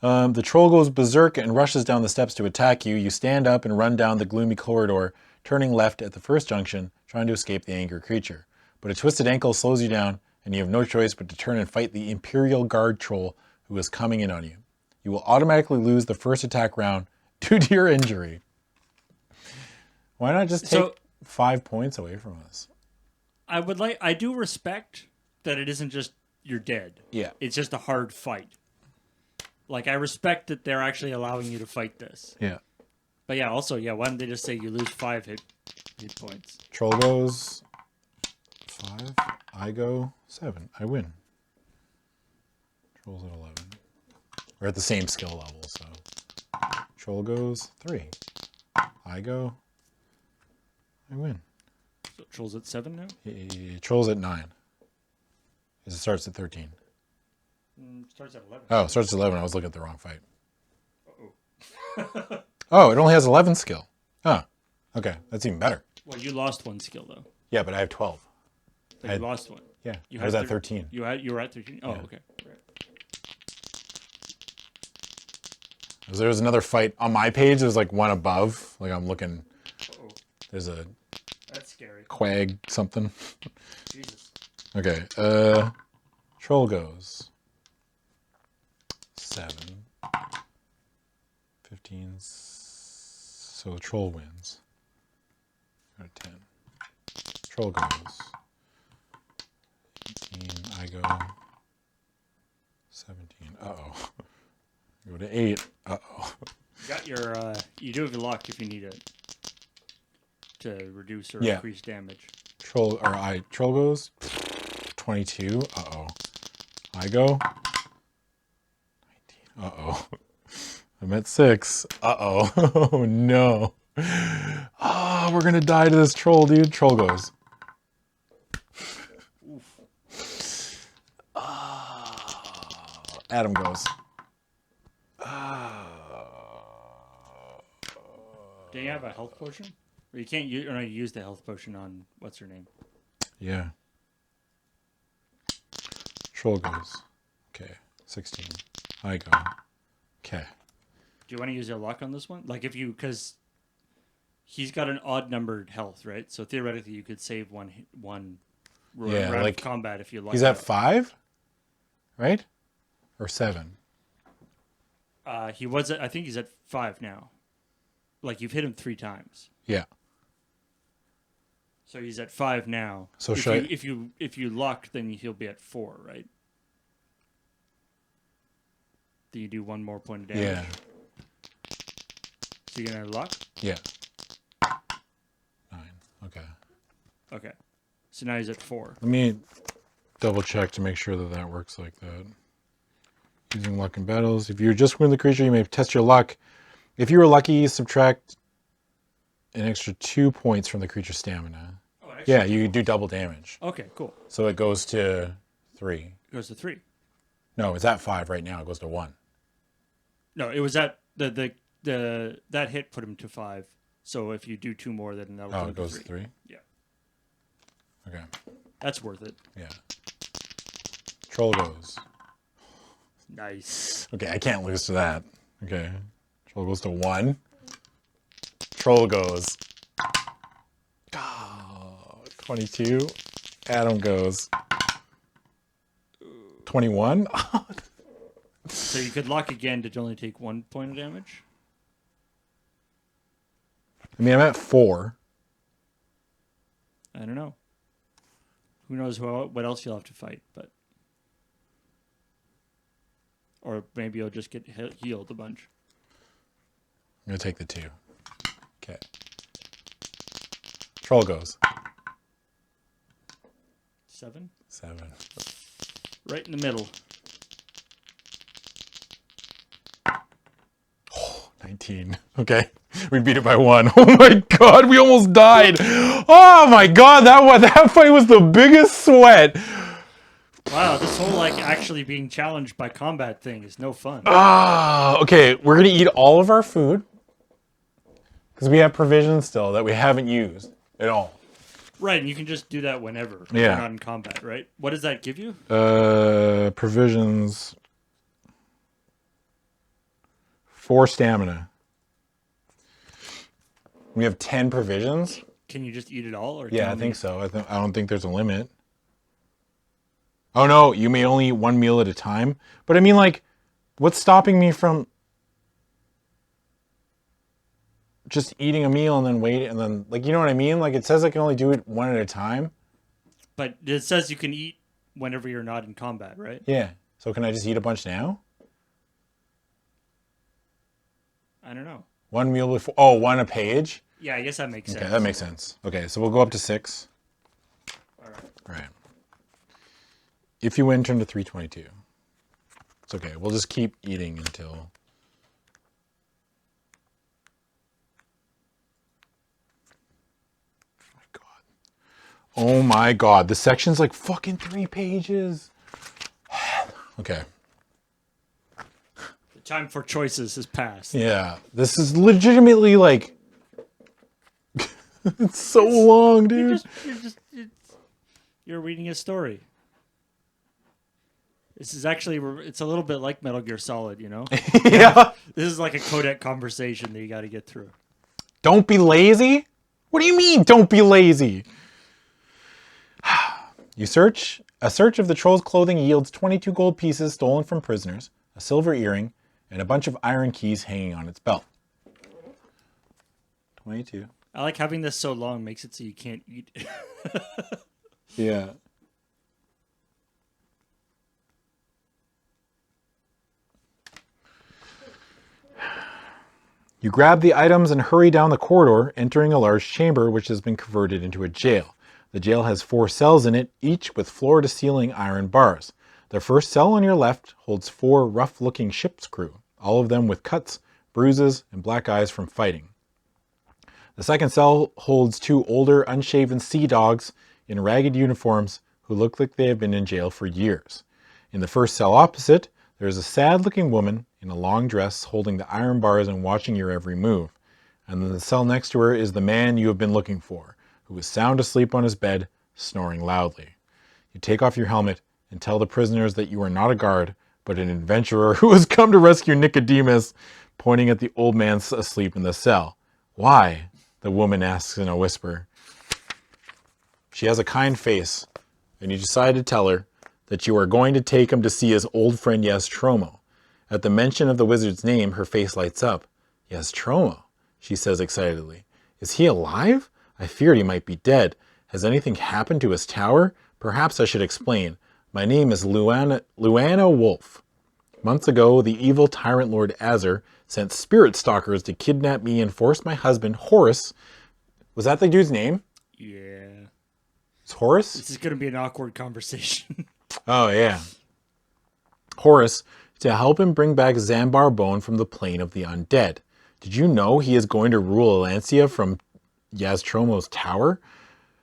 The troll goes berserk and rushes down the steps to attack you. You stand up and run down the gloomy corridor, turning left at the first junction, trying to escape the angry creature. But a twisted ankle slows you down, and you have no choice but to turn and fight the Imperial Guard troll who is coming in on you. You will automatically lose the first attack round due to your injury. Why not just take 5 points away from us? I do respect that it isn't just you're dead. Yeah. It's just a hard fight. Like, I respect that they're actually allowing you to fight this. Yeah. But yeah, also, why don't they just say you lose 5 hit points? Troll goes 5. I go 7. I win. Troll's at 11. We're at the same skill level, so. Troll goes 3. I go. I win. So Troll's at 7 now? Troll's at 9. It starts at 13. Starts at 11. Oh, it starts at 11. I was looking at the wrong fight. Uh-oh. Oh, it only has 11 skill. Oh, okay. That's even better. Well, you lost 1 skill, though. Yeah, but I have 12. But you lost 1. Yeah, You I was at 13. You were at 13? Oh, yeah. Okay. Right. There was another fight on my page. There's like one above. Like I'm looking. Uh-oh. There's a. That's scary. Quag something. Jesus. Okay. Troll goes 7. 15. So the troll wins. Go to 10. Troll goes 18. I go 17. Uh-oh. Go to 8. Uh-oh. You got your, you do have your luck if you need it to reduce or increase damage. Troll goes 22. Uh-oh. I go 19. Uh-oh. I'm at 6. Uh-oh. Oh, no. Oh, we're going to die to this troll, dude. Troll goes. Oof. Adam goes. Do you have a health potion? Or you can't use, or no, you use the health potion on, what's her name? Yeah. Troll goes. Okay. 16. I go. Okay. Do you want to use your luck on this one? Like if you, because he's got an odd numbered health, right? So theoretically you could save one round of combat if you luck. He's at 5? Right? Or 7? He was at, I think he's at 5 now. Like you've hit him 3 times. Yeah. So he's at 5 now. So if you luck, then he'll be at 4, right? Then you do 1 more point of damage. Yeah. So you're gonna luck? Yeah. 9. Okay. Okay. So now he's at 4. Let me double check to make sure that that works like that. Using luck in battles. If you just win the creature, you may test your luck. If you were lucky, subtract an extra 2 points from the creature's stamina. Oh, yeah, you do double damage. Okay, cool. So it goes to 3. It goes to 3. No, it's at 5 right now. It goes to 1. No, it was at the that hit put him to 5. So if you do 2 more, then that will it goes to 3. Yeah. Okay. That's worth it. Yeah. Troll goes Nice. Okay, I can't lose to that. Okay. Troll goes to 1. Troll goes. Oh, 22. Adam goes. 21. So you could lock again to only take 1 point of damage. I mean, I'm at 4. I don't know. Who knows what else you'll have to fight, but... Or maybe you'll just get healed a bunch. I'm going to take the 2. Okay. Troll goes. 7? 7. Right in the middle. 19. Okay. We beat it by 1. Oh my god, we almost died. Oh my god, that fight was the biggest sweat. Wow, this whole actually being challenged by combat thing is no fun. Okay, we're going to eat all of our food. Because we have provisions still that we haven't used at all. Right, and you can just do that whenever. Yeah. You're not in combat, right? What does that give you? Provisions. 4 stamina. We have 10 provisions. Can you just eat it all? Or Yeah, I think so. I don't think there's a limit. Oh no, you may only eat 1 meal at a time. But I mean, what's stopping me from just eating a meal and then wait and then, you know what I mean? It says I can only do it 1 at a time. But it says you can eat whenever you're not in combat, right? Yeah. So can I just eat a bunch now? I don't know. 1 meal before. Oh, 1 a page? Yeah, I guess that makes sense. Okay, that makes sense. Okay, so we'll go up to 6. All right. Right. If you win, turn to 322. It's okay. We'll just keep eating until... Oh my god. This section's fucking 3 pages. Okay. The time for choices has passed. Yeah. This is legitimately it's so long, dude. You're reading a story. This is actually, it's a little bit like Metal Gear Solid, you know? Yeah. This is like a codec conversation that you got to get through. Don't be lazy? What do you mean, don't be lazy? A search of the troll's clothing yields 22 gold pieces stolen from prisoners, a silver earring, and a bunch of iron keys hanging on its belt. 22. I like having this so long, makes it so you can't eat. Yeah. You grab the items and hurry down the corridor, entering a large chamber which has been converted into a jail. The jail has 4 cells in it, each with floor-to-ceiling iron bars. The first cell on your left holds 4 rough-looking ship's crew, all of them with cuts, bruises, and black eyes from fighting. The second cell holds 2 older, unshaven sea dogs in ragged uniforms who look like they have been in jail for years. In the first cell opposite, there is a sad-looking woman in a long dress holding the iron bars and watching your every move. And in the cell next to her is the man you have been looking for, who is sound asleep on his bed, snoring loudly. You take off your helmet and tell the prisoners that you are not a guard, but an adventurer who has come to rescue Nicodemus, pointing at the old man asleep in the cell. Why? The woman asks in a whisper. She has a kind face, and you decide to tell her that you are going to take him to see his old friend Yest Rome. At the mention of the wizard's name, her face lights up. Yest Rome, she says excitedly. Is he alive? I feared he might be dead. Has anything happened to his tower? Perhaps I should explain. My name is Luana Wolf. Months ago, the evil tyrant Lord Azar sent spirit stalkers to kidnap me and force my husband, Horace. Was that the dude's name? Yeah. It's Horace? This is going to be an awkward conversation. Oh, yeah. Horace, to help him bring back Zambar Bone from the plane of the undead. Did you know he is going to rule Alancia from Yaztromo's tower?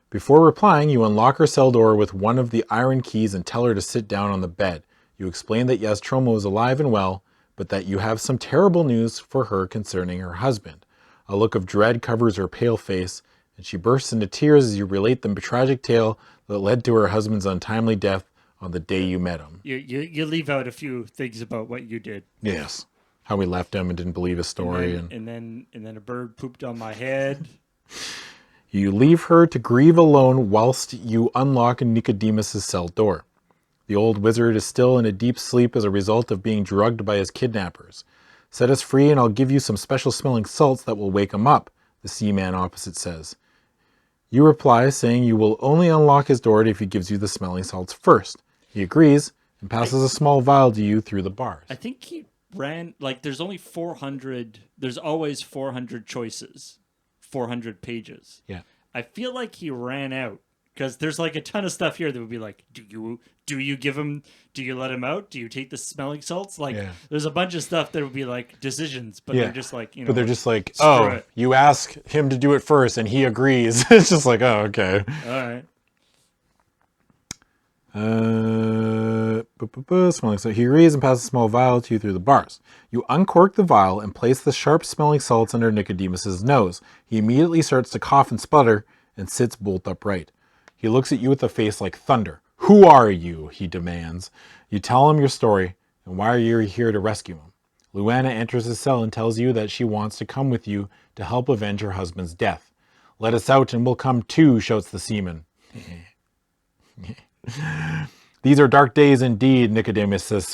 Before replying, you unlock her cell door with one of the iron keys and tell her to sit down on the bed. You explain that Yaztromo is alive and well, but that you have some terrible news for her concerning her husband. A look of dread covers her pale face, and she bursts into tears as you relate the tragic tale that led to her husband's untimely death on the day you met him. You leave out a few things about what you did. Yes. How we left him and didn't believe his story. And then a bird pooped on my head. You leave her to grieve alone whilst you unlock Nicodemus's cell door. The old wizard is still in a deep sleep as a result of being drugged by his kidnappers. Set us free and I'll give you some special smelling salts that will wake him up, the seaman opposite says. You reply saying you will only unlock his door if he gives you the smelling salts first. He agrees and passes a small vial to you through the bars. I think he ran, like, there's only 400, there's always 400 choices, 400 pages. Yeah. I feel like he ran out, because there's like a ton of stuff here that would be like, do you give him, do you let him out? Do you take the smelling salts? Like, there's a bunch of stuff that would be like decisions, but they're just like, But they're just like, oh, you ask him to do it first and he agrees. It's just like, oh, okay. All right. Smelling salts. He agrees and passes a small vial to you through the bars. You uncork the vial and place the sharp smelling salts under Nicodemus's nose. He immediately starts to cough and sputter and sits bolt upright. He looks at you with a face like thunder. Who are you? He demands. You tell him your story and why you're here to rescue him. Luana enters his cell and tells you that she wants to come with you to help avenge her husband's death. Let us out and we'll come too, shouts the seaman. These are dark days indeed, Nicodemus says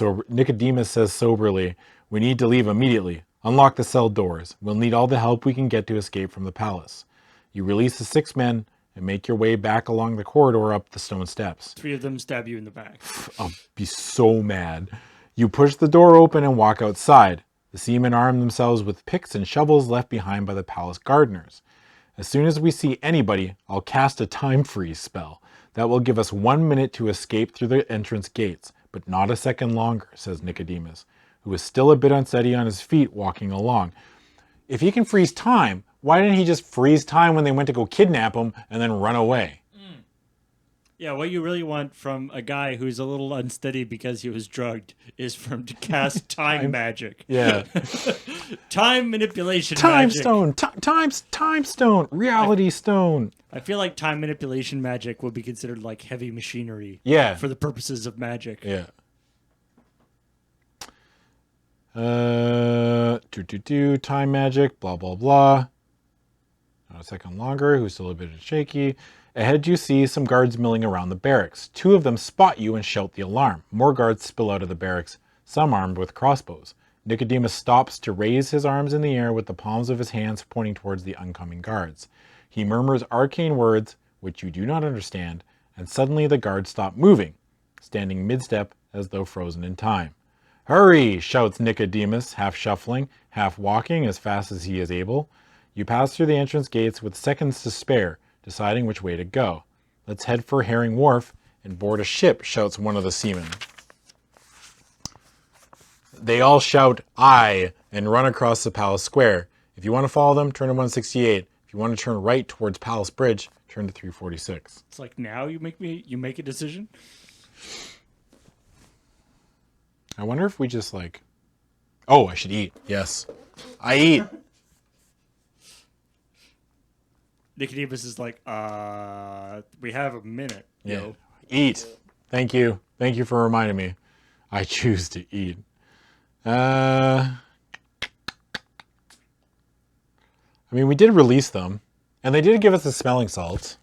soberly. We need to leave immediately. Unlock the cell doors. We'll need all the help we can get to escape from the palace. You release the 6 men and make your way back along the corridor up the stone steps. 3 of them stab you in the back. I'll be so mad. You push the door open and walk outside. The seamen arm themselves with picks and shovels left behind by the palace gardeners. As soon as we see anybody, I'll cast a time freeze spell. That will give us 1 minute to escape through the entrance gates, but not a second longer, says Nicodemus, who is still a bit unsteady on his feet walking along. If he can freeze time, why didn't he just freeze time when they went to go kidnap him and then run away? Yeah, what you really want from a guy who's a little unsteady because he was drugged is for him to cast time magic. Yeah. Time manipulation time magic. Stone. Time stone. Reality stone. I feel like time manipulation magic would be considered like heavy machinery. Yeah. For the purposes of magic. Yeah. Time magic, blah, blah, blah. Not a second longer, who's still a bit shaky. Ahead you see some guards milling around the barracks. 2 of them spot you and shout the alarm. More guards spill out of the barracks, some armed with crossbows. Nicodemus stops to raise his arms in the air with the palms of his hands pointing towards the oncoming guards. He murmurs arcane words, which you do not understand, and suddenly the guards stop moving, standing mid-step as though frozen in time. Hurry, shouts Nicodemus, half shuffling, half walking as fast as he is able. You pass through the entrance gates with seconds to spare, deciding which way to go. Let's head for Herring Wharf and board a ship, shouts one of the seamen. They all shout, aye, and run across the palace square. If you want to follow them, turn to 168. If you want to turn right towards Palace Bridge, turn to 346. It's like, now you make a decision? I wonder if we just like, oh, I should eat. Yes, I eat. Nicodemus is like, we have a minute. Yeah. Yo. Eat. Thank you. Thank you for reminding me. I choose to eat. I mean, we did release them, and they did give us the smelling salts.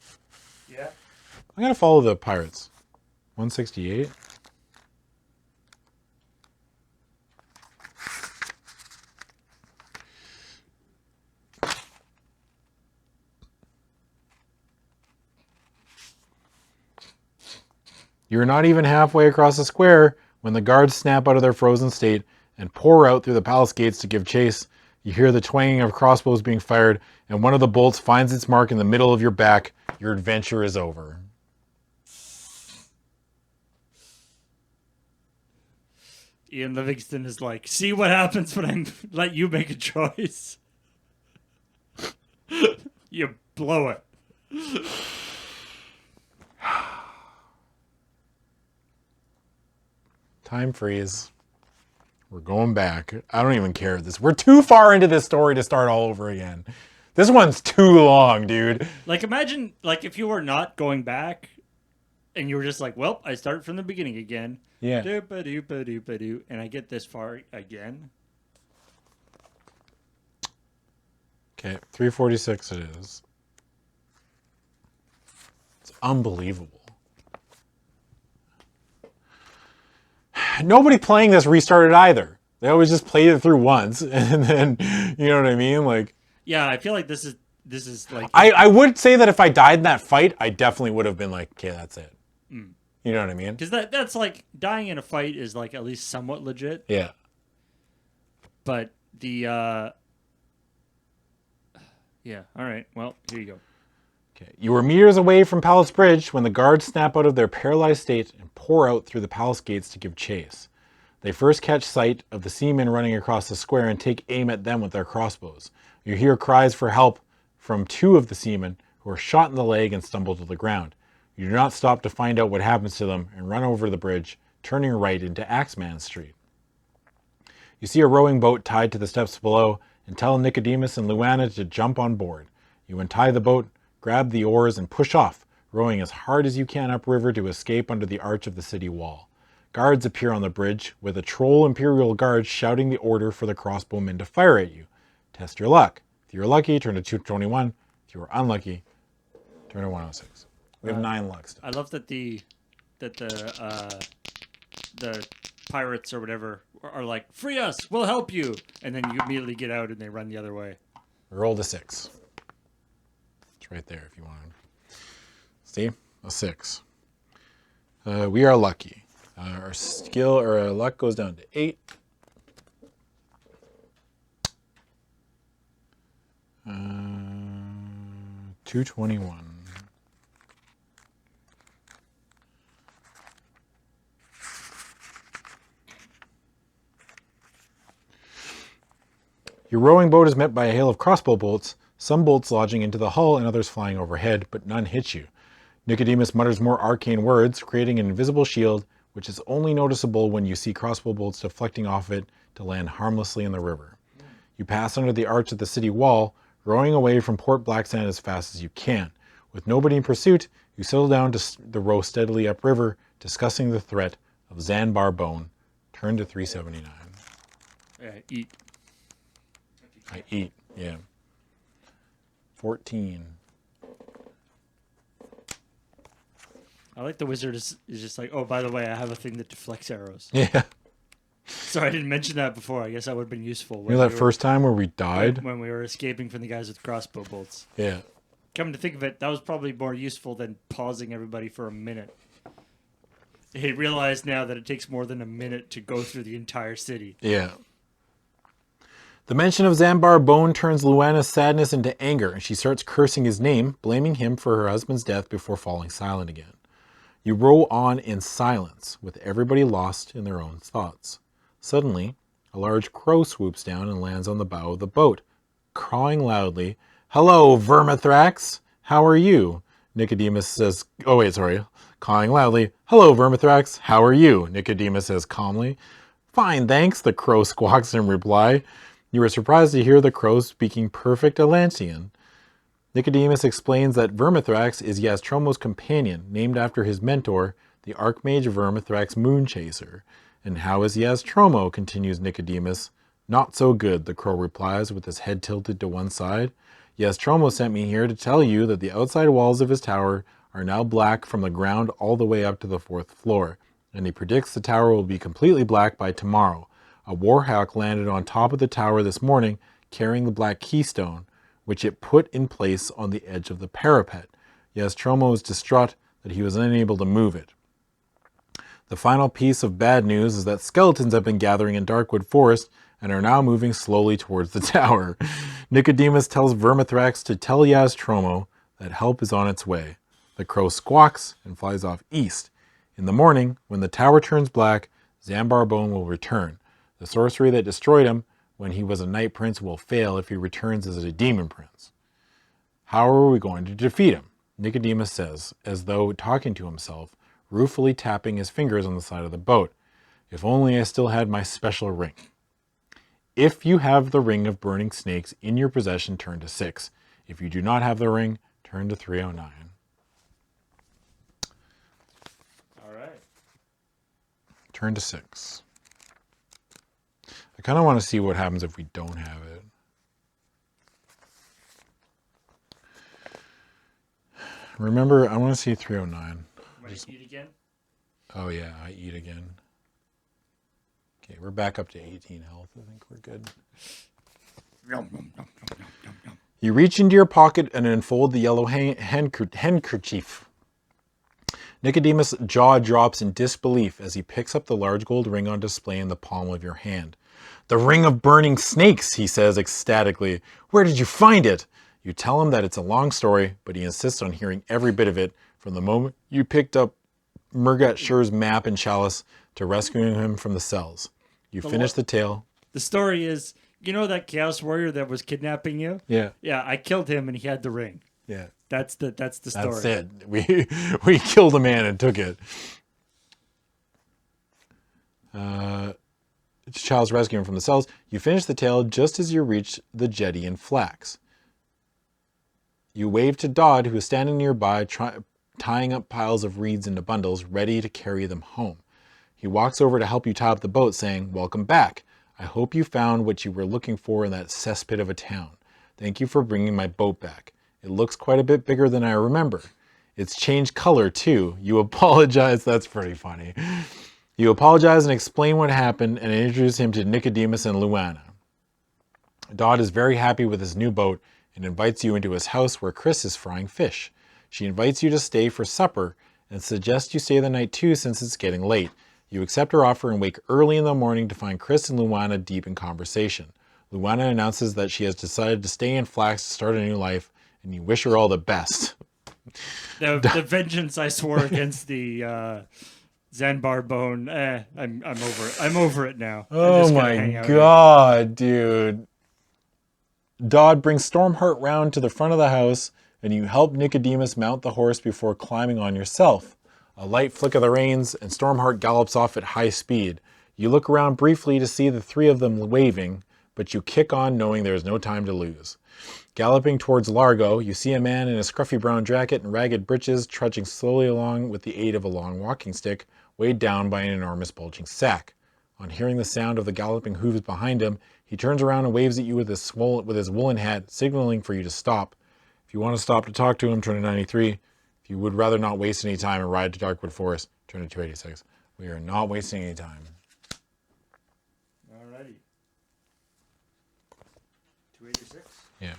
Yeah. I'm going to follow the pirates. 168. You're not even halfway across the square when the guards snap out of their frozen state and pour out through the palace gates to give chase. You hear the twanging of crossbows being fired, and one of the bolts finds its mark in the middle of your back. Your adventure is over. Ian Livingston is like, see what happens when I let you make a choice. You blow it. Time freeze. We're going back. I don't even care if this. We're too far into this story to start all over again. This one's too long, dude. Like, imagine, like, if you were not going back And you were just like, well, I start from the beginning again. Yeah. Doop-a-doop-a-doop-a-doo, and I get this far again. Okay, 346 it is. It's unbelievable. Nobody playing this restarted either. They always just played it through once, and then, you know what I mean? Like, Yeah, I feel like this is like I would say that if I died in that fight, I definitely would have been like, okay, that's it. You know what I mean? because that's like dying in a fight is like at least somewhat legit. Yeah. But the yeah, all right. Well, here you go. Okay. You were meters away from Palace Bridge when the guards snap out of their paralyzed state and pour out through the palace gates to give chase. They first catch sight of the seamen running across the square and take aim at them with their crossbows. You hear cries for help from 2 of the seamen who are shot in the leg and stumble to the ground. You do not stop to find out what happens to them and run over the bridge, turning right into Axeman Street. You see a rowing boat tied to the steps below and tell Nicodemus and Luana to jump on board. You untie the boat, grab the oars, and push off, rowing as hard as you can upriver to escape under the arch of the city wall. Guards appear on the bridge, with a troll Imperial guard shouting the order for the crossbowmen to fire at you. Test your luck. If you're lucky, turn to 221. If you are unlucky, turn to 106. We have 9 luck still. I love that the pirates or whatever are like, free us, we'll help you, and then you immediately get out and they run the other way. Roll a 6. It's right there if you want. See? A 6. We are lucky. Our skill or our luck goes down to 8. 221. Your rowing boat is met by a hail of crossbow bolts, some bolts lodging into the hull and others flying overhead, but none hit you. Nicodemus mutters more arcane words, creating an invisible shield, which is only noticeable when you see crossbow bolts deflecting off it to land harmlessly in the river. You pass under the arch of the city wall, rowing away from Port Blacksand as fast as you can. With nobody in pursuit, you settle down to row steadily upriver, discussing the threat of Zanbar Bone. Turn to 379. Eat. I eat, yeah. 14. I like the wizard is just like, oh, by the way, I have a thing that deflects arrows. Yeah. Sorry, I didn't mention that before. I guess that would have been useful. You know that first time where we died? When we were escaping from the guys with crossbow bolts. Yeah. Come to think of it, that was probably more useful than pausing everybody for a minute. He realized now that it takes more than a minute to go through the entire city. Yeah. The mention of Zanbar Bone turns Luana's sadness into anger, and she starts cursing his name, blaming him for her husband's death before falling silent again. You row on in silence, with everybody lost in their own thoughts. Suddenly, a large crow swoops down and lands on the bow of the boat, cawing loudly, "Hello, Vermithrax! How are you?" Nicodemus says, cawing loudly, "Hello, Vermithrax! How are you?" Nicodemus says calmly. "Fine, thanks," the crow squawks in reply. You are surprised to hear the crow speaking perfect Atlantean. Nicodemus explains that Vermithrax is Yest Rome's companion, named after his mentor, the Archmage Vermithrax Moonchaser. "And how is Yest Rome?" continues Nicodemus. "Not so good," the crow replies, with his head tilted to one side. "Yest Rome sent me here to tell you that the outside walls of his tower are now black from the ground all the way up to the 4th floor, and he predicts the tower will be completely black by tomorrow. A warhawk landed on top of the tower this morning, carrying the black keystone, which it put in place on the edge of the parapet. Yest Rome was distraught that he was unable to move it. The final piece of bad news is that skeletons have been gathering in Darkwood Forest and are now moving slowly towards the tower. Nicodemus tells Vermithrax to tell Yest Rome that help is on its way. The crow squawks and flies off east. In the morning, when the tower turns black, Zanbar Bone will return. The sorcery that destroyed him when he was a Knight Prince will fail if he returns as a Demon Prince. How are we going to defeat him? Nicodemus says, as though talking to himself, ruefully tapping his fingers on the side of the boat. If only I still had my special ring. If you have the ring of burning snakes in your possession, turn to 6. If you do not have the ring, turn to 309. Turn to 6. I kind of want to see what happens if we don't have it. Remember, I want to see 309. Just eat again? Oh yeah, I eat again. Okay, we're back up to 18 health. I think we're good. You reach into your pocket and unfold the yellow handkerchief. Nicodemus' jaw drops in disbelief as he picks up the large gold ring on display in the palm of your hand. "The ring of burning snakes," he says ecstatically. "Where did you find it?" You tell him that it's a long story, but he insists on hearing every bit of it, from the moment you picked up Murgat Shur's map and chalice to rescuing him from the cells. You finish the tale. The story is, you know that Chaos Warrior that was kidnapping you? Yeah. Yeah, I killed him and he had the ring. Yeah. That's the story. That's it. We killed a man and took it. Child's rescuing him from the cells. You finish the tale just as you reach the jetty in Flax. You wave to Dodd, who is standing nearby, tying up piles of reeds into bundles, ready to carry them home. He walks over to help you tie up the boat, saying, "Welcome back. I hope you found what you were looking for in that cesspit of a town. Thank you for bringing my boat back. It looks quite a bit bigger than I remember. It's changed color, too. You apologize." That's pretty funny. You apologize and explain what happened and introduce him to Nicodemus and Luana. Dodd is very happy with his new boat and invites you into his house where Chris is frying fish. She invites you to stay for supper and suggests you stay the night too since it's getting late. You accept her offer and wake early in the morning to find Chris and Luana deep in conversation. Luana announces that she has decided to stay in Flax to start a new life, and you wish her all the best. The vengeance I swore against the Zanbar bone. I'm over it. I'm over it now. Oh my god, dude. Dodd brings Stormheart round to the front of the house, and you help Nicodemus mount the horse before climbing on yourself. A light flick of the reins, and Stormheart gallops off at high speed. You look around briefly to see the three of them waving, but you kick on knowing there is no time to lose. Galloping towards Largo, you see a man in a scruffy brown jacket and ragged breeches trudging slowly along with the aid of a long walking stick, weighed down by an enormous bulging sack. On hearing the sound of the galloping hooves behind him, he turns around and waves at you with his woolen hat, signaling for you to stop. If you want to stop to talk to him, turn to 93. If you would rather not waste any time and ride to Darkwood Forest, turn to 286. We are not wasting any time. Alrighty. 286? Yeah.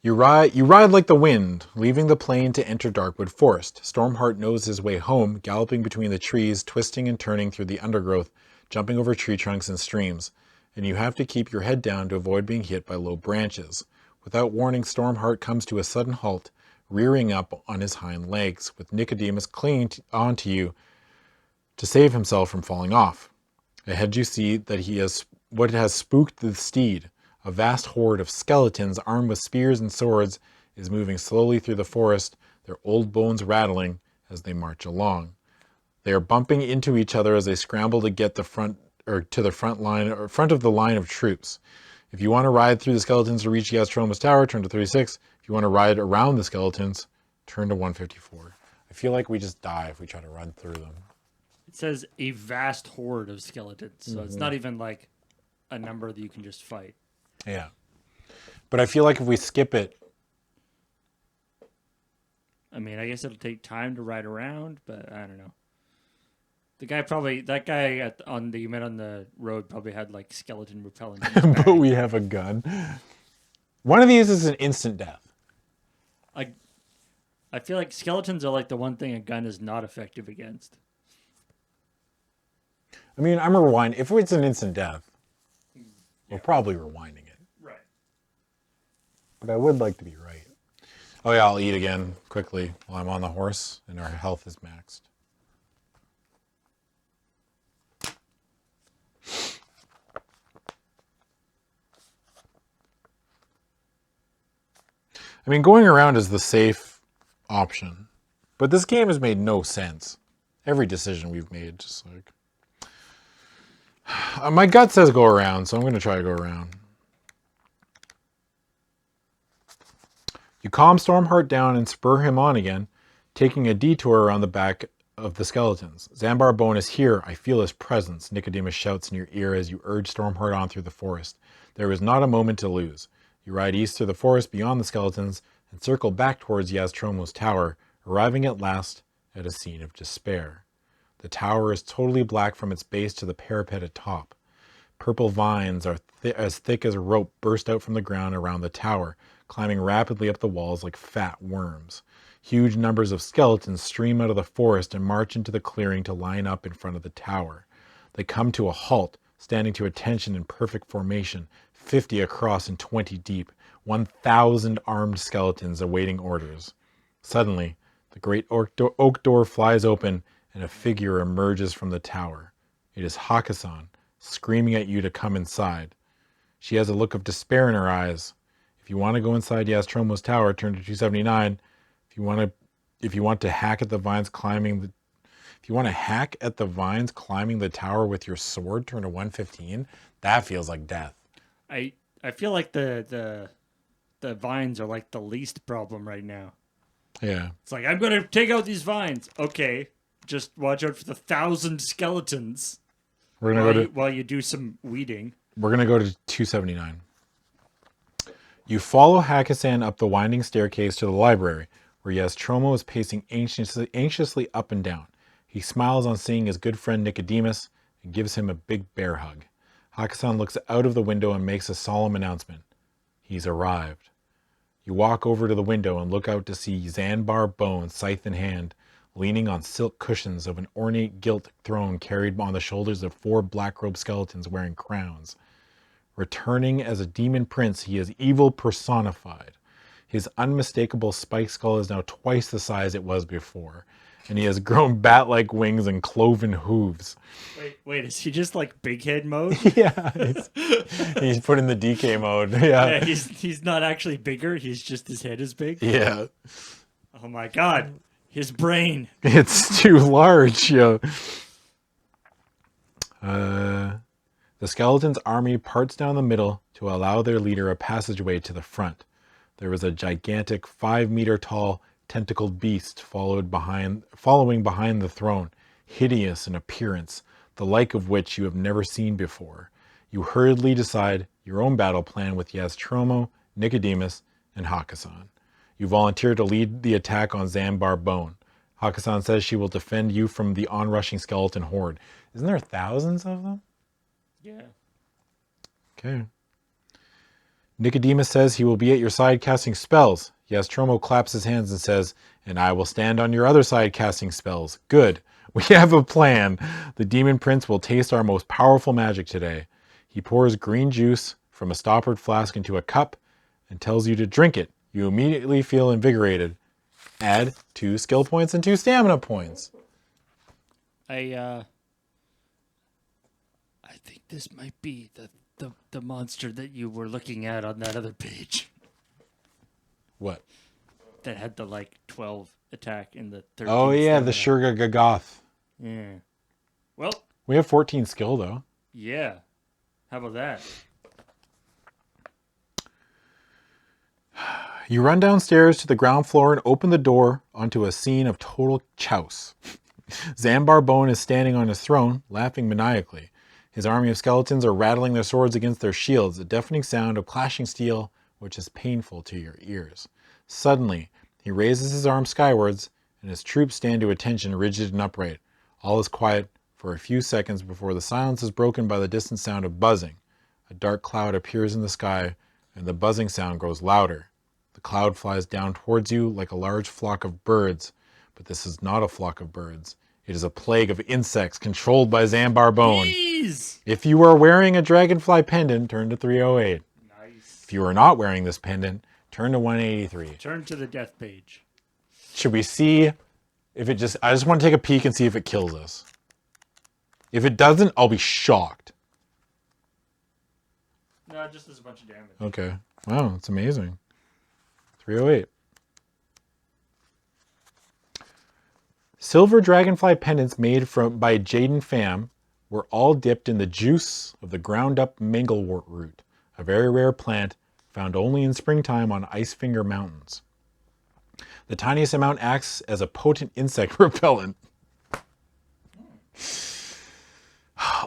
You ride like the wind, leaving the plain to enter Darkwood Forest. Stormheart knows his way home, galloping between the trees, twisting and turning through the undergrowth, jumping over tree trunks and streams. And you have to keep your head down to avoid being hit by low branches. Without warning, Stormheart comes to a sudden halt, rearing up on his hind legs, with Nicodemus clinging onto you to save himself from falling off. Ahead you see that what has spooked the steed. A vast horde of skeletons armed with spears and swords is moving slowly through the forest, their old bones rattling as they march along. They are bumping into each other as they scramble to get to the front of the line of troops. If you want to ride through the skeletons to reach Yest Rome's tower, turn to 36. If you want to ride around the skeletons, turn to 154. I feel like we just die if we try to run through them. It says a vast horde of skeletons, so it's not even like a number that you can just fight. Yeah. But I feel like if we skip it... I mean, I guess it'll take time to ride around, but I don't know. That guy you met on the road probably had like skeleton repellent in his bag. But we have a gun. One of these is an instant death. I feel like skeletons are like the one thing a gun is not effective against. I mean, I'm rewinding. If it's an instant death, we're probably rewinding it. Right. But I would like to be right. Oh yeah, I'll eat again quickly while I'm on the horse and our health is maxed. I mean, going around is the safe option, but this game has made no sense. Every decision we've made, just like... My gut says go around, so I'm going to try to go around. You calm Stormheart down and spur him on again. taking a detour around the back of the skeletons. Zambar Bone is here. I feel his presence, Nicodemus shouts in your ear as you urge Stormheart on through the forest. There is not a moment to lose. You ride east through the forest beyond the skeletons and circle back towards Yest Rome's tower, arriving at last at a scene of despair. The tower is totally black from its base to the parapet atop. Purple vines are as thick as a rope burst out from the ground around the tower, climbing rapidly up the walls like fat worms. Huge numbers of skeletons stream out of the forest and march into the clearing to line up in front of the tower. They come to a halt, standing to attention in perfect formation, 50 across and 20 deep, 1,000 armed skeletons awaiting orders. Suddenly, the great oak door flies open and a figure emerges from the tower. It is Hakkasan, screaming at you to come inside. She has a look of despair in her eyes. If you want to go inside Yest Rome's tower, turn to 279. If you want to hack at the vines climbing the tower with your sword, turn to 115. That feels like death. I feel like the vines are like the least problem right now. Yeah. It's like, I'm gonna take out these vines. Okay, just watch out for the 1,000 skeletons. We're gonna while you do some weeding. We're gonna go to 279. You follow Hakkasan up the winding staircase to the library, where Yestromo is pacing anxiously up and down. He smiles on seeing his good friend Nicodemus and gives him a big bear hug. Hakkasan looks out of the window and makes a solemn announcement. He's arrived. You walk over to the window and look out to see Zambar Bone, scythe in hand, leaning on silk cushions of an ornate gilt throne carried on the shoulders of 4 black-robed skeletons wearing crowns. Returning as a demon prince, he is evil personified. His unmistakable spike skull is now twice the size it was before, and he has grown bat-like wings and cloven hooves. Wait, is he just like big head mode? Yeah, he's put in the DK mode. Yeah, he's not actually bigger. He's just his head is big. Yeah. Oh my god, his brain. It's too large. Yeah. The skeleton's army parts down the middle to allow their leader a passageway to the front. There is a gigantic 5-meter-tall tentacled beast following behind the throne, hideous in appearance, the like of which you have never seen before. You hurriedly decide your own battle plan with Yestromo, Nicodemus, and Hakkasan. You volunteer to lead the attack on Zambar Bone. Hakkasan says she will defend you from the onrushing skeleton horde. Isn't there thousands of them? Yeah. Okay. Nicodemus says he will be at your side casting spells. Yestromo claps his hands and says, and I will stand on your other side casting spells. Good. We have a plan. The demon prince will taste our most powerful magic today. He pours green juice from a stoppered flask into a cup and tells you to drink it. You immediately feel invigorated. Add 2 skill points and 2 stamina points. I think this might be the monster that you were looking at on that other page. What? That had the 12 attack in the 13. Oh yeah, the Shurga Gagoth. Yeah. Well, we have 14 skill though. Yeah. How about that? You run downstairs to the ground floor and open the door onto a scene of total chouse. Zambar Bone is standing on his throne, laughing maniacally. His army of skeletons are rattling their swords against their shields, a deafening sound of clashing steel which is painful to your ears. Suddenly, he raises his arm skywards, and his troops stand to attention, rigid and upright. All is quiet for a few seconds before the silence is broken by the distant sound of buzzing. A dark cloud appears in the sky, and the buzzing sound grows louder. The cloud flies down towards you like a large flock of birds, but this is not a flock of birds. It is a plague of insects controlled by Zambar Bone. Jeez! If you are wearing a dragonfly pendant, turn to 308. Nice. If you are not wearing this pendant, turn to 183. Turn to the death page. Should we see if it I just want to take a peek and see if it kills us. If it doesn't, I'll be shocked. No, it just does a bunch of damage. Okay. Wow, it's amazing. 308. Silver dragonfly pendants made by Jaden Pham were all dipped in the juice of the ground-up manglewort root, a very rare plant found only in springtime on Icefinger Mountains. The tiniest amount acts as a potent insect repellent.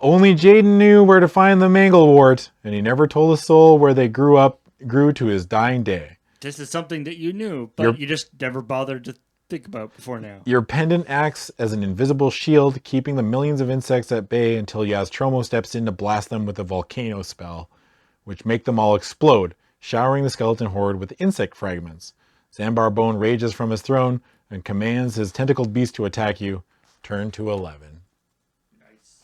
Only Jaden knew where to find the manglewort, and he never told a soul where they grew to his dying day. This is something that you knew, but you just never bothered to think about before now. Your pendant acts as an invisible shield, keeping the millions of insects at bay until Yest Rome steps in to blast them with a volcano spell, which make them all explode, showering the skeleton horde with insect fragments. Zambar Bone rages from his throne and commands his tentacled beast to attack you. Turn to 11. Nice.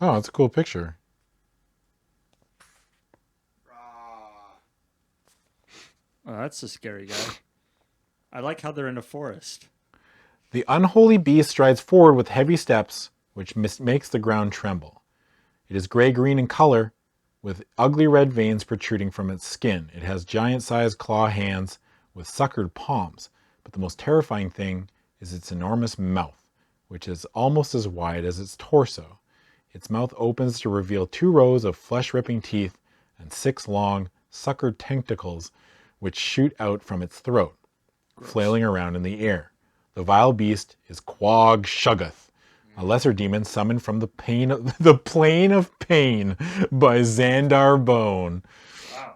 Oh, that's a cool picture. Oh, that's a scary guy. I like how they're in a forest. The unholy beast strides forward with heavy steps, which makes the ground tremble. It is gray-green in color, with ugly red veins protruding from its skin. It has giant-sized claw hands with suckered palms, but the most terrifying thing is its enormous mouth, which is almost as wide as its torso. Its mouth opens to reveal 2 rows of flesh-ripping teeth and 6 long, suckered tentacles which shoot out from its throat, flailing around in the air. The vile beast is Quag Shuggoth, a lesser demon summoned from the plane of pain by Xandar Bone. Wow.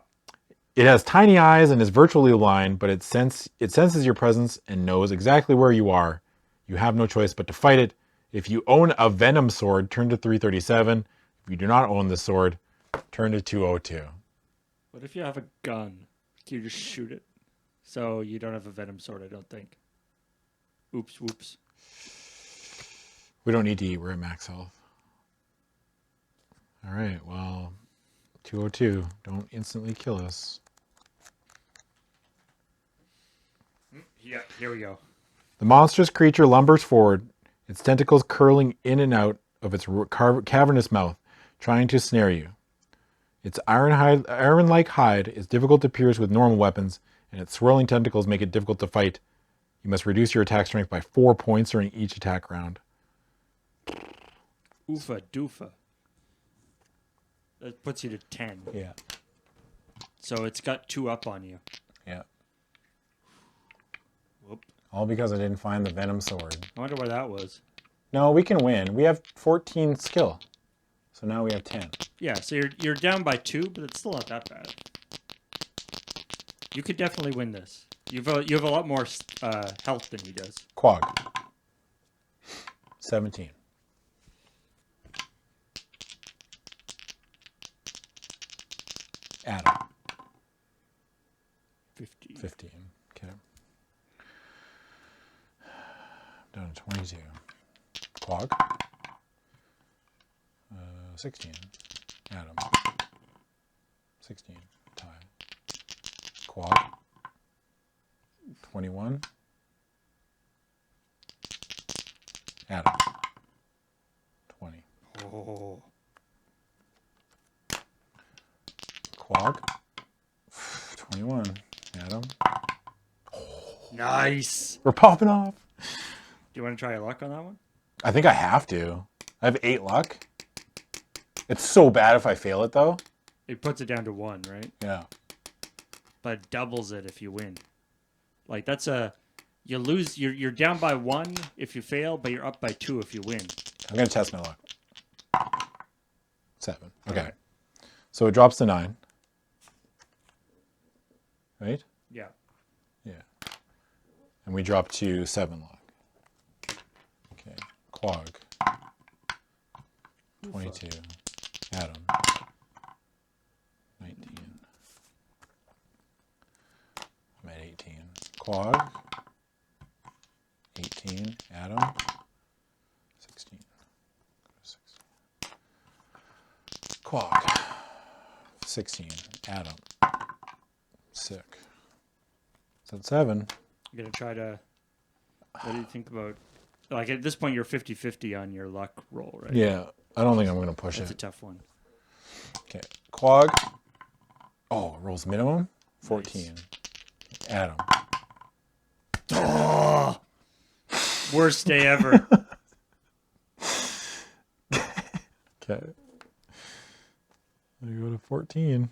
It has tiny eyes and is virtually blind, but it senses your presence and knows exactly where you are. You have no choice but to fight it. If you own a venom sword, turn to 337. If you do not own the sword, turn to 202. What if you have a gun? Can you just shoot it? So you don't have a venom sword, I don't think. Oops, whoops. We don't need to eat. We're at max health. All right, well, 202. Don't instantly kill us. Yeah, here we go. The monstrous creature lumbers forward, its tentacles curling in and out of its cavernous mouth, trying to snare you. Its iron-like hide is difficult to pierce with normal weapons, and its swirling tentacles make it difficult to fight. You must reduce your attack strength by 4 points during each attack round. Oofa doofa. That puts you to 10. Yeah. So it's got 2 up on you. Yeah. Whoop. All because I didn't find the venom sword. I wonder where that was. No, we can win. We have 14 skill. So now we have 10. Yeah, so you're down by 2, but it's still not that bad. You could definitely win this. You have a lot more health than he does. Quag. 17. Adam. 15. Okay. Down to 22. Quag. 16. Adam. 16. Tie. Quag. 21. Adam. 20. Oh. Quag. 21. Adam. Nice. We're popping off. Do you want to try your luck on that one? I think I have to. I have 8 luck. It's so bad if I fail it, though. It puts it down to 1, right? Yeah. But it doubles it if you win. Like that's you lose. You're down by 1 if you fail, but you're up by 2 if you win. I'm going to test my luck. 7. Okay. Right. So it drops to 9. Right? Yeah. Yeah. And we drop to 7 luck. Okay. Quag. 22. Adam. 19. I'm at 18. Quag. 18. Adam. 16. Quag. 16. Adam. Sick. So that's 7. You're gonna try to. What do you think about? Like at this point, you're 50-50 on your luck roll, right? Yeah. I don't think I'm going to push That's a it. tough one. Okay. Quag. Oh, it rolls minimum? 14. Nice. Adam. Oh, worst day ever. Okay. I go to 14.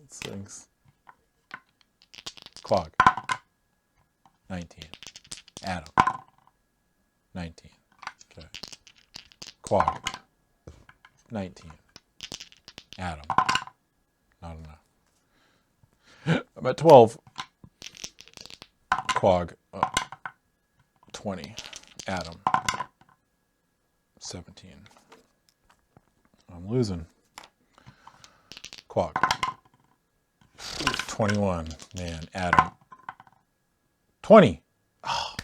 6. Quag. 19. Adam. 19. Okay. Quag. 19. Adam. Not enough. I'm at 12. Quag. 20. Adam. 17. I'm losing. Quag. 21. Man, Adam. 20. Oh.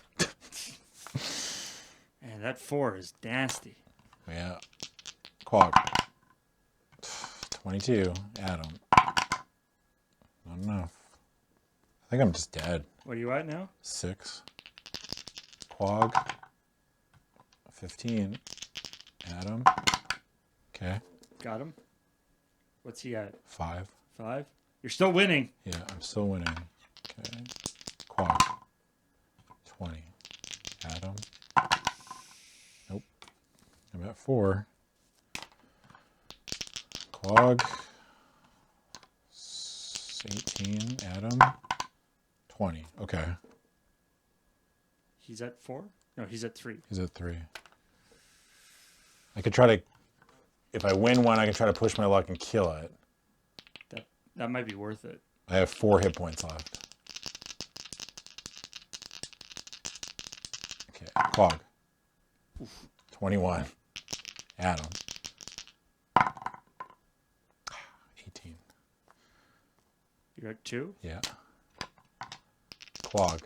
Man, that 4 is nasty. Yeah. Quag. 22. Adam. Not enough. I think I'm just dead. What are you at now? 6. Quag. 15. Adam. Okay. Got him. What's he at? 5. 5? You're still winning. Yeah, I'm still winning. Okay. Quag. 20. Adam. Nope. I'm at 4. Quag. 18. Adam. 20. Okay. He's at 4? No, he's at 3. He's at 3. I could try to... If I win one, I can try to push my luck and kill it. That might be worth it. I have 4 hit points left. Okay, Quag. 21. Adam. 18. You're at 2? Yeah. Quag.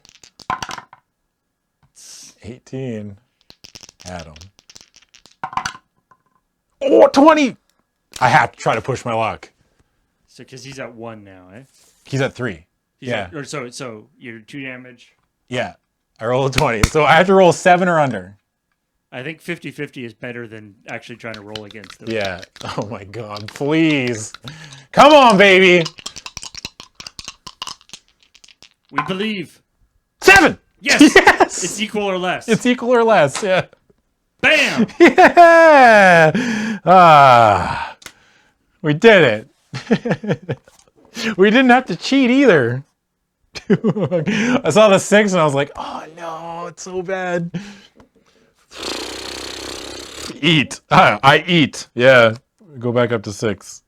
18. Adam. Oh, 20! I have to try to push my luck. So, because he's at 1 now, eh? He's at 3. He's Yeah. So you're 2 damage. Yeah. I rolled a 20. So I have to roll 7 or under. I think 50-50 is better than actually trying to roll against them. Yeah. Oh my god. Please. Come on, baby. We believe. 7! Yes! Yes! It's equal or less. It's equal or less. Yeah. Bam! Yeah! Ah. We did it. We didn't have to cheat either. I saw the 6 and I was like, oh no, it's so bad. Eat. I eat. Yeah. Go back up to 6.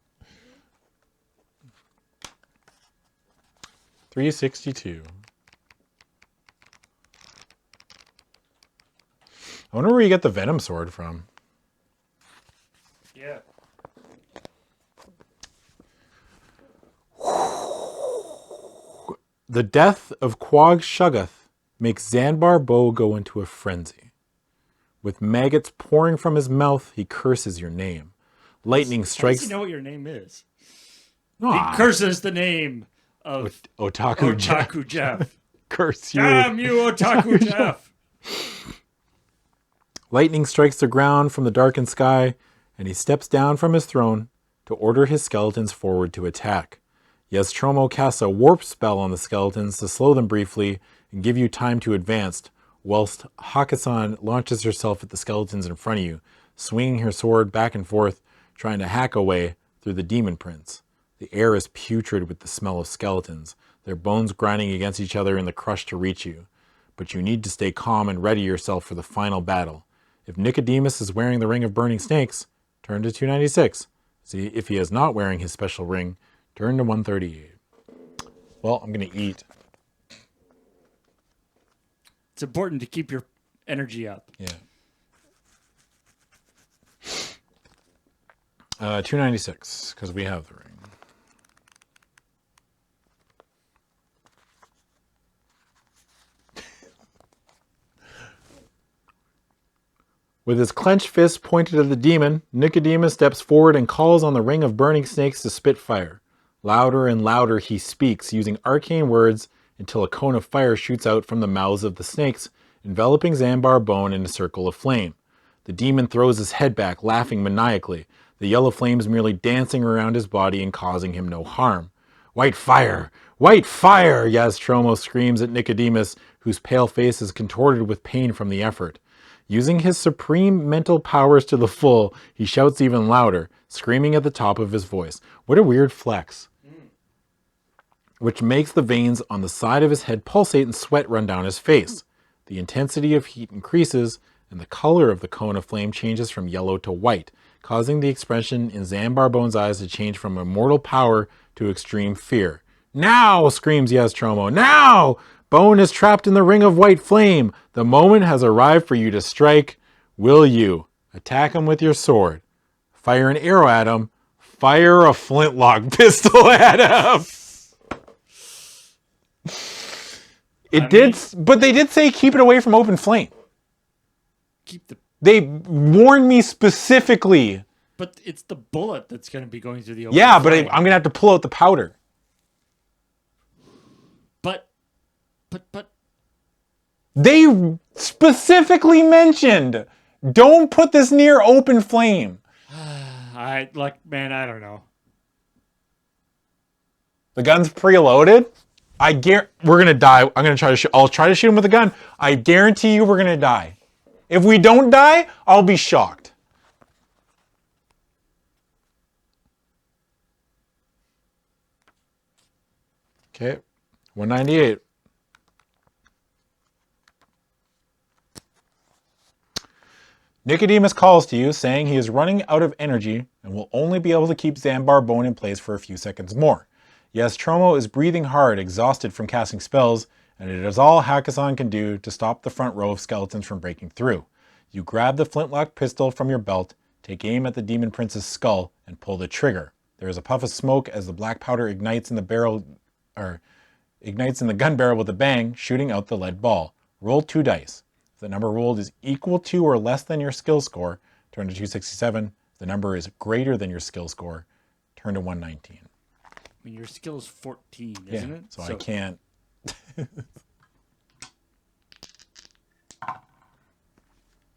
362. I wonder where you get the Venom Sword from. Yeah. The death of Quag Shuggoth makes Zanbar Bo go into a frenzy. With maggots pouring from his mouth, he curses your name. Lightning How does strikes... he know what your name is? Ah, He curses the name of Otaku Jeff. Otaku Jeff. Curse you. Damn you, Otaku Jeff. Lightning strikes the ground from the darkened sky, and he steps down from his throne to order his skeletons forward to attack. Yest Rome casts a warp spell on the skeletons to slow them briefly and give you time to advance, whilst Hakkasan launches herself at the skeletons in front of you, swinging her sword back and forth, trying to hack away through the demon prints. The air is putrid with the smell of skeletons, their bones grinding against each other in the crush to reach you. But you need to stay calm and ready yourself for the final battle. If Nicodemus is wearing the ring of burning snakes, turn to 296. See, if he is not wearing his special ring, turn to 138. Well, I'm going to eat. It's important to keep your energy up. Yeah. 296, because we have the ring. With his clenched fist pointed at the demon, Nicodemus steps forward and calls on the ring of burning snakes to spit fire. Louder and louder he speaks, using arcane words until a cone of fire shoots out from the mouths of the snakes, enveloping Zanbar Bone in a circle of flame. The demon throws his head back, laughing maniacally, the yellow flames merely dancing around his body and causing him no harm. White fire! White fire! Yest Rome screams at Nicodemus, whose pale face is contorted with pain from the effort. Using his supreme mental powers to the full, he shouts even louder, screaming at the top of his voice. What a weird flex. which makes the veins on the side of his head pulsate and sweat run down his face. The intensity of heat increases, and the color of the cone of flame changes from yellow to white, causing the expression in Zambar Bone's eyes to change from immortal power to extreme fear. Now, screams Yest Rome, now! Bone is trapped in the ring of white flame. The moment has arrived for you to strike. Will you attack him with your sword? Fire an arrow at him. Fire a flintlock pistol at him. But they did say keep it away from open flame. They warned me specifically. But it's the bullet that's going to be going through the open flame. But I'm going to have to pull out the powder. But they specifically mentioned don't put this near open flame. I don't know. The gun's preloaded. We're gonna die. I'll try to shoot him with a gun. I guarantee you we're gonna die. If we don't die, I'll be shocked. Okay, 198. Nicodemus calls to you, saying he is running out of energy and will only be able to keep Zambar Bone in place for a few seconds more. Yest Rome is breathing hard, exhausted from casting spells, and it is all Hakkasan can do to stop the front row of skeletons from breaking through. You grab the flintlock pistol from your belt, take aim at the Demon Prince's skull, and pull the trigger. There is a puff of smoke as the black powder ignites in the gun barrel with a bang, shooting out the lead ball. Roll 2 dice. If the number rolled is equal to or less than your skill score, turn to 267. If the number is greater than your skill score, turn to 119. I mean, your skill is 14, isn't it? So I can't.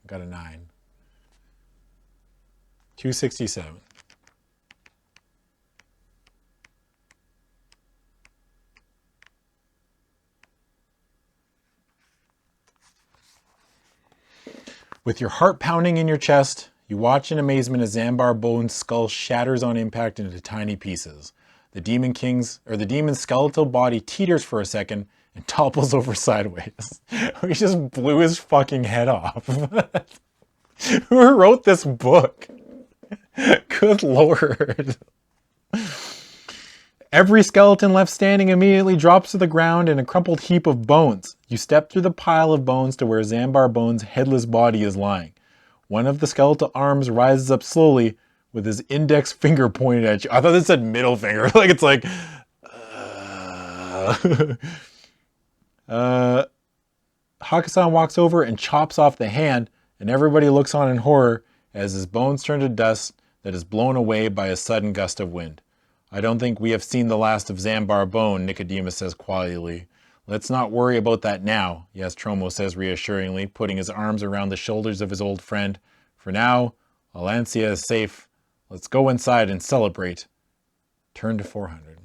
Got a 9. 267. With your heart pounding in your chest, you watch in amazement as Zambar Bone's skull shatters on impact into tiny pieces. The demon's skeletal body teeters for a second and topples over sideways. We just blew his fucking head off. Who wrote this book? Good Lord. Every skeleton left standing immediately drops to the ground in a crumpled heap of bones. You step through the pile of bones to where Zambar Bone's headless body is lying. One of the skeletal arms rises up slowly with his index finger pointed at you. I thought it said middle finger. Like it's like... Hakkasan walks over and chops off the hand, and everybody looks on in horror as his bones turn to dust that is blown away by a sudden gust of wind. I don't think we have seen the last of Zambar Bone, Nicodemus says quietly. Let's not worry about that now, Yest Rome says reassuringly, putting his arms around the shoulders of his old friend. For now, Alancia is safe. Let's go inside and celebrate. Turn to 400.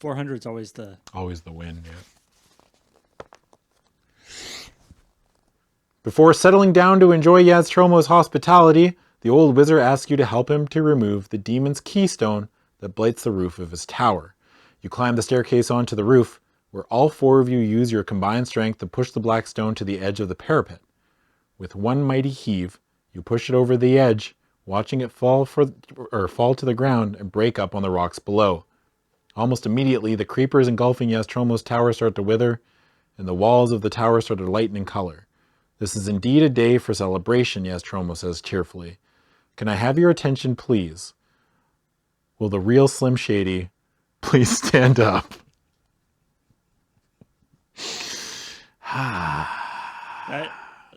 400 is always the win, yeah. Before settling down to enjoy Yest Rome's hospitality, the old wizard asks you to help him to remove the demon's keystone that blights the roof of his tower. You climb the staircase onto the roof, where all 4 of you use your combined strength to push the black stone to the edge of the parapet. With one mighty heave, you push it over the edge, watching it fall to the ground and break up on the rocks below. Almost immediately, the creepers engulfing Yest Rome's tower start to wither, and the walls of the tower start to lighten in color. This is indeed a day for celebration, Yest Rome says cheerfully. Can I have your attention, please? Will the real Slim Shady please stand up?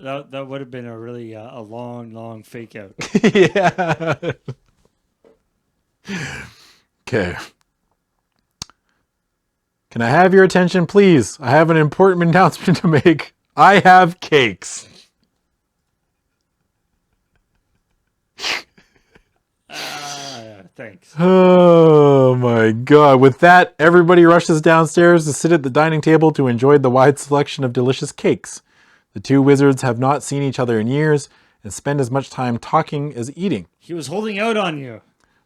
that would have been a really a long fake out. Yeah. Okay. Can I have your attention, please? I have an important announcement to make. I have cakes. Thanks. Oh my God. With that, everybody rushes downstairs to sit at the dining table to enjoy the wide selection of delicious cakes. The 2 wizards have not seen each other in years and spend as much time talking as eating. He was holding out on you.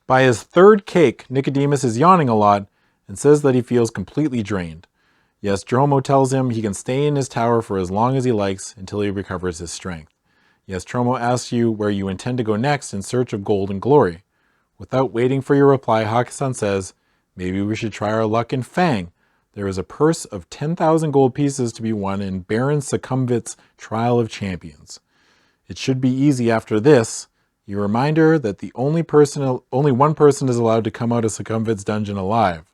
By his third cake, Nicodemus is yawning a lot and says that he feels completely drained. Yest Rome tells him he can stay in his tower for as long as he likes until he recovers his strength. Yest Rome asks you where you intend to go next in search of gold and glory. Without waiting for your reply, Hakusan says, maybe we should try our luck in Fang. There is a purse of 10,000 gold pieces to be won in Baron Succumvit's Trial of Champions. It should be easy after this. A reminder that only one person is allowed to come out of Succumvit's dungeon alive.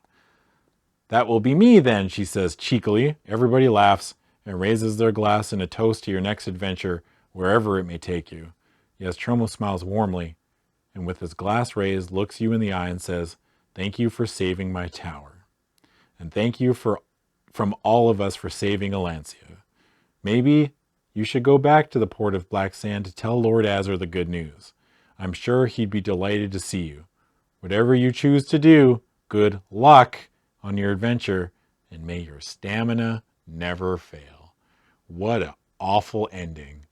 That will be me then, she says cheekily. Everybody laughs and raises their glass in a toast to your next adventure, wherever it may take you. Yes, Tromo smiles warmly, and with his glass raised, looks you in the eye and says, thank you for saving my tower. And thank you from all of us for saving Alancia. Maybe you should go back to the port of Black Sand to tell Lord Azur the good news. I'm sure he'd be delighted to see you. Whatever you choose to do, good luck on your adventure, and may your stamina never fail. What an awful ending.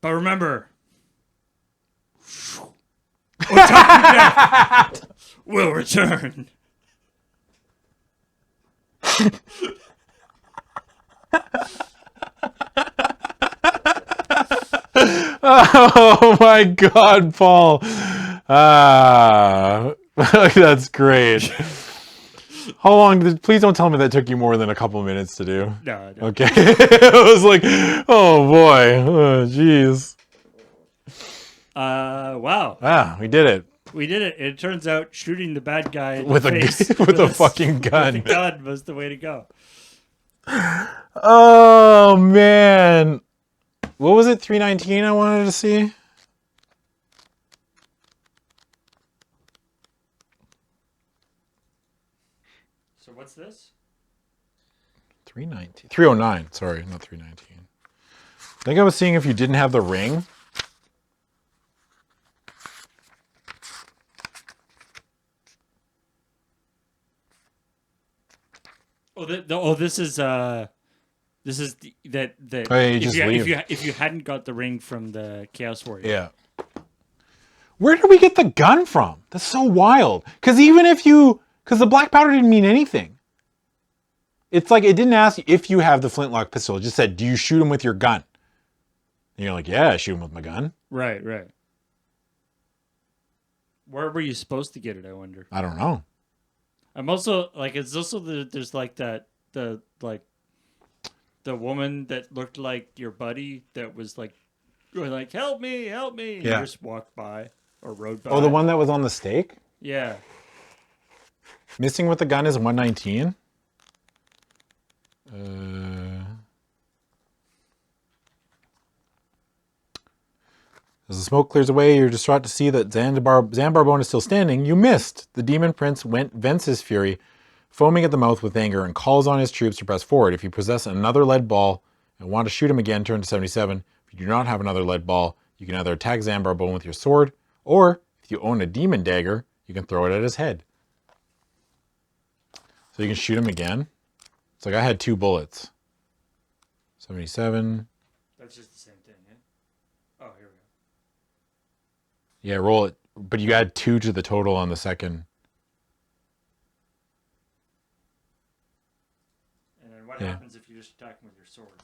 But remember, what time of death will return. Oh my God, Paul. That's great. How long please don't tell me that took you more than a couple of minutes to do. No. Okay. I was like, oh boy. Oh, jeez. Wow. We did it. We did it. It turns out shooting the bad guy in With the a face with a fucking gun. With a gun was the way to go. Oh man. What was it? 319 I wanted to see? So what's this? 319. 309. Sorry, not 319. I think I was seeing if you didn't have the ring. This is that Oh, yeah, if you hadn't got the ring from the Chaos Warrior. Yeah. Where did we get the gun from? That's so wild. Because the black powder didn't mean anything. It's like it didn't ask you if you have the flintlock pistol. It just said, do you shoot him with your gun? And you're like, yeah, I shoot him with my gun. Right. Where were you supposed to get it, I wonder? I don't know. I'm also like, it's also there's like the woman that looked like your buddy that was like help me, and you just walked by or rode by. Oh, the one that was on the stake? Yeah. Missing with the gun is 119. As the smoke clears away, you're distraught to see that Zanbarbone is still standing. You missed. The demon prince vents his fury, foaming at the mouth with anger, and calls on his troops to press forward. If you possess another lead ball and want to shoot him again, turn to 77. If you do not have another lead ball, you can either attack Zanbarbone with your sword, or if you own a demon dagger, you can throw it at his head. So you can shoot him again. It's like I had 2 bullets. 77. That's just the same thing, eh? Oh, here we go. Yeah, roll it. But you add 2 to the total on the second. And then what happens if you just attack him with your sword?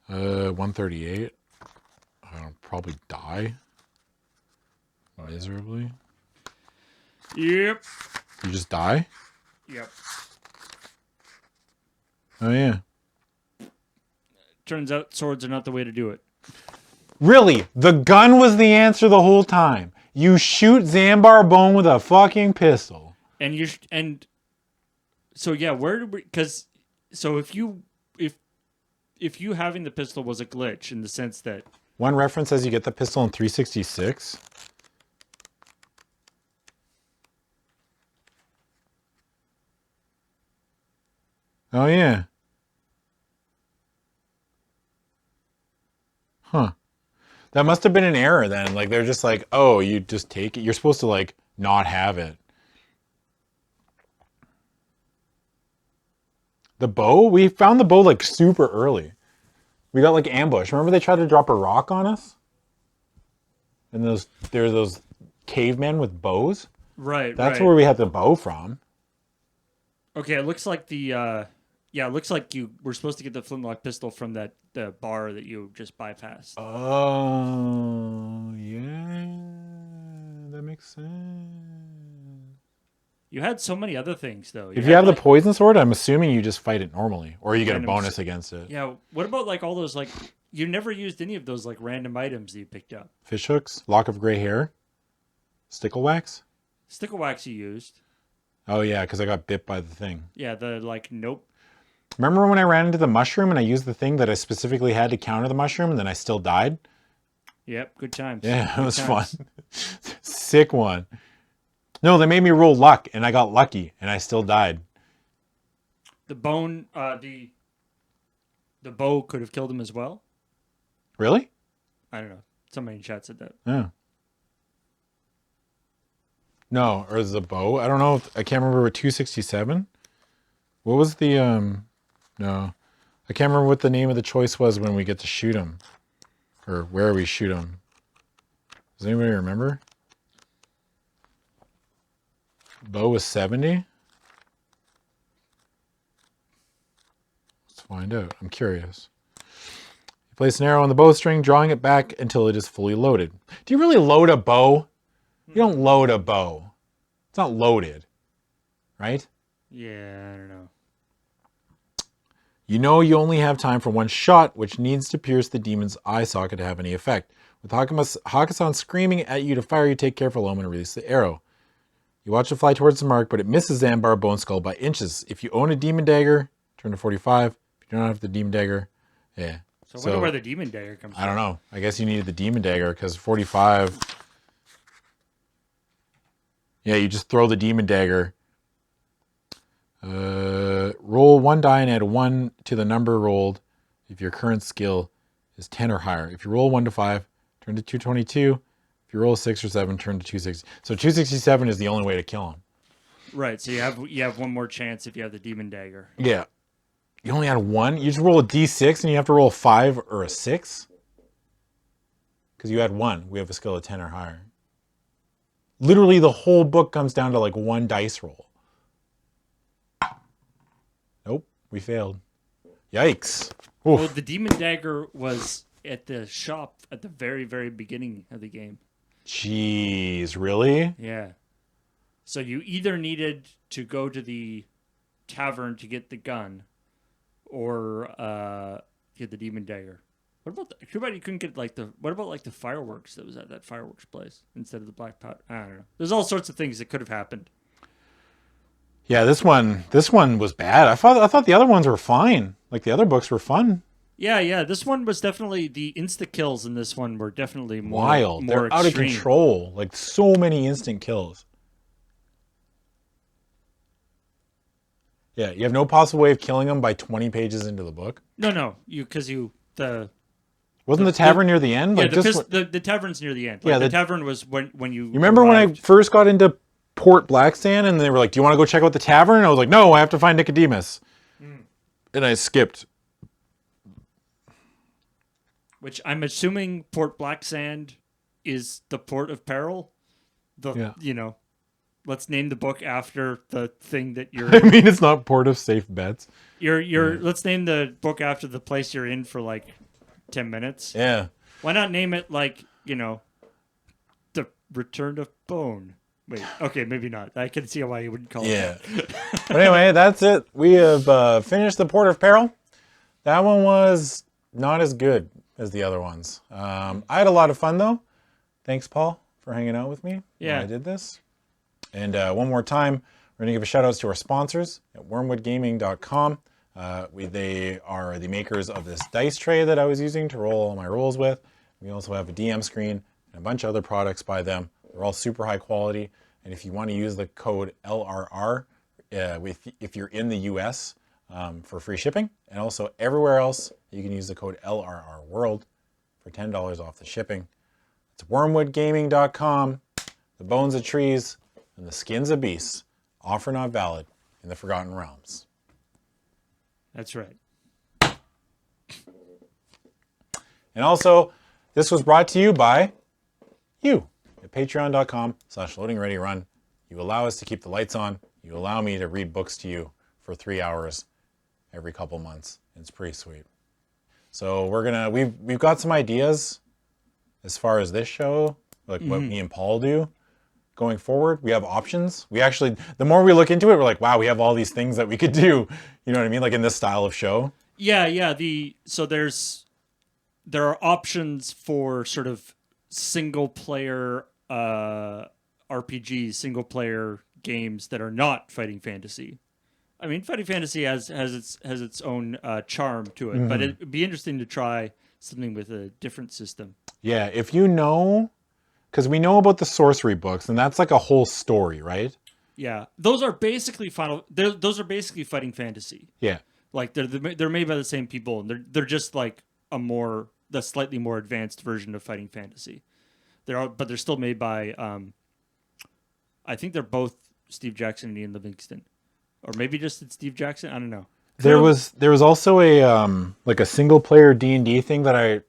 138. I'll probably die. Miserably. Yep. You just die? Yep. Oh, yeah. Turns out swords are not the way to do it. Really? The gun was the answer the whole time. You shoot Zanbarbone with a fucking pistol. So yeah, where did we? Because so if you having the pistol was a glitch in the sense that one reference says you get the pistol in 366. Oh yeah. Huh. That must have been an error then. Like they're just like, oh, you just take it. You're supposed to like not have it. The bow? We found the bow like super early. We got like ambushed. Remember they tried to drop a rock on us? And there were those cavemen with bows. Right. That's right. where we had the bow from. Okay, it looks like it looks like you were supposed to get the flintlock pistol from the bar that you just bypassed. Oh, yeah. That makes sense. You had so many other things though. If had, you have the like, poison sword, I'm assuming you just fight it normally, or you get a random bonus against it. Yeah. What about like all those like you never used any of those like random items that you picked up? Fish hooks, lock of gray hair, stickle wax. Stickle wax you used. Oh yeah, because I got bit by the thing. Yeah. The like nope. Remember when I ran into the mushroom and I used the thing that I specifically had to counter the mushroom, and then I still died? Yep. Good times. Yeah, it Good was times. fun. Sick one. No, they made me roll luck, and I got lucky, and I still died. The bone. The bow could have killed him as well. Really? I don't know. Somebody in chat said that. Yeah. No, or the bow? I don't know. I can't remember what 267. What was the No, I can't remember what the name of the choice was when we get to shoot him, or where we shoot him. Does anybody remember? Bow was 70. Let's find out. I'm curious. You place an arrow on the bowstring, drawing it back until it is fully loaded. Do you really load a bow? You don't load a bow. It's not loaded, right? Yeah, I don't know. You know you only have time for one shot, which needs to pierce the demon's eye socket to have any effect. With Hakkasan screaming at you to fire, you take careful aim and release the arrow. You watch it fly towards the mark, but it misses Zambar Bone Skull by inches. If you own a demon dagger, turn to 45. If you don't have the demon dagger, yeah. So I wonder where the demon dagger comes from. I don't know. I guess you needed the demon dagger because 45. Yeah, you just throw the demon dagger. Roll one die and add 1 to the number rolled if your current skill is 10 or higher. If you roll 1 to 5, turn to 222. If you roll 6 or 7, turn to 260. So 267 is the only way to kill him. Right, so you have one more chance if you have the demon dagger. Yeah. You only had 1? You just roll a d6 and you have to roll a 5 or a 6? Because you had 1. We have a skill of 10 or higher. Literally the whole book comes down to like 1 dice roll. Nope, we failed. Yikes. Oof. Well, the demon dagger was at the shop at the very, very beginning of the game. Jeez, really? Yeah. So you either needed to go to the tavern to get the gun or get the demon dagger. What about too bad you couldn't get what about like the fireworks that was at that fireworks place instead of the black pot? I don't know. There's all sorts of things that could have happened. Yeah, this one was bad. I thought the other ones were fine. Like the other books were fun. Yeah. This one was definitely the insta kills in this one were definitely more Wild. More They're out of extreme. control. Like so many instant kills. Yeah, you have no possible way of killing them by 20 pages into the book. No, Wasn't the tavern near the end? Yeah, Like the tavern's near the end. Like, Yeah, the tavern was when you. You remember when I arrived. first got into Port Blacksand and they were like, "Do you want to go check out the tavern?" And I was like, "No, I have to find Nicodemus." And I skipped. Which I'm assuming Port Blacksand is the port of Peril. Let's name the book after the thing that you're. I mean, it's not Port of Safe Bets. Let's name the book after the place you're in for like 10 minutes. Yeah. Why not name it like the Return of Bone? Wait, okay, maybe not. I can see why you wouldn't call it that. But anyway, that's it. We have finished the Port of Peril. That one was not as good as the other ones. I had a lot of fun though. Thanks, Paul, for hanging out with me when I did this. And one more time, we're going to give a shout out to our sponsors at wormwoodgaming.com. They are the makers of this dice tray that I was using to roll all my rolls with. We also have a DM screen and a bunch of other products by them. They're all super high quality. And if you want to use the code LRR if you're in the US for free shipping, and also everywhere else, you can use the code LRR World for $10 off the shipping. It's wormwoodgaming.com. The bones of trees and the skins of beasts, offer not valid in the Forgotten Realms. That's right. And also, this was brought to you by you at patreon.com/loadingreadyrun. You allow us to keep the lights on. You allow me to read books to you for 3 hours every couple months. It's pretty sweet. So we've got some ideas as far as this show, like what me and Paul do going forward. We have options. We actually, the more we look into it, we're like, wow, we have all these things that we could do. You know what I mean? Like in this style of show. Yeah. So there are options for sort of single player RPGs, single player games that are not fighting fantasy. I mean, fighting fantasy has its own charm to it, but it'd be interesting to try something with a different system. Yeah, if you know, because we know about the sorcery books, and that's like a whole story, right? Yeah, those are basically fighting fantasy. Yeah, Like they're made by the same people, and they're just like the slightly more advanced version of fighting fantasy. But they're still made by I think they're both Steve Jackson and Ian Livingston, or maybe just it's Steve Jackson. I don't know. there was also a like a single player D&D thing that I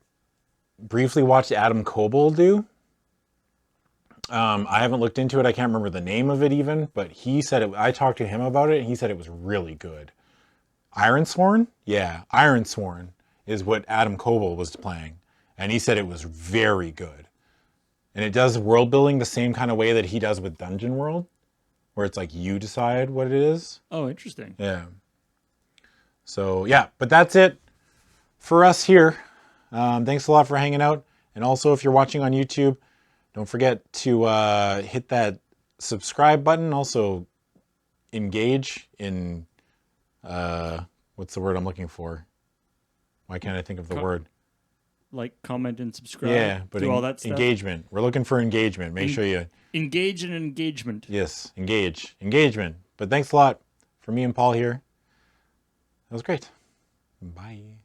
briefly watched Adam Coble do. I haven't looked into it. I can't remember the name of it even, but he said it. I talked to him about it, and he said it was really good. Ironsworn? Yeah, Ironsworn is what Adam Coble was playing, and he said it was very good. And it does world building the same kind of way that he does with Dungeon World, where it's like you decide what it is. Oh, interesting. Yeah. So yeah, but that's it for us here. Thanks a lot for hanging out. And also, if you're watching on YouTube, don't forget to hit that subscribe button. Also, engage in what's the word I'm looking for? Why can't I think of the word? Like, comment, and subscribe. Yeah, but do all that stuff. Engagement. We're looking for engagement. Make sure you engage in engagement. Yes, engagement. But thanks a lot for me and Paul here. That was great. Bye.